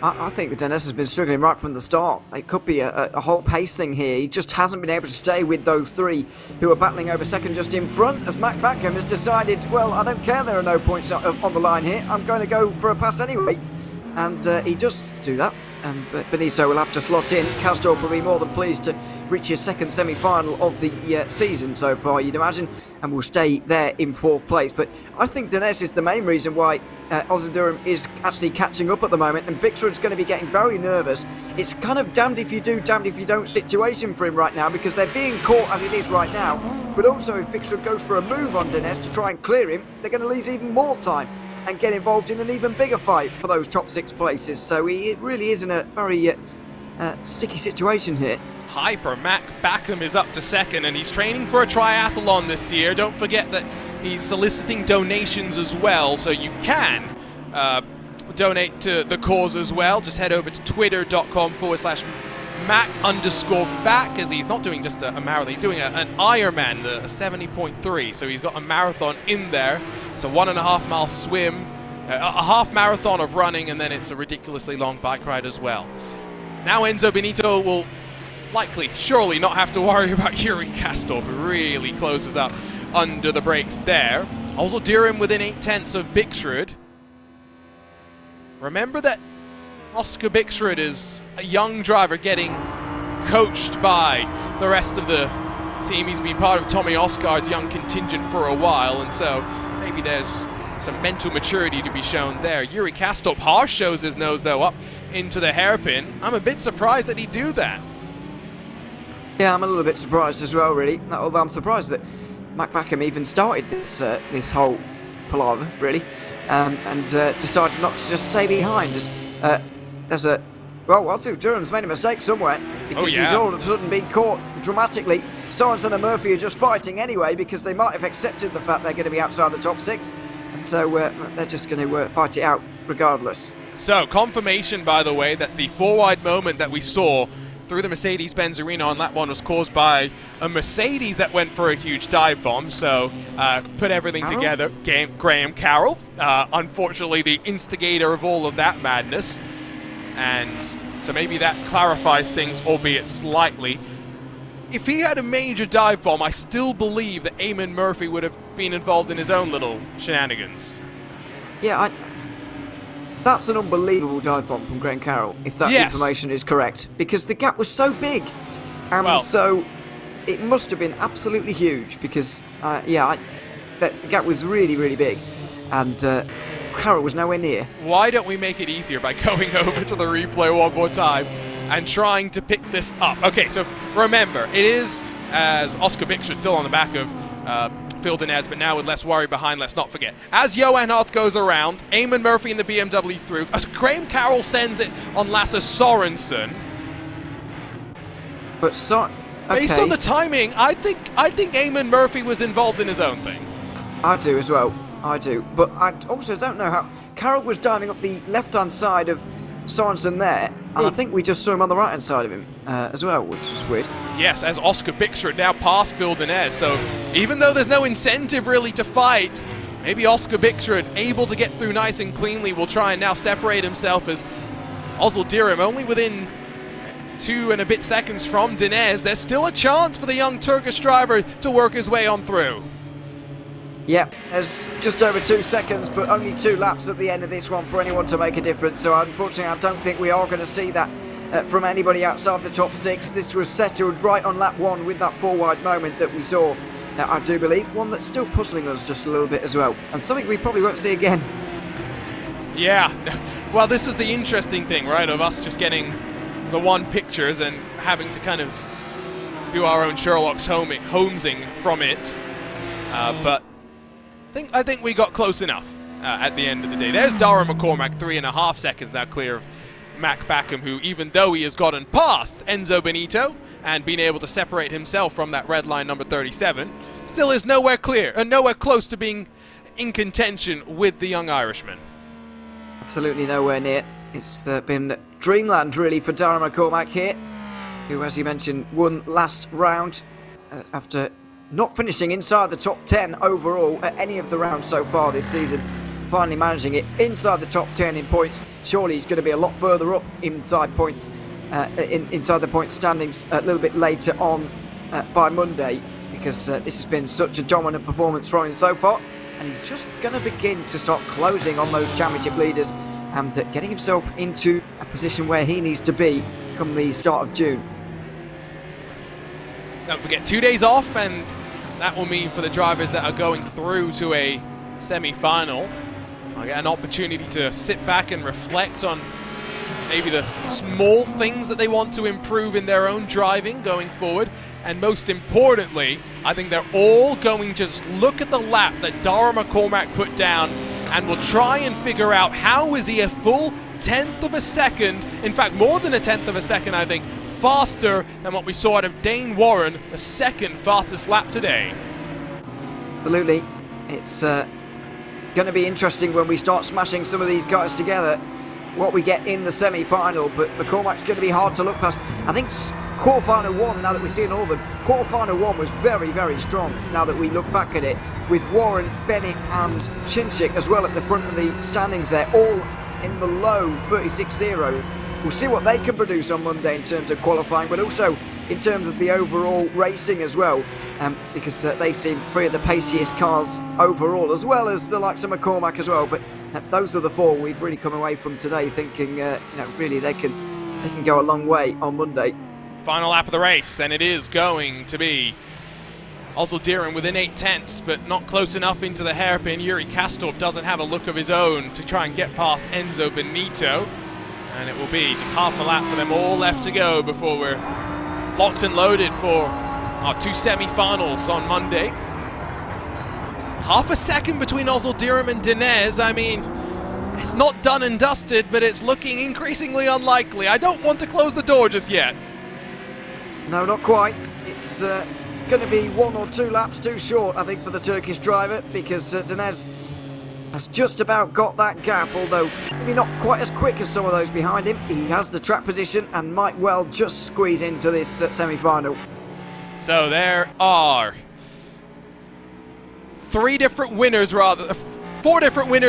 I think that Dinez has been struggling right from the start. It could be a whole pace thing here. He just hasn't been able to stay with those 3 who are battling over second just in front, as Mac Backham has decided, well, I don't care there are no points on the line here. I'm going to go for a pass anyway. And he does do that. But Benito will have to slot in. Kasdorp will be more than pleased to reach his 2nd semi-final of the season so far, you'd imagine, and will stay there in 4th place. But I think Dinez is the main reason why Ozil Dirham is actually catching up at the moment, and Bixrud's going to be getting very nervous. It's kind of damned if you do, damned if you don't situation for him right now, because they're being caught as it is right now. But also, if Bixrud goes for a move on Dinez to try and clear him, they're going to lose even more time and get involved in an even bigger fight for those top 6 places. So it really is in a very sticky situation here.
Hyper Mac Backham is up to 2nd, and he's training for a triathlon this year. Don't forget that he's soliciting donations as well, so you can donate to the cause as well. Just head over to twitter.com/Mac_back, as he's not doing just a marathon, he's doing an Ironman, a 70.3, so he's got a marathon in there. It's a 1.5 mile swim, a half marathon of running, and then it's a ridiculously long bike ride as well. Now Enzo Benito will likely, surely not have to worry about Yuri Kastorp, who really closes up under the brakes there. Also Dirham within 8/10 of Bixrud. Remember that Oscar Bixrud is a young driver getting coached by the rest of the team. He's been part of Tommy Oscard's young contingent for a while, and so maybe there's some mental maturity to be shown there. Yuri Kastorp harsh shows his nose, though, up into the hairpin. I'm a bit surprised that he'd do that.
Yeah, I'm a little bit surprised as well, really. Although I'm surprised that Mac Backham even started this whole palaver, really, and decided not to just stay behind. Ozil Durham's made a mistake somewhere, because he's all of a sudden been caught dramatically. Sorensen and Murphy are just fighting anyway, because they might have accepted the fact they're going to be outside the top 6, and so they're just going to fight it out regardless.
So, confirmation, by the way, that the 4-wide moment that we saw through the Mercedes-Benz Arena on lap 1 was caused by a Mercedes that went for a huge dive bomb. So, put everything together. Graham Carroll, unfortunately the instigator of all of that madness. And so maybe that clarifies things, albeit slightly. If he had a major dive bomb, I still believe that Eamon Murphy would have been involved in his own little shenanigans.
Yeah, that's an unbelievable dive bomb from Graham Carroll, if that information is correct, because the gap was so big, and so it must have been absolutely huge, because that gap was really, really big, and Carroll was nowhere near.
Why don't we make it easier by going over to the replay one more time? and trying to pick this up. Okay, so remember, it is as Oscar Bickford still on the back of Phil Dinez, but now with less worry behind, let's not forget. As Johan Harth goes around, Eamon Murphy in the BMW through, as Graham Carroll sends it on Lasse Sorensen.
But
based on the timing, I think Eamon Murphy was involved in his own thing.
I do as well. I do. But I also don't know how... Carroll was diving up the left-hand side of Sorensen there, and I think we just saw him on the right-hand side of him as well, which was weird.
Yes, as Oscar Bickford now past Phil Dinez, so even though there's no incentive really to fight, maybe Oscar Bickford, able to get through nice and cleanly, will try and now separate himself as Ozil Dirim only within 2 and a bit seconds from Dinez. There's still a chance for the young Turkish driver to work his way on through.
Yeah, there's just over 2 seconds, but only 2 laps at the end of this one for anyone to make a difference. So unfortunately, I don't think we are going to see that from anybody outside the top 6. This was settled right on lap 1 with that 4-wide moment that we saw, I do believe. One that's still puzzling us just a little bit as well, and something we probably won't see again.
Yeah, well, this is the interesting thing, right, of us just getting the one pictures and having to kind of do our own Sherlock Holmesing from it. But I think we got close enough at the end of the day. There's Dara McCormack, 3.5 seconds now clear of Mac Backham, who, even though he has gotten past Enzo Benito and been able to separate himself from that red line number 37, still is nowhere clear and nowhere close to being in contention with the young Irishman.
Absolutely nowhere near. It's been dreamland really for Dara McCormack here, who, as you mentioned, won last round after not finishing inside the top 10 overall at any of the rounds so far this season. Finally managing it inside the top 10 in points. Surely he's going to be a lot further up inside points, inside the point standings a little bit later on by Monday, because this has been such a dominant performance from him so far, and he's just going to begin to start closing on those championship leaders and getting himself into a position where he needs to be come the start of June.
Don't forget, 2 days off, and that will mean for the drivers that are going through to a semi-final, I get an opportunity to sit back and reflect on maybe the small things that they want to improve in their own driving going forward. And most importantly, I think they're all going to just look at the lap that Dara McCormack put down and will try and figure out how is he a full 1/10 of a second, in fact more than a 1/10 of a second I think, faster than what we saw out of Dane Warren, the second fastest lap today.
Absolutely. It's going to be interesting when we start smashing some of these guys together, what we get in the semi-final, but McCormack's going to be hard to look past. I think quarter-final 1, now that we've seen all of them, quarter-final 1 was very, very strong now that we look back at it, with Warren, Bennett and Chinchik as well at the front of the standings there, all in the low 36 zeros. We'll see what they can produce on Monday in terms of qualifying, but also in terms of the overall racing as well, because they seem 3 of the paciest cars overall, as well as the likes of McCormack as well. But those are the 4 we've really come away from today thinking, really they can go a long way on Monday.
Final lap of the race, and it is going to be Ozil Dirim within 8/10, but not close enough into the hairpin. Yuri Kastorp doesn't have a look of his own to try and get past Enzo Benito. And it will be just half a lap for them all left to go before we're locked and loaded for our 2 semi-finals on Monday. Half a second between Ozil Dirim and Dinez. I mean, it's not done and dusted, but it's looking increasingly unlikely. I don't want to close the door just yet.
No, not quite. It's going to be 1 or 2 laps too short, I think, for the Turkish driver, because Dinez has just about got that gap, although maybe not quite as quick as some of those behind him. He has the track position and might well just squeeze into this semi-final.
So there are 4 different winners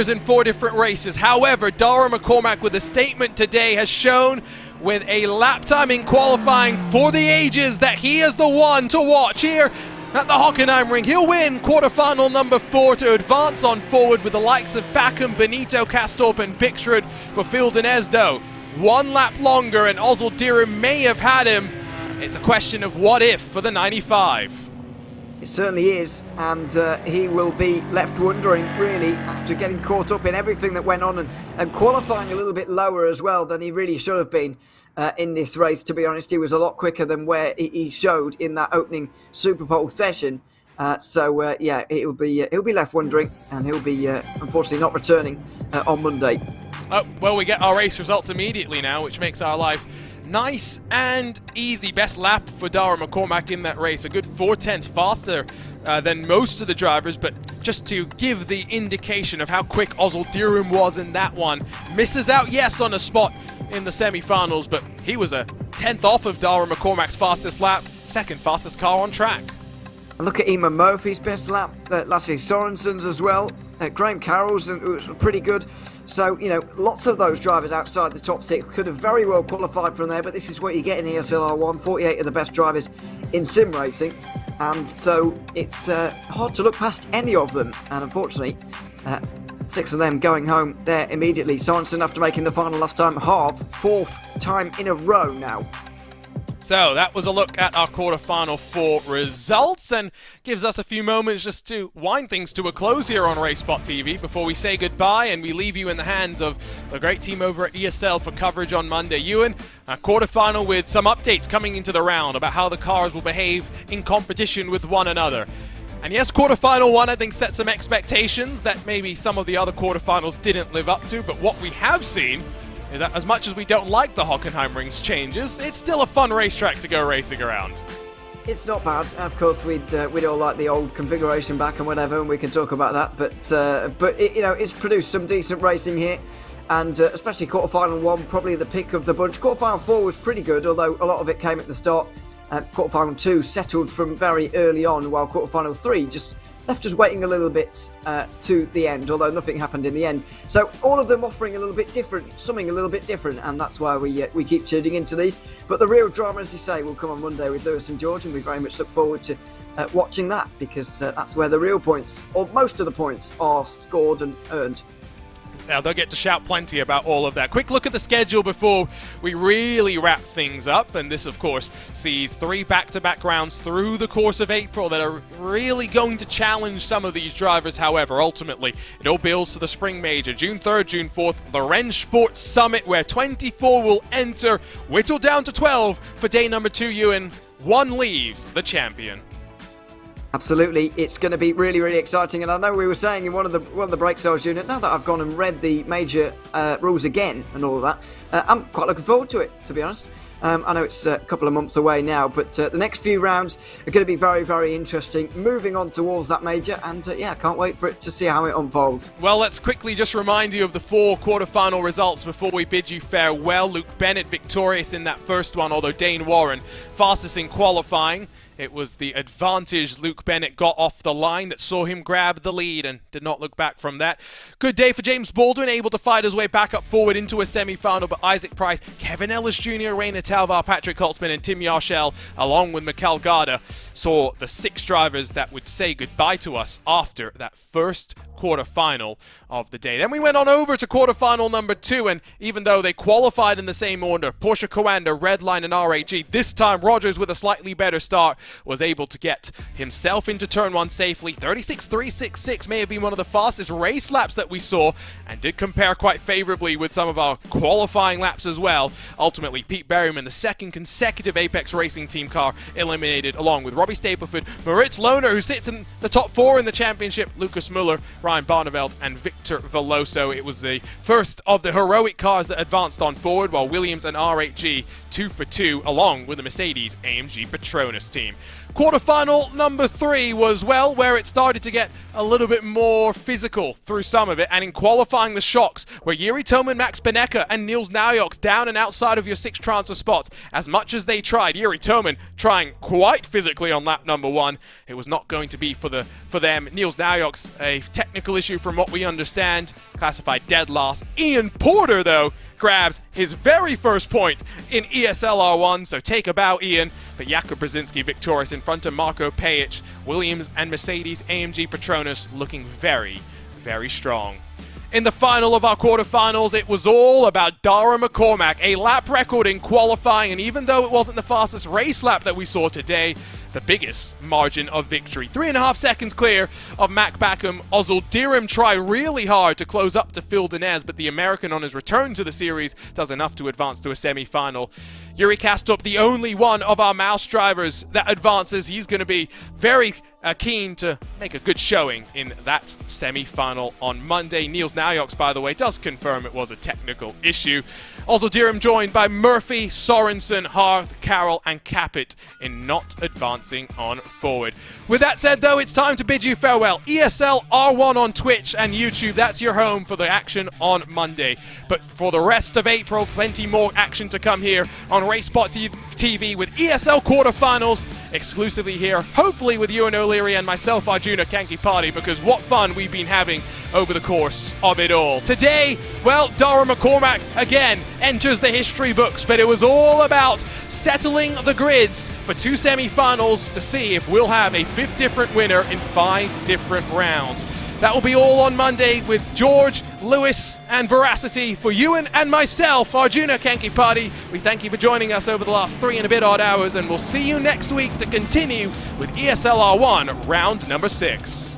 in 4 different races. However, Dara McCormack with a statement today has shown with a lap time in qualifying for the ages that he is the one to watch here at the Hockenheim ring. He'll win quarterfinal number 4 to advance on forward with the likes of Backham, Benito, Kastorp and Bickford. For Phil Dinez though, 1 lap longer and Ozil Dirim may have had him. It's a question of what if for the 95.
It certainly is, and he will be left wondering, really, after getting caught up in everything that went on and qualifying a little bit lower as well than he really should have been in this race. To be honest, he was a lot quicker than where he showed in that opening Super Pole session. Yeah, he'll be left wondering, and he'll be unfortunately not returning on Monday.
Well, we get our race results immediately now, which makes our life nice and easy. Best lap for Dara McCormack in that race. A good 4/10 faster than most of the drivers, but just to give the indication of how quick Ozil Dirum was in that one. Misses out, yes, on a spot in the semi-finals, but he was a 10th off of Dara McCormack's fastest lap, second fastest car on track.
Look at Eamon Murphy's best lap, Lasse Sorensen's as well. Graham Carroll's was pretty good. So, you know, lots of those drivers outside the top six could have very well qualified from there, but this is what you get in ESL R1, 48 of the best drivers in sim racing. And so it's hard to look past any of them. And unfortunately, 6 of them going home there immediately. Sorensen, after making the final last time, fourth time in a row now.
So that was a look at our quarterfinal 4 results, and gives us a few moments just to wind things to a close here on RaceSpotTV before we say goodbye and we leave you in the hands of the great team over at ESL for coverage on Monday. Ewan, a quarterfinal with some updates coming into the round about how the cars will behave in competition with one another. And yes, quarterfinal 1 I think set some expectations that maybe some of the other quarterfinals didn't live up to, but what we have seen is that as much as we don't like the Hockenheim Rings changes, it's still a fun racetrack to go racing around.
It's not bad. Of course, we'd all like the old configuration back and whatever, and we can talk about that. But it, you know, it's produced some decent racing here, and especially quarterfinal 1, probably the pick of the bunch. Quarterfinal 4 was pretty good, although a lot of it came at the start. Quarterfinal 2 settled from very early on, while quarterfinal 3 just left us waiting a little bit to the end, although nothing happened in the end. So all of them offering a little bit different, something a little bit different, and that's why we keep tuning into these. But the real drama, as you say, will come on Monday with Lewis and George, and we very much look forward to watching that, because that's where the real points, or most of the points, are scored and earned.
Now, they'll get to shout plenty about all of that. Quick look at the schedule before we really wrap things up. And this, of course, sees 3 back-to-back rounds through the course of April that are really going to challenge some of these drivers. However, ultimately, it all builds to the Spring Major. June 3rd, June 4th, the Rennsport Summit, where 24 will enter, whittled down to 12 for day number 2, Ewan. 1 leaves the champion.
Absolutely, it's going to be really, really exciting. And I know we were saying in one of the break sales unit, now that I've gone and read the major rules again and all of that, I'm quite looking forward to it, to be honest. I know it's a couple of months away now, but the next few rounds are going to be very, very interesting. Moving on towards that major, and yeah, I can't wait for it to see how it unfolds.
Well, let's quickly just remind you of the 4 quarterfinal results before we bid you farewell. Luke Bennett victorious in that first one, although Dane Warren fastest in qualifying. It was the advantage Luke Bennett got off the line that saw him grab the lead and did not look back from that. Good day for James Baldwin, able to fight his way back up forward into a semi-final, but Isaac Price, Kevin Ellis Jr., Rainer Talvar, Patrick Holtzman and Tim Yarshell, along with Mikkel Garda, saw the 6 drivers that would say goodbye to us after that first quarterfinal of the day. Then we went on over to quarterfinal number 2, and even though they qualified in the same order, Porsche Coanda, Redline and RAG, this time Rogers with a slightly better start was able to get himself into turn 1 safely. 36.366 may have been one of the fastest race laps that we saw, and did compare quite favorably with some of our qualifying laps as well. Ultimately, Pete Berryman, the 2nd consecutive Apex Racing Team car, eliminated, along with Robbie Stapleford, Moritz Lohner, who sits in the top 4 in the championship, Lucas Muller, Ryan Barneveld and Victor Veloso. It was the first of the heroic cars that advanced on forward, while Williams and RHG 2 for 2, along with the Mercedes AMG Petronas team. Quarterfinal number 3 was, well, where it started to get a little bit more physical through some of it, and in qualifying the shocks where Jiri Toman, Max Benecker and Niels Naujoks down and outside of your 6 transfer spots. As much as they tried, Jiri Toman trying quite physically on lap number 1, it was not going to be for them. Niels Naujoks, a technical issue from what we understand, classified dead last. Ian Porter, though, grabs his very first point in ESL R1, so take a bow, Ian. But Jakub Brzezinski victorious in front of Marko Pejic, Williams and Mercedes AMG Petronas looking very, very strong. In the final of our quarterfinals, it was all about Dara McCormack, a lap record in qualifying, and even though it wasn't the fastest race lap that we saw today, the biggest margin of victory. 3.5 seconds clear of Mac Backham. Ozil Dirham try really hard to close up to Phil Denez, but the American on his return to the series does enough to advance to a semi-final. Yuri Kastup, the only one of our mouse drivers that advances. He's going to be very keen to make a good showing in that semi-final on Monday. Niels Naujoks, by the way, does confirm it was a technical issue. Ozil Dirham joined by Murphy, Sorensen, Harth, Carroll and Capit in not advancing on forward. With that said, though, it's time to bid you farewell. ESL R1 on Twitch and YouTube, that's your home for the action on Monday. But for the rest of April, plenty more action to come here on RaceSpotTV with ESL quarterfinals exclusively here, hopefully with Ewan O'Leary and myself, Arjuna Kankipati, because what fun we've been having over the course of it all. Today, well, Dara McCormack again enters the history books, but it was all about settling the grids for 2 semi-finals to see if we'll have a 5th different winner in 5 different rounds. That will be all on Monday with George, Lewis and Veracity. For Ewan and myself, Arjuna Kankipati, we thank you for joining us over the last 3 and a bit odd hours, and we'll see you next week to continue with ESL R1 round number 6.